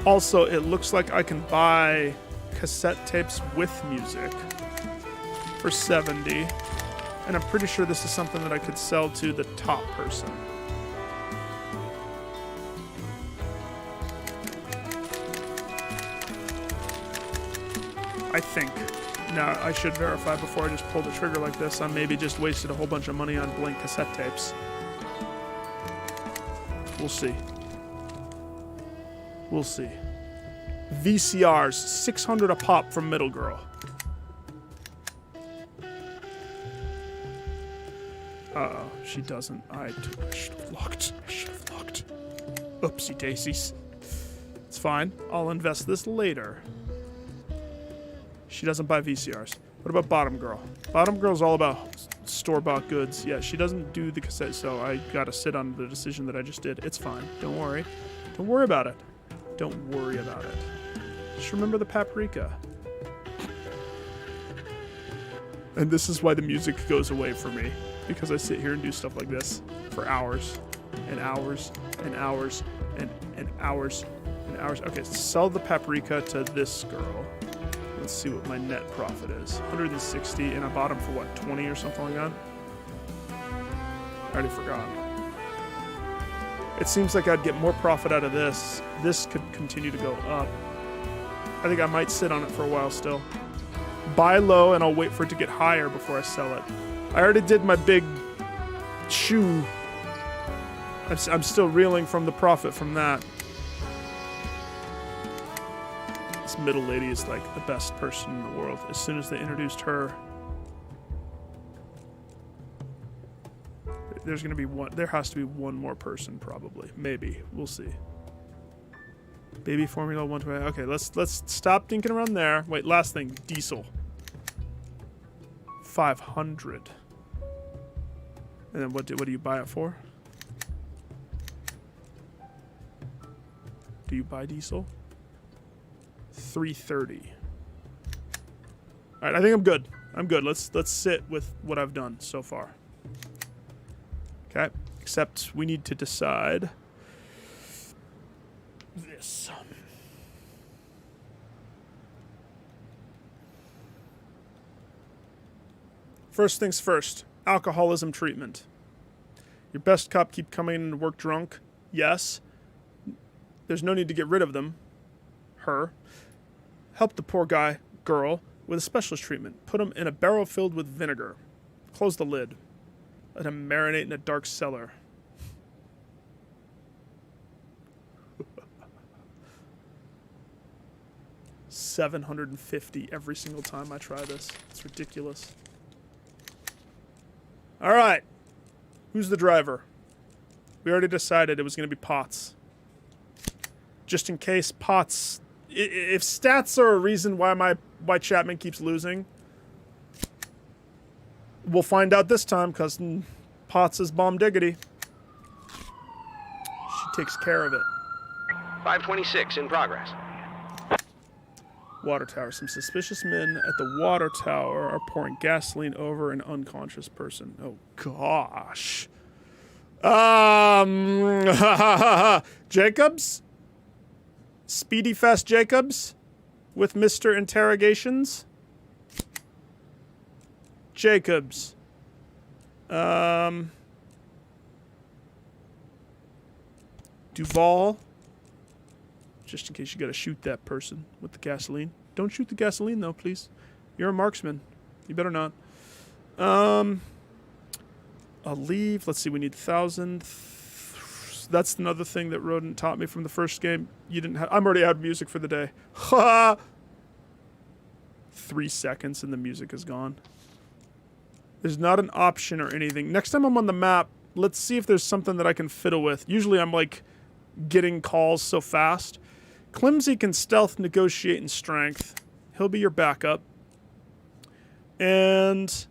Also, it looks like I can buy cassette tapes with music for 70. And I'm pretty sure this is something that I could sell to the top person. I think. Now, I should verify before I just pull the trigger like this. I maybe just wasted a whole bunch of money on blank cassette tapes. We'll see. We'll see. VCRs, 600 a pop from Middle Girl. Uh-oh, she doesn't. I should have looked. I should have looked. Oopsie daisies. It's fine. I'll invest this later. She doesn't buy VCRs. What about Bottom Girl? Bottom Girl's all about store-bought goods. Yeah, she doesn't do the cassette, so I gotta sit on the decision that I just did. It's fine. Don't worry. Don't worry about it. Don't worry about it. Just remember the paprika. And this is why the music goes away for me. Because I sit here and do stuff like this for hours and hours and hours and hours and hours. Okay, sell the paprika to this girl. Let's see what my net profit is. 160, and I bought them for what, 20 or something like that? I already forgot. It seems like I'd get more profit out of this. This could continue to go up. I think I might sit on it for a while still. Buy low, and I'll wait for it to get higher before I sell it. I already did my big shoe. I'm still reeling from the profit from that. This middle lady is like the best person in the world. As soon as they introduced her, there's gonna be one. There has to be one more person, probably. Maybe. We'll see. Baby Formula 120. Okay, let's stop thinking around there. Wait, last thing. Diesel. 500. And then what do you buy it for? Do you buy diesel? 330. All right, I think I'm good. I'm good. Let's sit with what I've done so far. Okay, except we need to decide this. First things first, alcoholism treatment. Your best cop keep coming in to work drunk? Yes. There's no need to get rid of them. Her. Help the poor guy, girl, with a specialist treatment. Put him in a barrel filled with vinegar. Close the lid. Let him marinate in a dark cellar. $750 every single time I try this. It's ridiculous. All right. Who's the driver? We already decided it was going to be Potts. Just in case Potts... If stats are a reason why Chapman keeps losing, we'll find out this time, because Potts is bomb diggity. She takes care of it. 526 in progress. Water tower. Some suspicious men at the water tower are pouring gasoline over an unconscious person. Oh, gosh. Jacobs? Speedy Fast Jacobs? With Mr. Interrogations? Jacobs. Duval? Just in case you gotta shoot that person with the gasoline. Don't shoot the gasoline, though, please. You're a marksman. You better not. I'll leave. Let's see, we need 1,000. That's another thing that Rodent taught me from the first game. You didn't have... I'm already out of music for the day. Ha! 3 seconds and the music is gone. There's not an option or anything. Next time I'm on the map, let's see if there's something that I can fiddle with. Usually I'm, like, getting calls so fast. Clumsy can stealth, negotiate, and strength. He'll be your backup. And...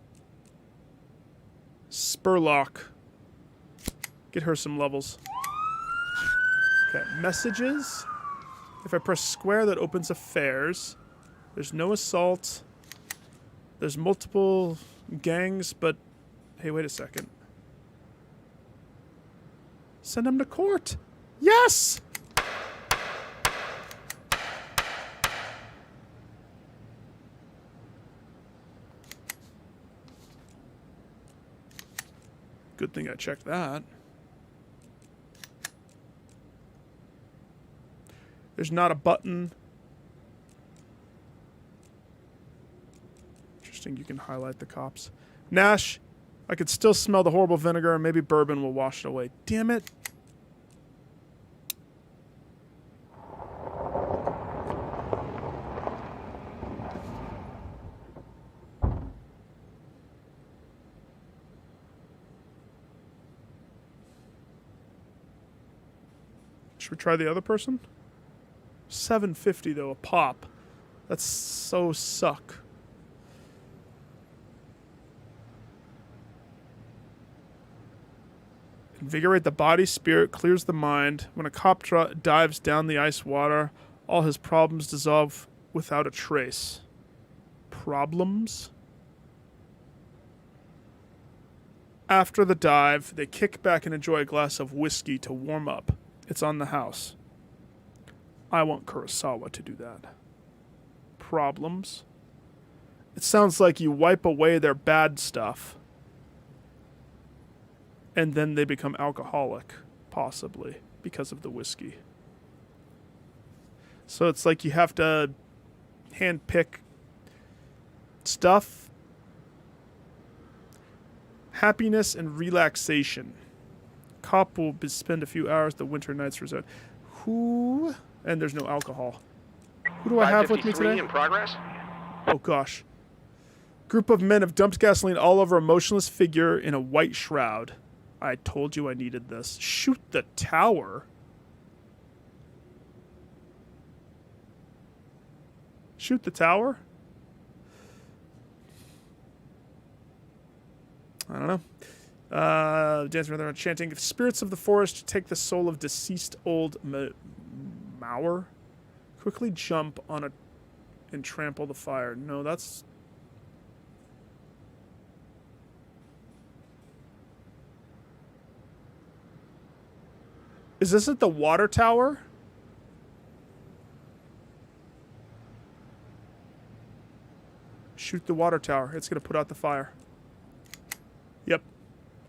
Spurlock. Get her some levels. Okay, messages. If I press square, that opens affairs. There's no assault. There's multiple gangs, but... Hey, wait a second. Send him to court! Yes! Good thing I checked that. There's not a button. Interesting, you can highlight the cops. Nash, I could still smell the horrible vinegar, and maybe bourbon will wash it away. Damn it. Should we try the other person? $7.50 though, a pop. That's so suck. Invigorate the body, spirit, clears the mind. When a cop dives down the ice water, all his problems dissolve without a trace. Problems? After the dive, they kick back and enjoy a glass of whiskey to warm up. It's on the house. I want Kurosawa to do that. Problems? It sounds like you wipe away their bad stuff. And then they become alcoholic, possibly, because of the whiskey. So it's like you have to handpick stuff. Happiness and relaxation. Cop will spend a few hours the winter nights resort. Who? And there's no alcohol. Who do I have with me today? In progress. Oh gosh. Group of men have dumped gasoline all over a motionless figure in a white shroud. I told you I needed this. Shoot the tower. Shoot the tower? I don't know. Dancing around chanting, if spirits of the forest take the soul of deceased old Mauer, quickly jump on it and trample the fire. No, that's... Is this at the water tower? Shoot the water tower. It's going to put out the fire. Yep.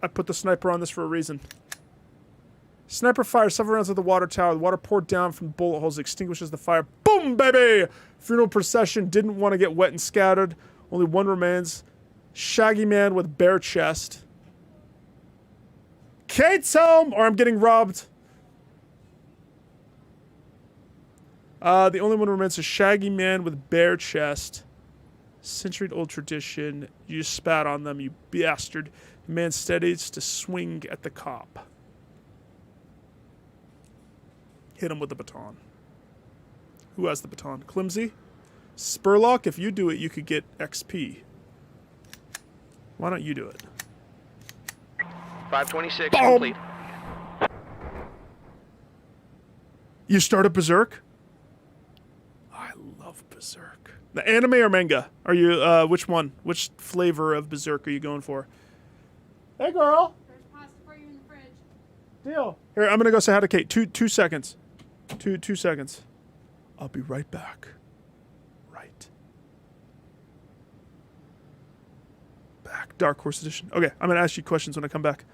I put the sniper on this for a reason. Sniper fires several rounds at the water tower. The water poured down from bullet holes, extinguishes the fire. Boom, baby! Funeral procession didn't want to get wet and scattered. Only one remains. Shaggy man with bare chest. Kate's home! Or I'm getting robbed. The only one who remains is a shaggy man with bare chest. Century-old tradition. You just spat on them, you bastard. The man steadies to swing at the cop. Hit him with the baton. Who has the baton? Clumsy? Spurlock, if you do it, you could get XP. Why don't you do it? 526 Boom! complete. You started Berserk? I love Berserk. The anime or manga? Are you, which one? Which flavor of Berserk are you going for? Hey, girl. There's pasta for you in the fridge. Deal. Here, I'm gonna go say hi to Kate. Two seconds. Two seconds. I'll be right back. Right. Back. Dark Horse Edition. Okay, I'm gonna ask you questions when I come back.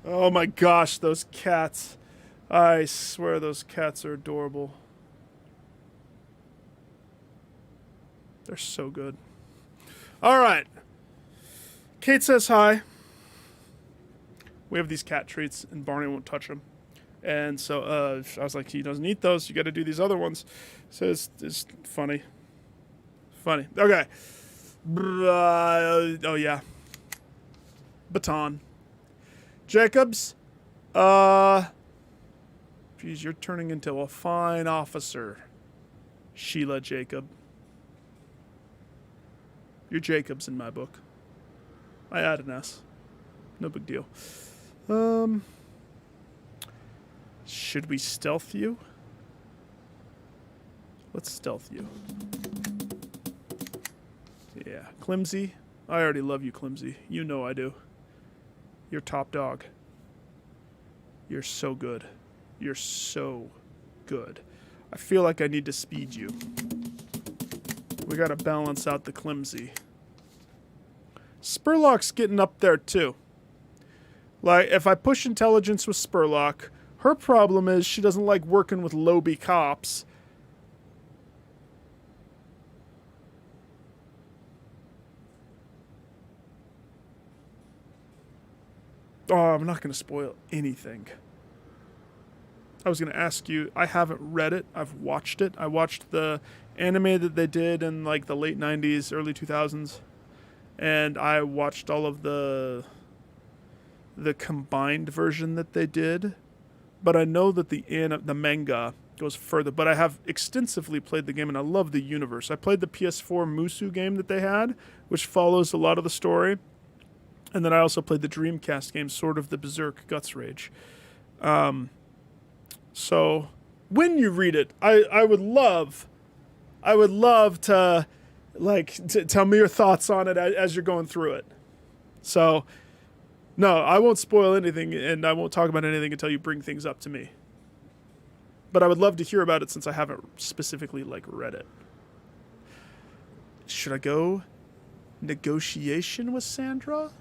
Oh my gosh, those cats. I swear those cats are adorable. They're so good. All right. Kate says hi. We have these cat treats, and Barney won't touch them. And so I was like, he doesn't eat those. You got to do these other ones. So it's funny. Funny. Okay. Oh, yeah. Baton. Jacobs. Geez, you're turning into a fine officer. Sheila Jacob. You're Jacobs in my book. I add an S. No big deal. Should we stealth you? Let's stealth you. Yeah, Climsy. I already love you, Climsy. You know I do. You're top dog. You're so good. You're so good. I feel like I need to speed you. We gotta balance out the Climsy. Spurlock's getting up there too. Like, if I push intelligence with Spurlock, her problem is she doesn't like working with Lobie cops. Oh, I'm not going to spoil anything. I was going to ask you, I haven't read it. I've watched it. I watched the anime that they did in like the late 90s, early 2000s. And I watched all of the combined version that they did. But I know that the manga goes further. But I have extensively played the game, and I love the universe. I played the PS4 Musu game that they had, which follows a lot of the story. And then I also played the Dreamcast game, Sword of the Berserk Guts Rage. So when you read it, I would love to, like, to tell me your thoughts on it as you're going through it. So, no, I won't spoil anything, and I won't talk about anything until you bring things up to me. But I would love to hear about it since I haven't specifically, like, read it. Should I go negotiation with Sandra?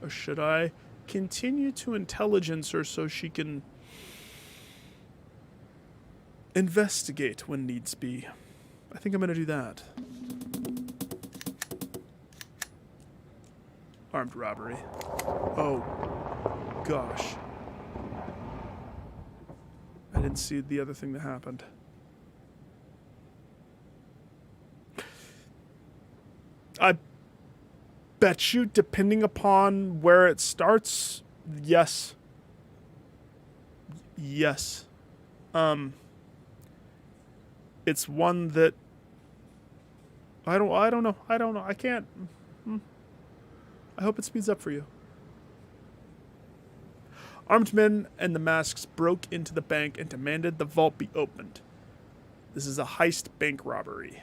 Or should I continue to intelligence her so she can investigate when needs be? I think I'm going to do that. Armed robbery. Oh, gosh. I didn't see the other thing that happened. I bet you, depending upon where it starts, yes. Yes. It's one that I don't know. I can't. I hope it speeds up for you. Armed men and the masks broke into the bank and demanded the vault be opened. This is a heist bank robbery.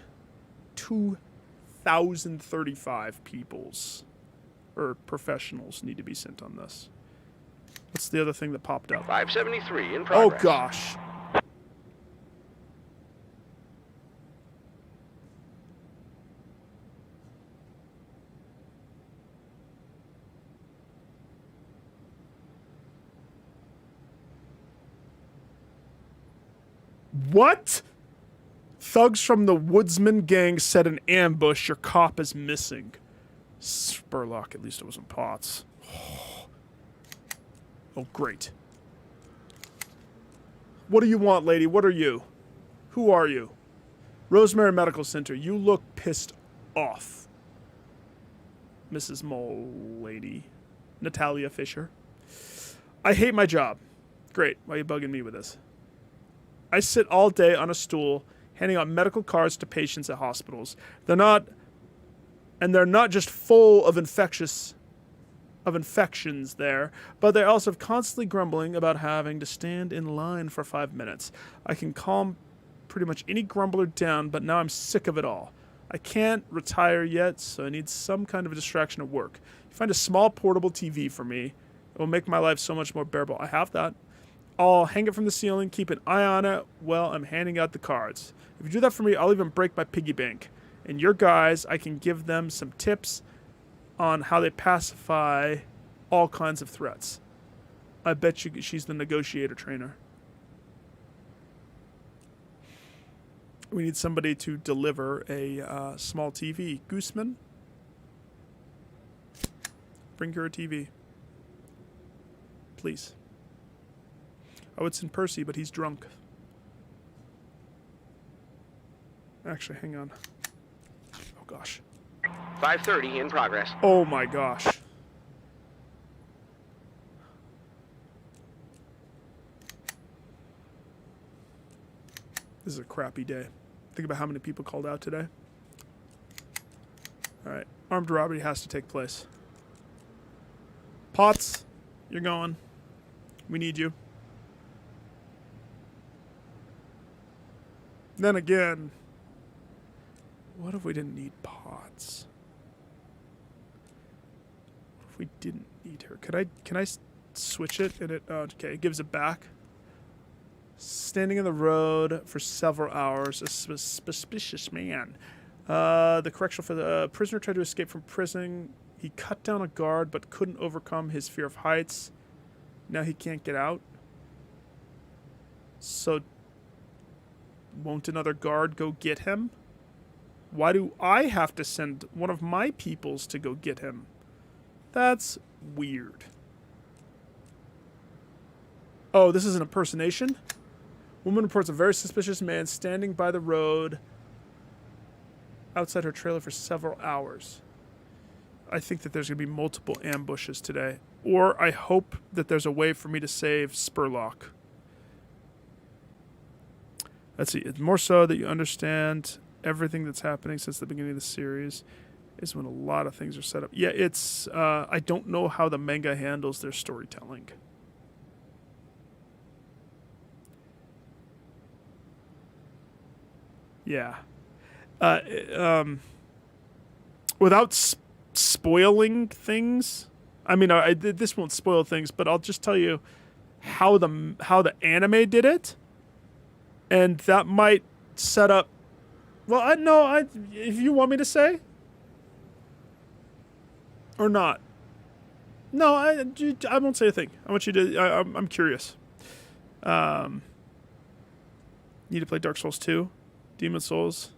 2,035 peoples or professionals need to be sent on this. What's the other thing that popped up? 573 in progress. Oh gosh. What? Thugs from the Woodsman gang set an ambush. Your cop is missing. Spurlock, at least it wasn't Potts. Oh, great. What do you want, lady? What are you? Who are you? Rosemary Medical Center. You look pissed off. Mrs. Mole lady. Natalia Fisher. I hate my job. Great. Why are you bugging me with this? I sit all day on a stool handing out medical cards to patients at hospitals. They're not just full of infections there, but they're also constantly grumbling about having to stand in line for 5 minutes. I can calm pretty much any grumbler down, but now I'm sick of it all. I can't retire yet, so I need some kind of a distraction at work. You find a small portable TV for me. It will make my life so much more bearable. I have that. I'll hang it from the ceiling, keep an eye on it while I'm handing out the cards. If you do that for me, I'll even break my piggy bank. And your guys, I can give them some tips on how they pacify all kinds of threats. I bet you she's the negotiator trainer. We need somebody to deliver a small TV. Gooseman? Bring her a TV. Please. Oh, it's in Percy, but he's drunk. Actually, hang on. Oh, gosh. 530 in progress. Oh, my gosh. This is a crappy day. Think about how many people called out today. All right. Armed robbery has to take place. Potts, you're going. We need you. Then again, what if we didn't need Potts? we didn't need her? Can I switch it? And it, okay, it gives it back. Standing in the road for several hours, a suspicious man. The correctional for the prisoner tried to escape from prison. He cut down a guard but couldn't overcome his fear of heights. Now he can't get out. So won't another guard go get him? Why do I have to send one of my peoples to go get him? That's weird. Oh, this is an impersonation? Woman reports a very suspicious man standing by the road outside her trailer for several hours. I think that there's going to be multiple ambushes today. Or I hope that there's a way for me to save Spurlock. Let's see. It's more so that you understand everything that's happening since the beginning of the series is when a lot of things are set up. Yeah, it's... I don't know how the manga handles their storytelling. Yeah. Without spoiling things, I mean, this won't spoil things, but I'll just tell you how the anime did it, and that might set up. Well, if you want me to say, or not. No, I won't say a thing. I want you to. I'm curious. Need to play Dark Souls 2. Demon Souls.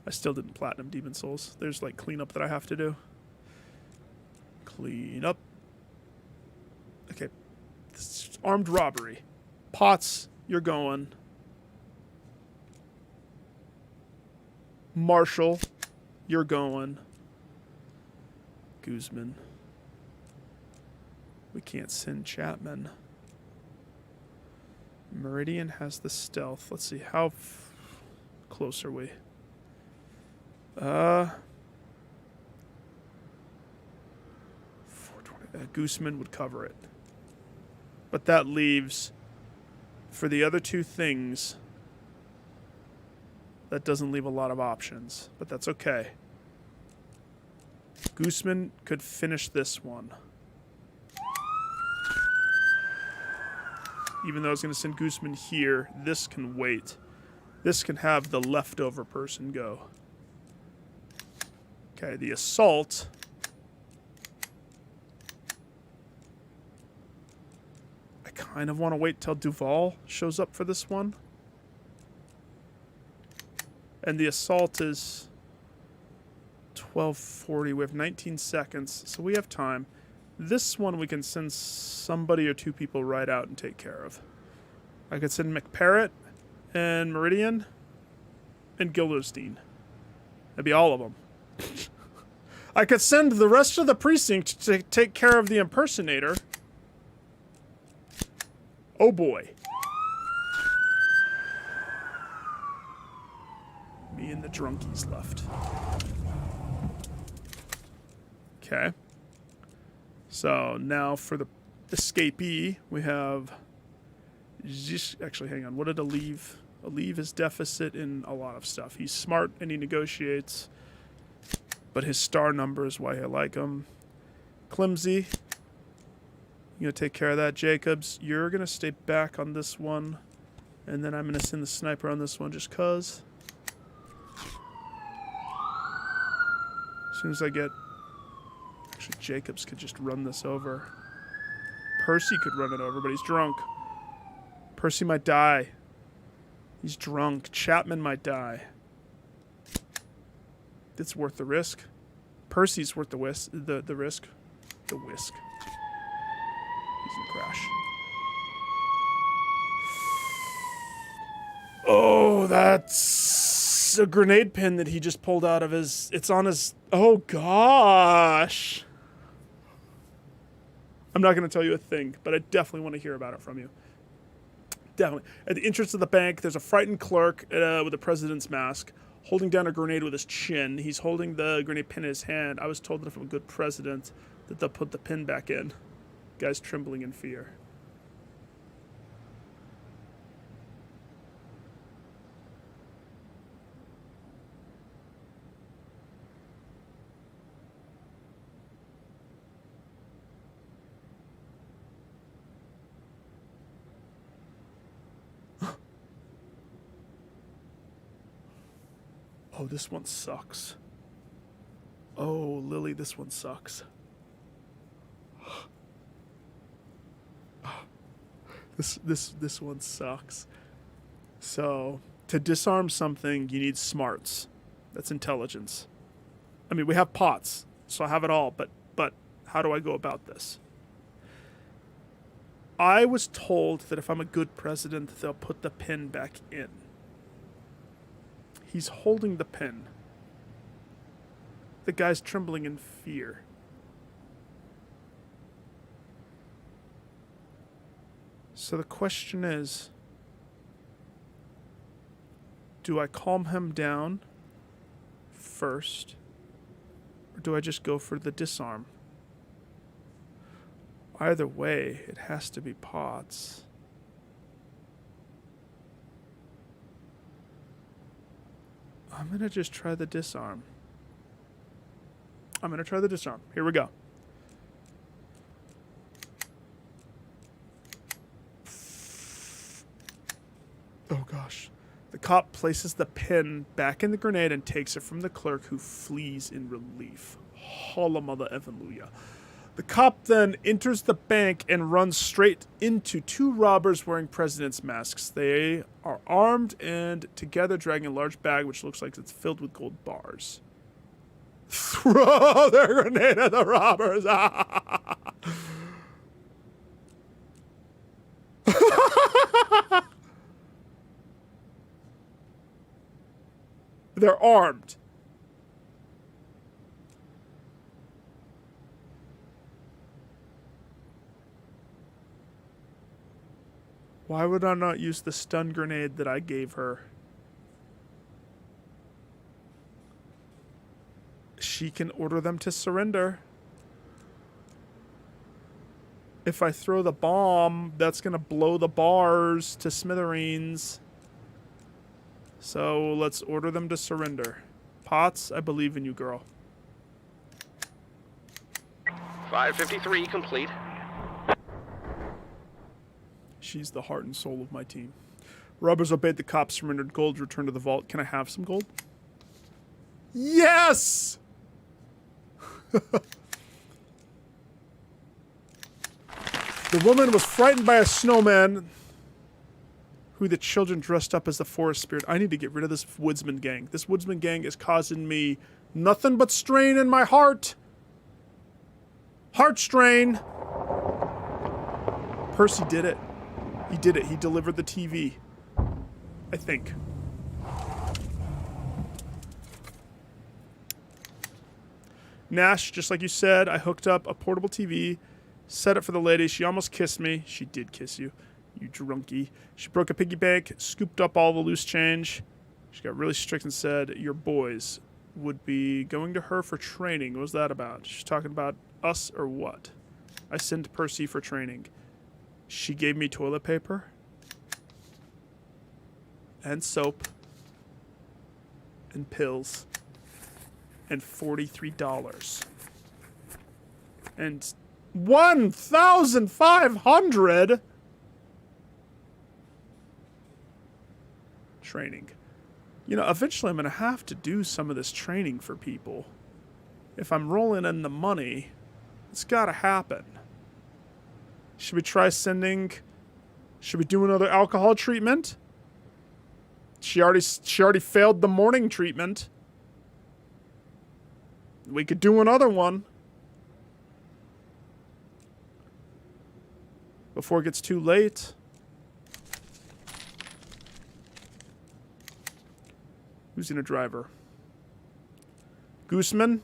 I still didn't platinum Demon Souls. There's like cleanup that I have to do. Clean up. Okay. This is armed robbery. Potts, you're going. Marshall, you're going. Guzman. We can't send Chapman. Meridian has the stealth. Let's see, how close are we? 420. Guzman would cover it. But that leaves, for the other two things, that doesn't leave a lot of options. But that's okay. Guzman could finish this one. Even though I was going to send Guzman here, this can wait. This can have the leftover person go. Okay, the assault. I kind of want to wait till Duval shows up for this one. And the assault is 12:40. We have 19 seconds, so we have time. This one we can send somebody or two people right out and take care of. I could send McParrott and Meridian and Gilderstein. That'd be all of them. I could send the rest of the precinct to take care of the impersonator. Oh boy. Me and the drunkies left. Okay. So now for the escapee, we have... Actually, hang on. What did Aleve? Aleve is deficit in a lot of stuff. He's smart and he negotiates, but his star number is why I like him. Climsy, you're going to take care of that. Jacobs, you're going to stay back on this one, and then I'm going to send the sniper on this one just because. As soon as I get... Actually, Jacobs could just run this over. Percy could run it over, but he's drunk. Percy might die. He's drunk. Chapman might die. It's worth the risk. Percy's worth the risk. The risk. The whisk. He's gonna crash. Oh, that's a grenade pin that he just pulled out of his... It's on his... Oh, gosh. I'm not going to tell you a thing, but I definitely want to hear about it from you. Definitely. At the entrance of the bank, there's a frightened clerk with a president's mask holding down a grenade with his chin. He's holding the grenade pin in his hand. I was told that if I'm a good president, that they'll put the pin back in. Guy's trembling in fear. Oh, this one sucks. Oh, Lily, this one sucks. This one sucks. So, to disarm something, you need smarts. That's intelligence. I mean, we have pots, so I have it all, but how do I go about this? I was told that if I'm a good president, they'll put the pin back in. He's holding the pin. The guy's trembling in fear. So the question is, do I calm him down first, or do I just go for the disarm? Either way, it has to be Potts. I'm gonna just try the disarm. Here we go. Oh gosh. The cop places the pin back in the grenade and takes it from the clerk, who flees in relief. Holla mother evanluia. The cop then enters the bank and runs straight into two robbers wearing president's masks. They are armed and together dragging a large bag which looks like it's filled with gold bars. Throw their grenade at the robbers! They're armed. Why would I not use the stun grenade that I gave her? She can order them to surrender. If I throw the bomb, that's going to blow the bars to smithereens. So let's order them to surrender. Potts, I believe in you, girl. 553 complete. She's the heart and soul of my team. Robbers obeyed the cops, surrendered gold, returned to the vault. Can I have some gold? Yes! The woman was frightened by a snowman who the children dressed up as the forest spirit. I need to get rid of this woodsman gang. This woodsman gang is causing me nothing but strain in my heart. Heart strain. Percy did it. He did it. He delivered the TV. I think. Nash, just like you said, I hooked up a portable TV, set it for the lady. She almost kissed me. She did kiss you, you drunkie. She broke a piggy bank, scooped up all the loose change. She got really strict and said, your boys would be going to her for training. What was that about? She's talking about us or what? I sent Percy for training. She gave me toilet paper and soap and pills and $43 and 1,500 training. You know, eventually I'm going to have to do some of this training for people. If I'm rolling in the money, it's got to happen. Should we try sending... Should we do another alcohol treatment? She already failed the morning treatment. We could do another one. Before it gets too late. Who's in a driver? Gooseman?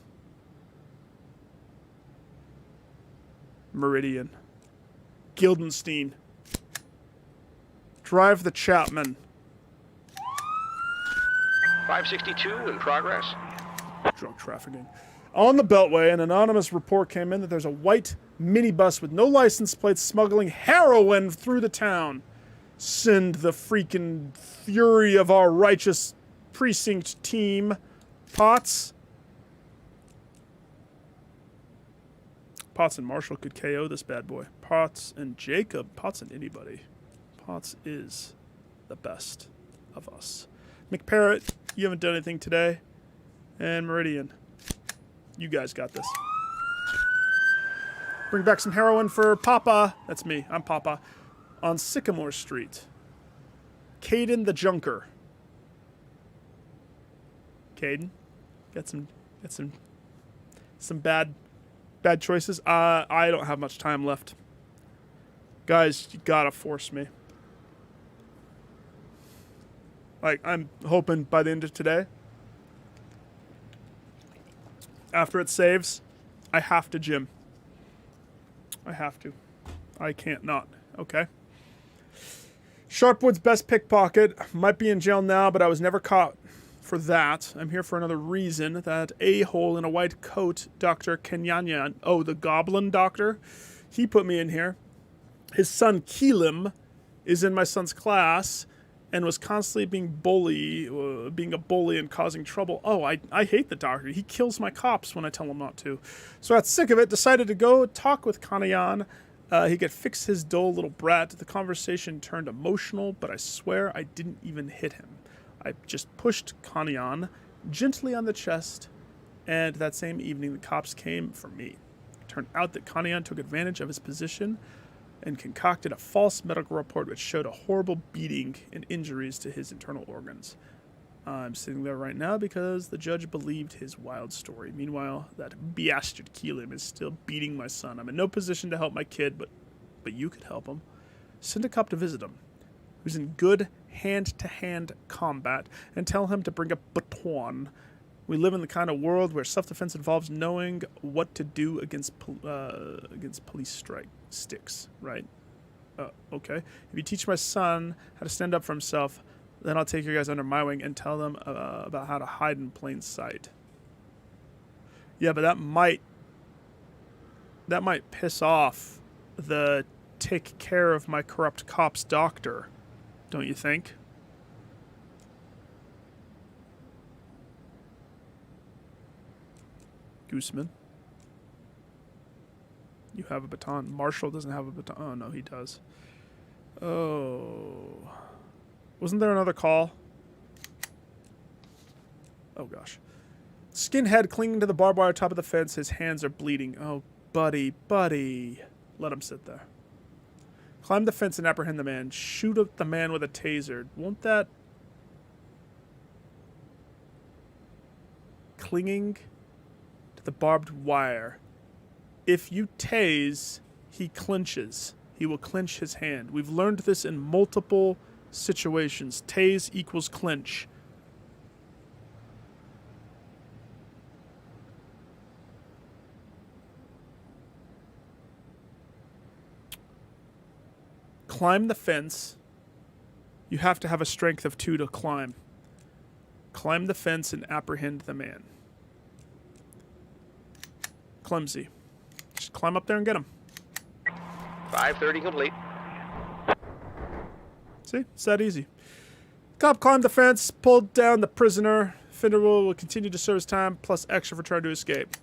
Meridian. Guildenstein. Drive the Chapman. 562 in progress. Drug trafficking. On the Beltway, an anonymous report came in that there's a white minibus with no license plates smuggling heroin through the town. Send the freaking fury of our righteous precinct team. Potts. Potts and Marshall could KO this bad boy. Potts and Jacob. Potts and anybody. Potts is the best of us. McParrott, you haven't done anything today. And Meridian, you guys got this. Bring back some heroin for Papa. That's me. I'm Papa. On Sycamore Street. Caden the Junker. Caden, got some bad choices. I don't have much time left. Guys, you gotta force me. Like, I'm hoping by the end of today, after it saves, I have to gym. I have to. I can't not. Okay. Sharpwood's best pickpocket. Might be in jail now, but I was never caught for that. I'm here for another reason. That a-hole in a white coat, Dr. Kenyanyan. Oh, the goblin doctor? He put me in here. His son, Keelim, is in my son's class and was constantly being a bully and causing trouble. Oh, I hate the doctor. He kills my cops when I tell him not to. So I got sick of it, decided to go talk with Kanayan. He could fix his dull little brat. The conversation turned emotional, but I swear I didn't even hit him. I just pushed Kanayan gently on the chest, and that same evening the cops came for me. It turned out that Kanayan took advantage of his position and concocted a false medical report which showed a horrible beating and injuries to his internal organs. I'm sitting there right now because the judge believed his wild story. Meanwhile, that bastard Keelim is still beating my son. I'm in no position to help my kid, but you could help him. Send a cop to visit him, who's in good hand-to-hand combat, and tell him to bring a baton. We live in the kind of world where self-defense involves knowing what to do against police sticks, right? Okay. If you teach my son how to stand up for himself, then I'll take you guys under my wing and tell them about how to hide in plain sight. Yeah, but that might piss off the take care of my corrupt cops doctor, don't you think? Gooseman. You have a baton. Marshall doesn't have a baton. Oh, no, he does. Oh. Wasn't there another call? Oh, gosh. Skinhead clinging to the barbed wire top of the fence. His hands are bleeding. Oh, buddy. Let him sit there. Climb the fence and apprehend the man. Shoot at the man with a taser. Won't that... Clinging to the barbed wire. If you tase, he clinches. He will clinch his hand. We've learned this in multiple situations. Tase equals clinch. Climb the fence. You have to have a strength of 2 to climb. Climb the fence and apprehend the man. Clumsy. Just climb up there and get him. 5:30 complete. See? It's that easy. Cop climbed the fence, pulled down the prisoner. Fender will continue to serve his time, plus extra for trying to escape.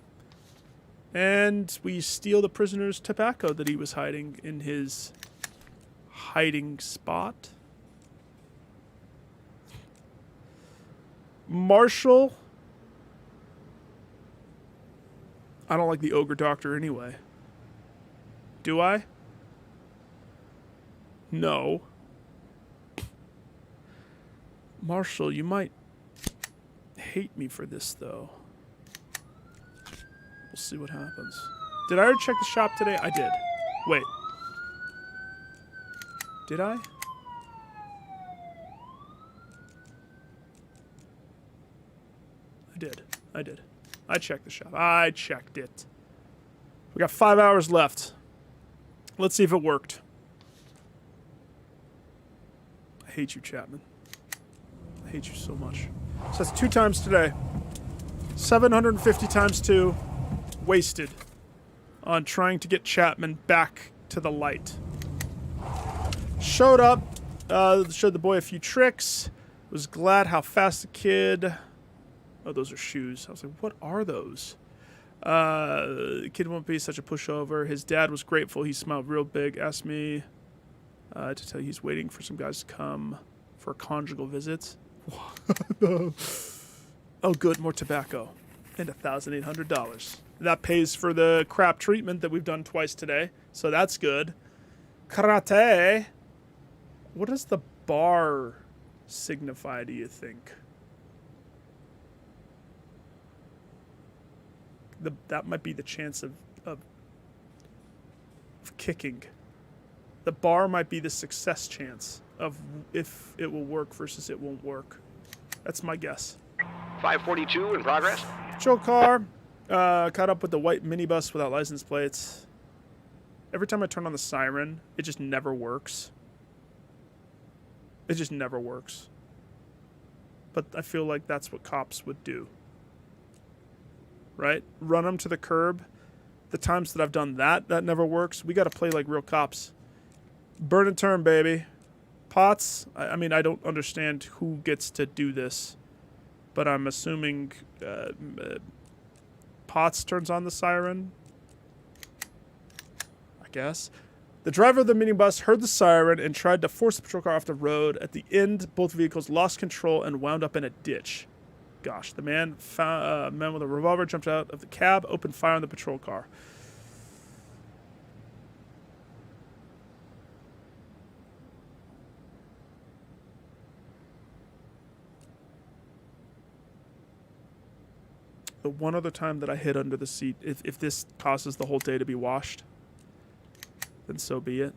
And we steal the prisoner's tobacco that he was hiding in his hiding spot. Marshall. I don't like the ogre doctor anyway. Do I? No. Marshall, you might hate me for this, though. We'll see what happens. Did I already check the shop today? I did. Wait. Did I? I did. I checked the shop. I checked it. We got 5 hours left. Let's see if it worked. I hate you, Chapman. I hate you so much. So that's 2 times today. 750 times 2. Wasted on trying to get Chapman back to the light. Showed up. Showed the boy a few tricks. Was glad how fast the kid... Oh, those are shoes. I was like, what are those? The kid won't be such a pushover. His dad was grateful. He smiled real big. Asked me to tell you he's waiting for some guys to come for conjugal visits. Oh, good, more tobacco. And $1,800. That pays for the crap treatment that we've done twice today, so that's good. Karate. What does the bar signify, do you think? That might be the chance of kicking. The bar might be the success chance of if it will work versus it won't work. That's my guess. 542 in progress. Patrol car. Caught up with the white minibus without license plates. Every time I turn on the siren, it just never works. It just never works. But I feel like that's what cops would do. Right? Run them to the curb. The times that I've done that never works. We got to play like real cops. Burn and turn, baby. Potts, I mean, I don't understand who gets to do this, but I'm assuming Potts turns on the siren. I guess. The driver of the minibus heard the siren and tried to force the patrol car off the road. At the end, both vehicles lost control and wound up in a ditch. Gosh, the man with a revolver jumped out of the cab, opened fire on the patrol car. The one other time that I hid under the seat, if this causes the whole day to be washed, then so be it.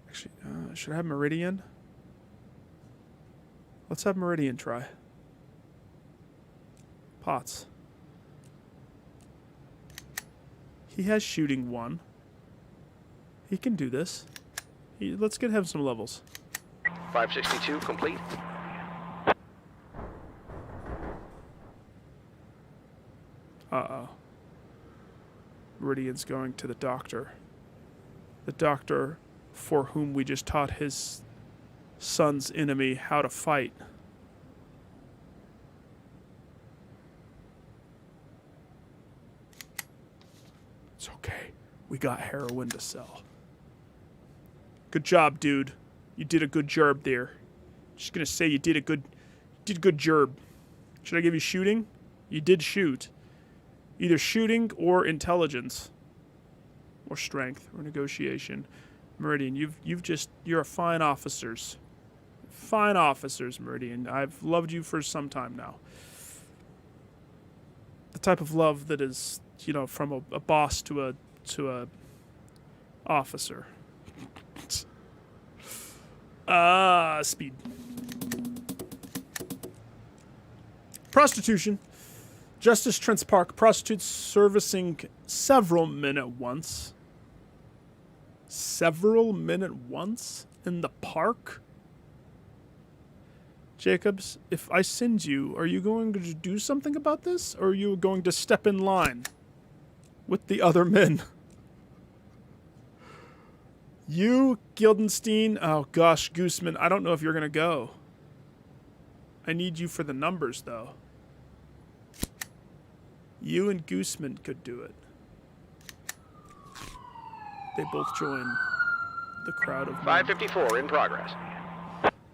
Actually, should I have Meridian? Let's have Meridian try. Potts. He has shooting 1. He can do this. Let's get him some levels. 562 complete. Uh-oh. Meridian's going to the doctor. The doctor for whom we just taught his son's enemy how to fight. It's okay. We got heroin to sell. Good job, dude. You did a good job there. Just gonna say you did a good job. Should I give you shooting? You did shoot. Either shooting or intelligence. Or strength or negotiation. Meridian, you're a fine officers. Fine officers, Meridian. I've loved you for some time now. The type of love that is, from a boss to a officer. Speed. Prostitution. Justice Trent's Park. Prostitutes servicing several men at once. Several men at once? In the park? Jacobs, if I send you, are you going to do something about this? Or are you going to step in line with the other men? You, Guildenstein, oh gosh, Gooseman, I don't know if you're going to go. I need you for the numbers, though. You and Gooseman could do it. They both join the crowd of men. 554 in progress.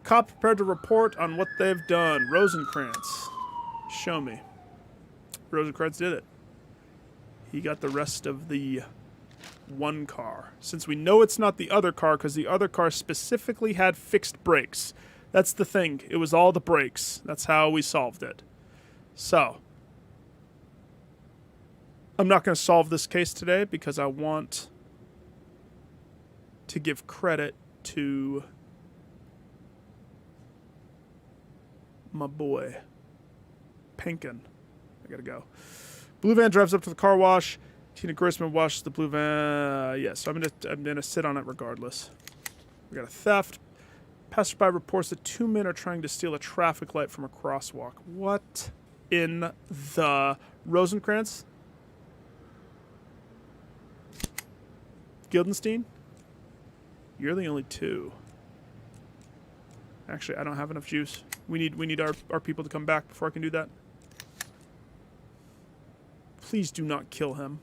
Cop prepared to report on what they've done. Rosencrantz. Show me. Rosencrantz did it. He got the rest of the one car. Since we know it's not the other car, because the other car specifically had fixed brakes. That's the thing. It was all the brakes. That's how we solved it. So, I'm not going to solve this case today because I want to give credit to my boy, Pinkin. I gotta go. Blue van drives up to the car wash. Tina Grossman washes the blue van. Yeah, so I'm gonna sit on it regardless. We got a theft. Passerby reports that 2 men are trying to steal a traffic light from a crosswalk. What in the Rosencrantz? Guildenstein? You're the only 2. Actually, I don't have enough juice. We need our people to come back before I can do that. Please do not kill him.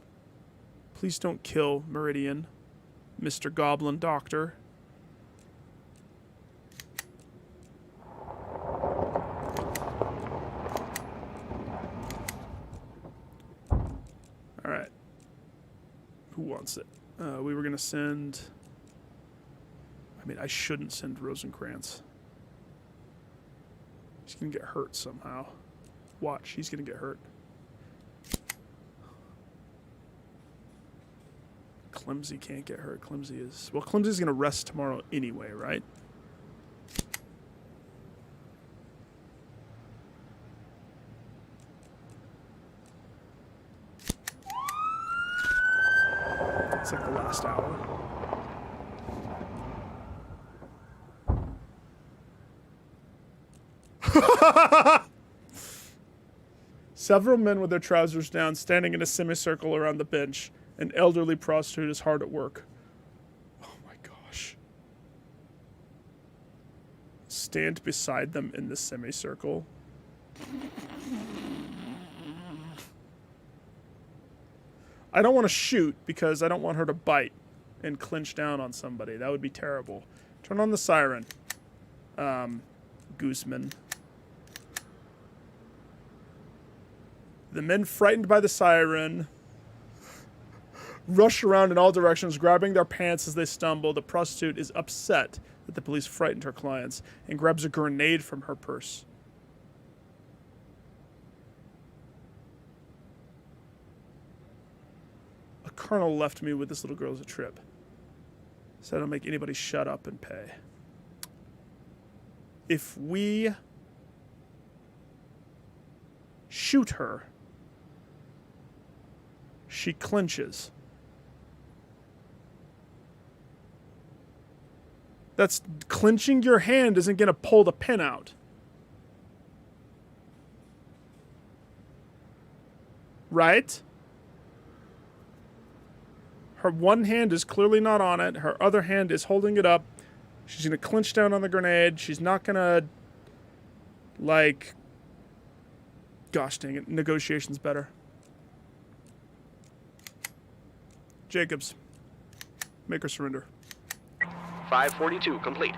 Please don't kill Meridian, Mr. Goblin Doctor. wants it. We were going to send... I mean, I shouldn't send Rosencrantz. He's going to get hurt somehow. Watch, he's going to get hurt. Clumsy can't get hurt. Clumsy is... Well, Clumsy's going to rest tomorrow anyway, right? It's like the last hour. Several men with their trousers down, standing in a semicircle around the bench. An elderly prostitute is hard at work. Oh my gosh. Stand beside them in the semicircle. I don't want to shoot because I don't want her to bite and clinch down on somebody. That would be terrible. Turn on the siren. Gooseman. The men, frightened by the siren, rush around in all directions, grabbing their pants as they stumble. The prostitute is upset that the police frightened her clients and grabs a grenade from her purse. A colonel left me with this little girl as a trip. Said I'll make anybody shut up and pay. If we shoot her, she clinches. That's clinching your hand isn't going to pull the pin out. Right? Her one hand is clearly not on it. Her other hand is holding it up. She's going to clinch down on the grenade. She's not going to, like... Gosh dang it. Negotiation's better. Jacobs. Make her surrender. 542 complete.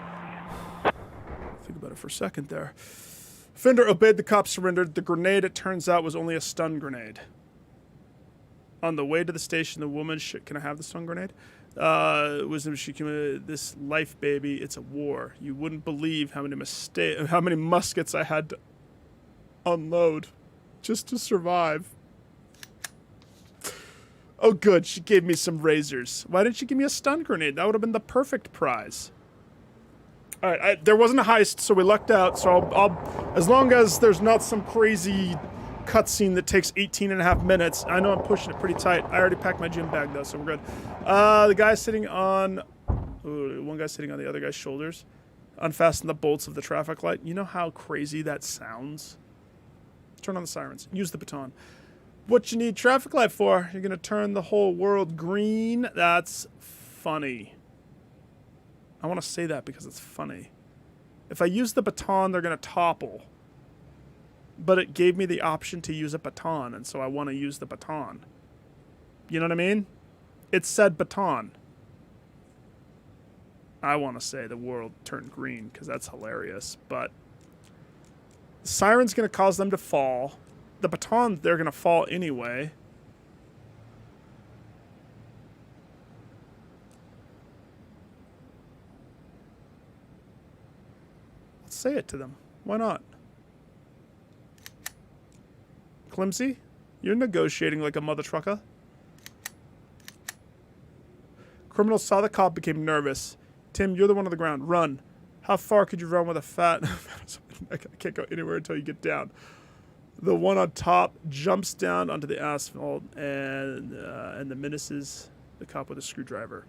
Think about it for a second there. Fender obeyed the cop, surrendered. The grenade, it turns out, was only a stun grenade. On the way to the station, the woman... Can I have the stun grenade? This life, baby, it's a war. You wouldn't believe how many muskets I had to unload just to survive. Oh, good. She gave me some razors. Why didn't she give me a stun grenade? That would have been the perfect prize. All right, there wasn't a heist, so we lucked out. So I'll as long as there's not some crazy cutscene that takes 18 and a half minutes. I know I'm pushing it pretty tight. I already packed my gym bag, though, so we're good. The guy sitting on... Ooh, one guy's sitting on the other guy's shoulders. Unfasten the bolts of the traffic light. You know how crazy that sounds? Turn on the sirens. Use the baton. What you need traffic light for? You're going to turn the whole world green? That's funny. I want to say that because it's funny. If I use the baton, they're going to topple. But it gave me the option to use a baton, and so I want to use the baton. You know what I mean? It said baton. I want to say the world turned green because that's hilarious, but the siren's going to cause them to fall. The baton, they're going to fall anyway. Let's say it to them. Why not? Climsy, you're negotiating like a mother trucker. Criminals saw the cop, became nervous. Tim, you're the one on the ground. Run. How far could you run with a fat... I can't go anywhere until you get down. The one on top jumps down onto the asphalt and menaces the cop with a screwdriver.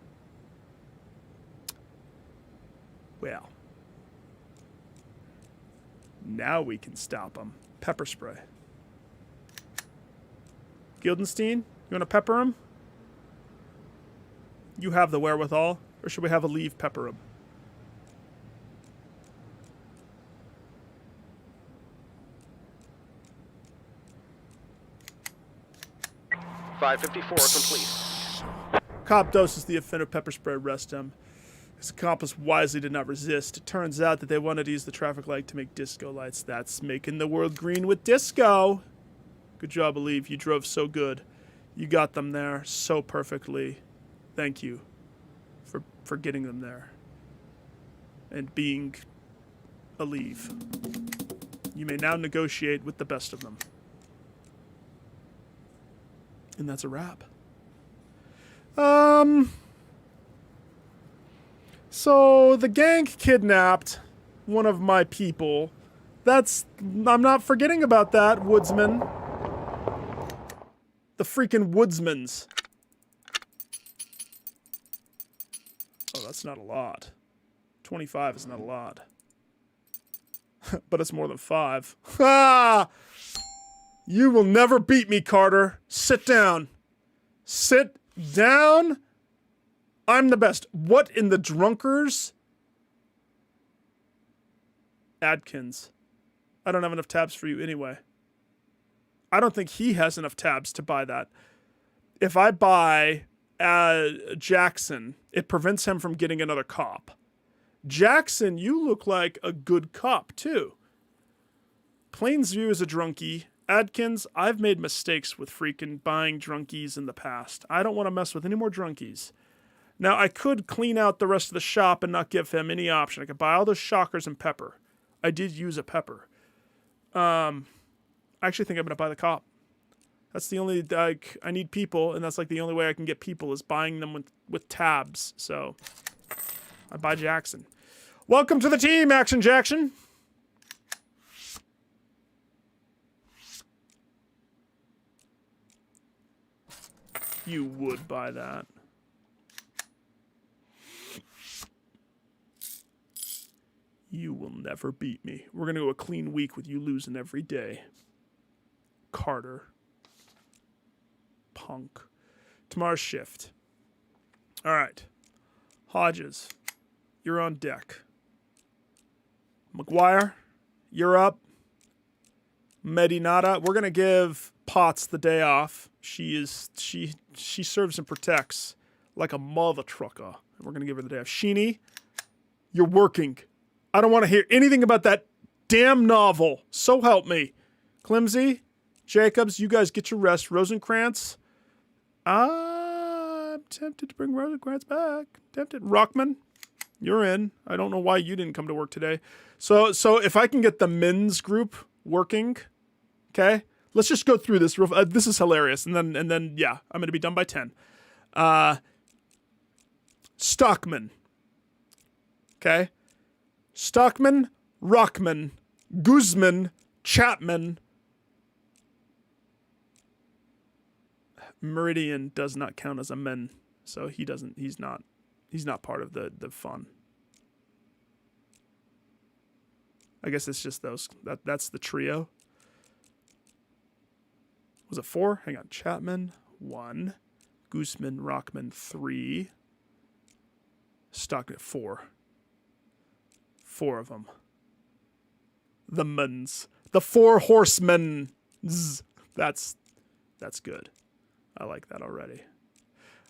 Well. Now we can stop him. Pepper spray. Guildenstein, you want to pepper him? You have the wherewithal, or should we have a leave pepper him? .554 complete. Cop doses the offender pepper spray, arrest him. His accomplice wisely did not resist. It turns out that they wanted to use the traffic light to make disco lights. That's making the world green with disco. Good job, Aleve. You drove so good. You got them there so perfectly. Thank you for getting them there. And being a leave. You may now negotiate with the best of them. And that's a wrap. So the gang kidnapped one of my people. I'm not forgetting about that, woodsman. The freaking woodsmans. Oh, that's not a lot. 25 is not a lot. But it's more than 5. Ah! You will never beat me, Carter. Sit down. Sit down. I'm the best. What in the drunkers? Adkins. I don't have enough tabs for you anyway. I don't think he has enough tabs to buy that. If I buy Jackson, it prevents him from getting another cop. Jackson, you look like a good cop, too. Plainsview is a drunkie. Adkins, I've made mistakes with freaking buying drunkies in the past. I don't want to mess with any more drunkies. Now, I could clean out the rest of the shop and not give him any option. I could buy all those shockers and pepper. I did use a pepper. I actually think I'm going to buy the cop. That's the only, I need people, and that's like the only way I can get people is buying them with tabs. So, I buy Jackson. Welcome to the team, Action Jackson. You would buy that. You will never beat me. We're going to go a clean week with you losing every day. Carter. Punk. Tomorrow's shift. All right. Hodges, you're on deck. McGuire, you're up. Medinata, we're going to give Potts the day off. She serves and protects like a mother trucker. We're going to give her the day off. Sheeny, you're working. I don't want to hear anything about that damn novel. So help me. Clemsy, Jacobs, you guys get your rest. Rosencrantz, I'm tempted to bring Rosencrantz back. Tempted. Rockman, you're in. I don't know why you didn't come to work today. So if I can get the men's group working, okay? Let's just go through this. This is hilarious. And then yeah, I'm going to be done by 10. Stockman. Okay? Stockman, Rockman, Guzman, Chapman. Meridian does not count as a men, so he's not part of the fun. I guess it's just those. That's the trio. Was it 4? Hang on. Chapman, 1. Guzman, Rockman, 3. Stockman, 4. 4 of them. The mens. The 4 horsemen. That's good. I like that already.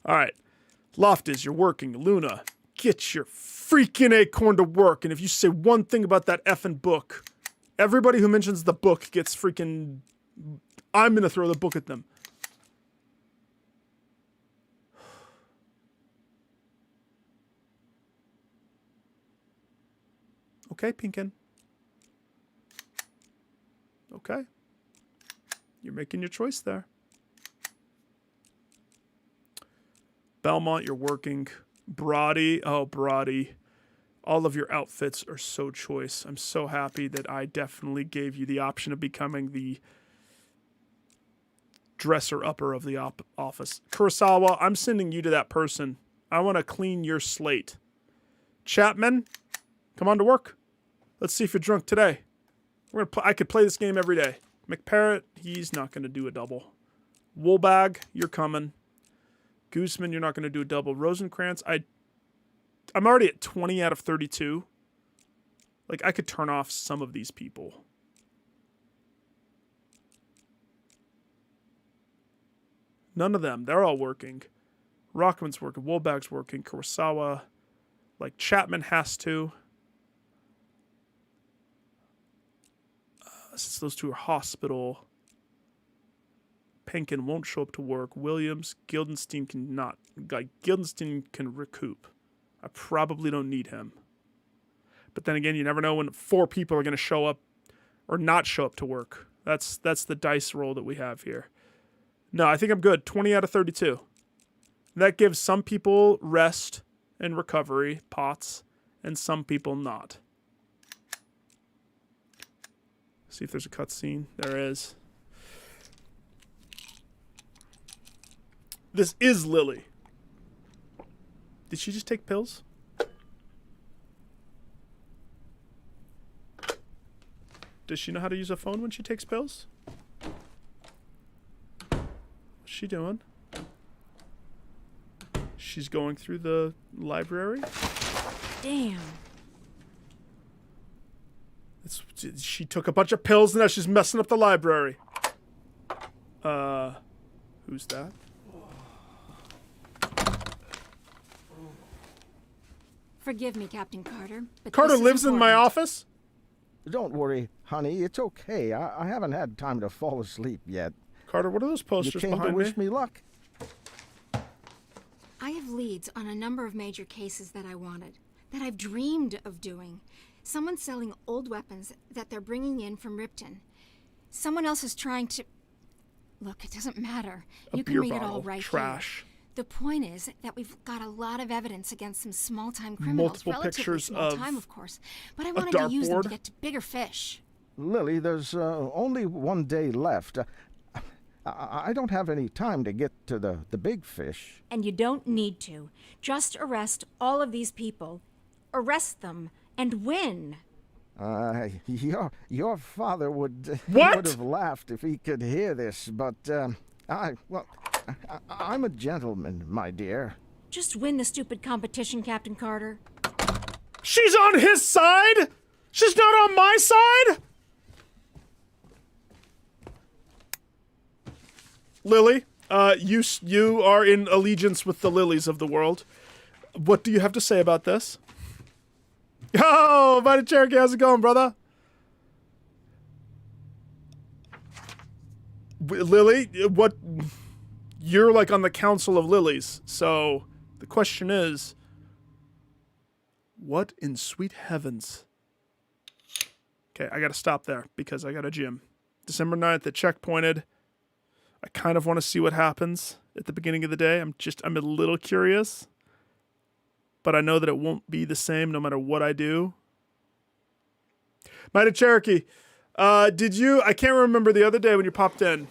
All right. Loftus, you're working. Luna, get your freaking acorn to work. And if you say one thing about that effing book, everybody who mentions the book gets freaking... I'm going to throw the book at them. Okay, Pinkin. Okay. You're making your choice there. Belmont, you're working. Brody. Oh, Brody. All of your outfits are so choice. I'm so happy that I definitely gave you the option of becoming the dresser-upper of the office. Kurosawa, I'm sending you to that person. I want to clean your slate. Chapman, come on to work. Let's see if you're drunk today. I could play this game every day. McParrott, he's not going to do a double. Woolbag, you're coming. Gooseman, you're not going to do a double. Rosencrantz, I'm already at 20 out of 32. Like, I could turn off some of these people. None of them. They're all working. Rockman's working. Woolbag's working. Kurosawa. Like, Chapman has to. Since those two are hospital. Penkin won't show up to work. Williams, Gildenstein cannot Guildenstern can recoup. I probably don't need him. But then again, you never know when 4 people are going to show up or not show up to work. That's the dice roll that we have here. No, I think I'm good. 20 out of 32. That gives some people rest and recovery pots, and some people not. See if there's a cutscene. There is. This is Lily. Did she just take pills? Does she know how to use a phone when she takes pills? What's she doing? She's going through the library? Damn. She took a bunch of pills and now she's messing up the library. Who's that? Forgive me, Captain Carter, but Carter this is lives in my important. office? Don't worry, honey. It's okay. I haven't had time to fall asleep yet. Carter, what are those You posters came to behind wish me luck? I have leads on a number of major cases that I wanted, that I've dreamed of doing. Someone's selling old weapons that they're bringing in from Ripton. Someone else is trying to... Look, it doesn't matter. A You can beer read it all bottle. right Trash. here. The point is that we've got a lot of evidence against some small-time criminals. Multiple Relatively pictures small of time, of course. But I wanted to use them to dartboard. get to bigger fish. Lily, there's only one day left. I don't have any time to get to the big fish. And you don't need to. Just arrest all of these people. Arrest them and win. Your father would What? would have laughed if he could hear this, but I'm a gentleman, my dear. Just win the stupid competition, Captain Carter. She's on his side? She's not on my side? Lily, you are in allegiance with the lilies of the world. What do you have to say about this? Oh, Mighty Cherokee, how's it going, brother? Lily, what? You're like on the Council of Lilies, so the question is, what in sweet heavens? Okay, I gotta stop there because I got a gym. December 9th, it checkpointed. I kind of want to see what happens at the beginning of the day. I'm a little curious. But I know that it won't be the same no matter what I do. Mighty Cherokee, did you... I can't remember the other day when you popped in,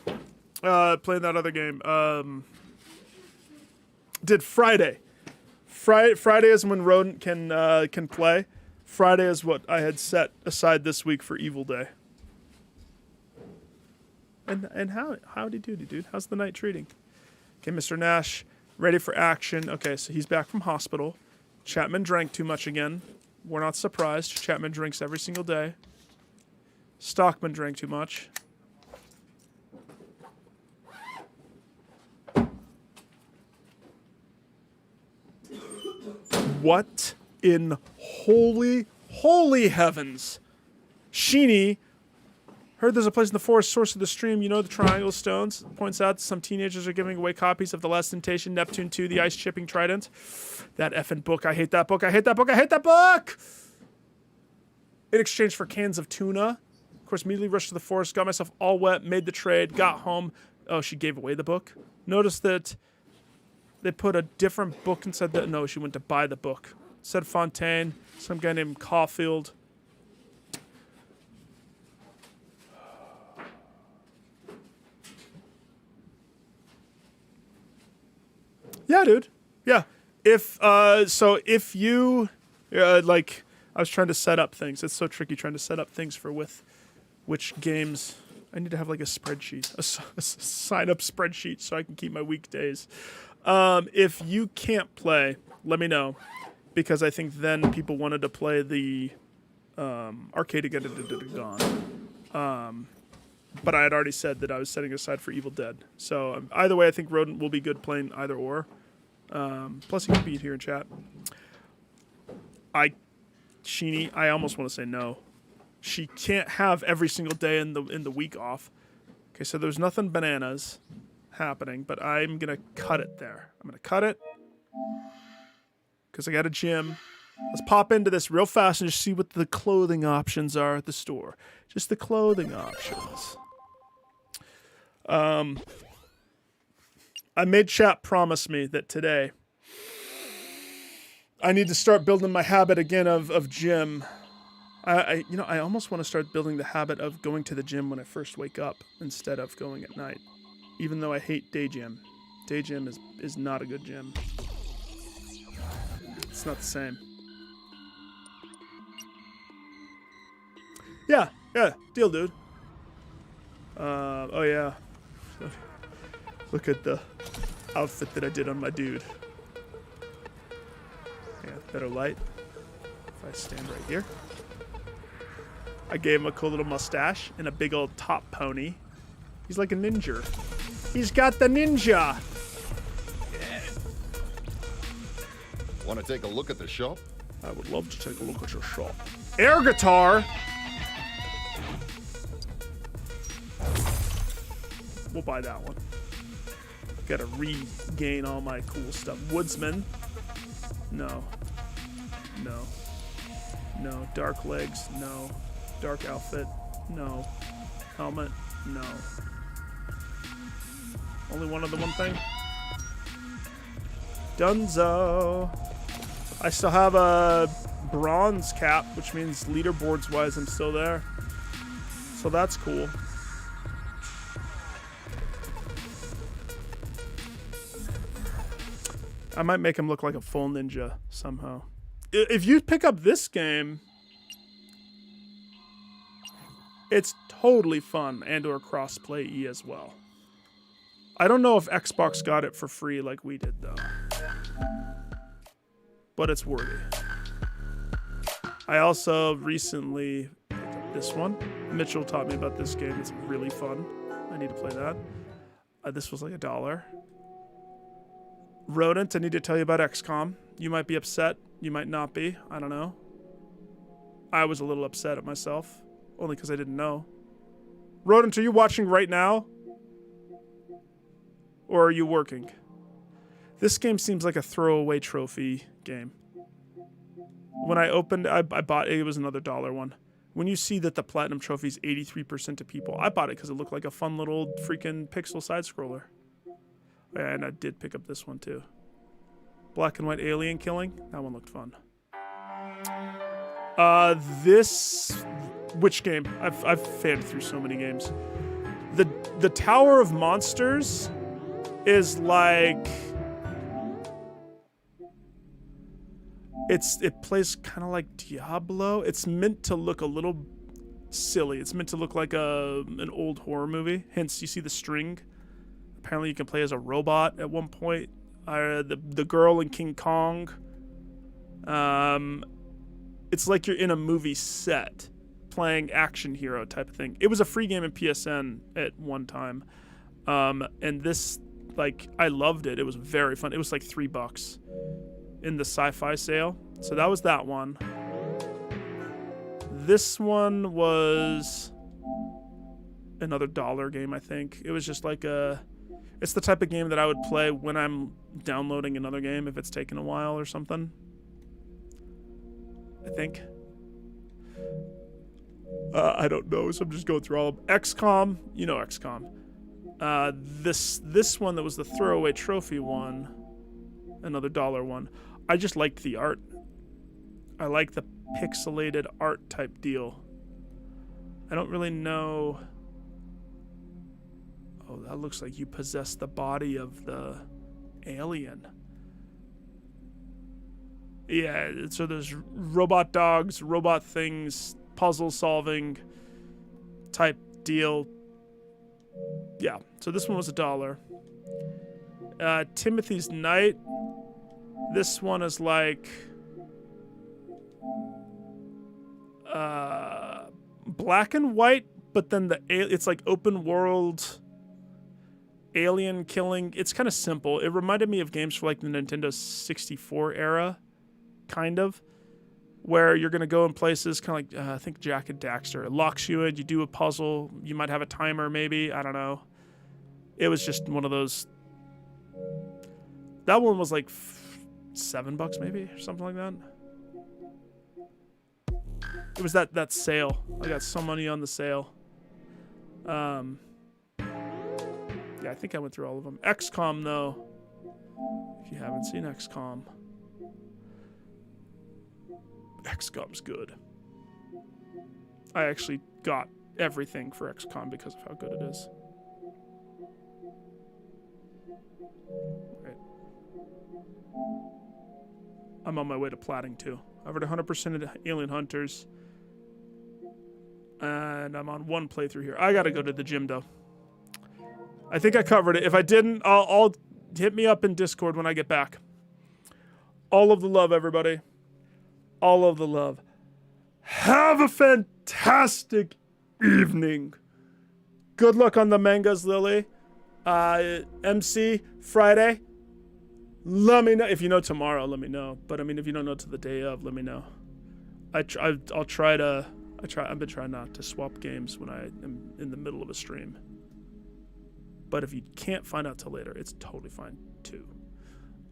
playing that other game. Did Friday. Friday is when Rodent can play. Friday is what I had set aside this week for Evil Day. And howdy doody, dude. How's the night treating? Okay, Mr. Nash, ready for action. Okay, so he's back from hospital. Chapman drank too much again. We're not surprised. Chapman drinks every single day. Stockman drank too much. What in holy heavens? Sheeny, heard there's a place in the forest, source of the stream, you know, the Triangle Stones. Points out some teenagers are giving away copies of The Last Temptation, Neptune 2, The Ice Chipping Trident. That effing book. I hate that book. I hate that book. I hate that book! In exchange for cans of tuna. Of course, immediately rushed to the forest, got myself all wet, made the trade, got home. Oh, she gave away the book. Notice that they put a different book inside the... No, she went to buy the book. It said Fontaine, some guy named Caulfield. Yeah, dude. Yeah. If you like, I was trying to set up things. It's so tricky trying to set up things for with which games. I need to have like a spreadsheet, a sign up spreadsheet so I can keep my weekdays. If you can't play, let me know, because I think then people wanted to play the arcade again. But I had already said that I was setting aside for Evil Dead. So either way, I think Rodent will be good playing either or. Plus, he can beat here in chat. Sheeny, I almost want to say no. She can't have every single day in the week off. Okay, so there's nothing bananas happening, but I'm gonna cut it there. I'm gonna cut it. because I got a gym. Let's pop into this real fast and just see what the clothing options are at the store. Just the clothing options. I made chat promise me that today I need to start building my habit again of gym. I almost want to start building the habit of going to the gym when I first wake up instead of going at night. Even though I hate day gym. Day gym is not a good gym. It's not the same. Yeah, deal, dude. Oh yeah. Look at the outfit that I did on my dude. Yeah, better light. If I stand right here. I gave him a cool little mustache and a big old top pony. He's like a ninja. He's got the ninja. Want to take a look at the shop? I would love to take a look at your shop. Air guitar. We'll buy that one. Gotta regain all my cool stuff. Woodsman. No. Dark legs. No. Dark outfit. No. Helmet. No. Only one other one thing. Dunzo. I still have a bronze cap, which means leaderboards wise I'm still there. So that's cool. I might make him look like a full ninja somehow. If you pick up this game, it's totally fun and or cross-play E as well. I don't know if Xbox got it for free like we did though. But it's worthy. I also recently picked up this one. Mitchell taught me about this game. It's really fun. I need to play that. This was like $1. Rodent, I need to tell you about XCOM. You might be upset. You might not be. I don't know. I was a little upset at myself. Only because I didn't know. Rodent, are you watching right now? Or are you working? This game seems like a throwaway trophy game. When I opened, I bought it. It was another $1 one. When you see that the platinum trophy is 83% to people, I bought it because it looked like a fun little freaking pixel side scroller. And I did pick up this one too. Black and white alien killing. That one looked fun. Which game? I've fanned through so many games. The Tower of Monsters is like it plays kind of like Diablo. It's meant to look a little silly. It's meant to look like an old horror movie. Hence, you see the string. Apparently, you can play as a robot at one point. The girl in King Kong. It's like you're in a movie set, playing action hero type of thing. It was a free game in PSN at one time, and this, like, I loved it. It was very fun. It was like $3 in the sci-fi sale. So that was that one. This one was another $1 game, I think. It was just like it's the type of game that I would play when I'm downloading another game if it's taken a while or something. I think. I don't know, so I'm just going through all of them. XCOM, you know XCOM. This one that was the throwaway trophy one, another $1 one. I just liked the art. I like the pixelated art type deal. I don't really know. Oh, that looks like you possess the body of the alien. Yeah, so there's robot dogs, robot things, puzzle solving type deal. Yeah, so this one was $1. Timothy's Night. This one is like black and white, but then it's like open world alien killing. It's kind of simple. It reminded me of games for like the Nintendo 64 era, kind of, where you're going to go in places kind of like, I think Jak and Daxter. It locks you in, you do a puzzle, you might have a timer maybe, I don't know. It was just one of those. That one was like $7 maybe, or something like that. It was that sale. I got some money on the sale. Yeah, I think I went through all of them. XCOM, though. If you haven't seen XCOM. XCOM's good. I actually got everything for XCOM because of how good it is. Right. I'm on my way to platting, too. I've already 100% of Alien Hunters. And I'm on one playthrough here. I gotta go to the gym, though. I think I covered it. If I didn't, I'll hit me up in Discord when I get back. All of the love, everybody. All of the love. Have a fantastic evening. Good luck on the mangas, Lily. MC, Friday. Let me know. If you know tomorrow, let me know. But, I mean, if you don't know to the day of, let me know. I've been trying not to swap games when I am in the middle of a stream. But if you can't find out till later, it's totally fine, too.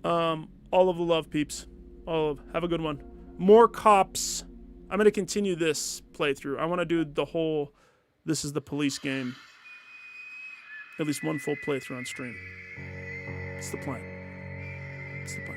All of the love, peeps. Have a good one. More cops. I'm going to continue this playthrough. I want to do the whole This Is the Police game. At least one full playthrough on stream. It's the plan. It's the plan.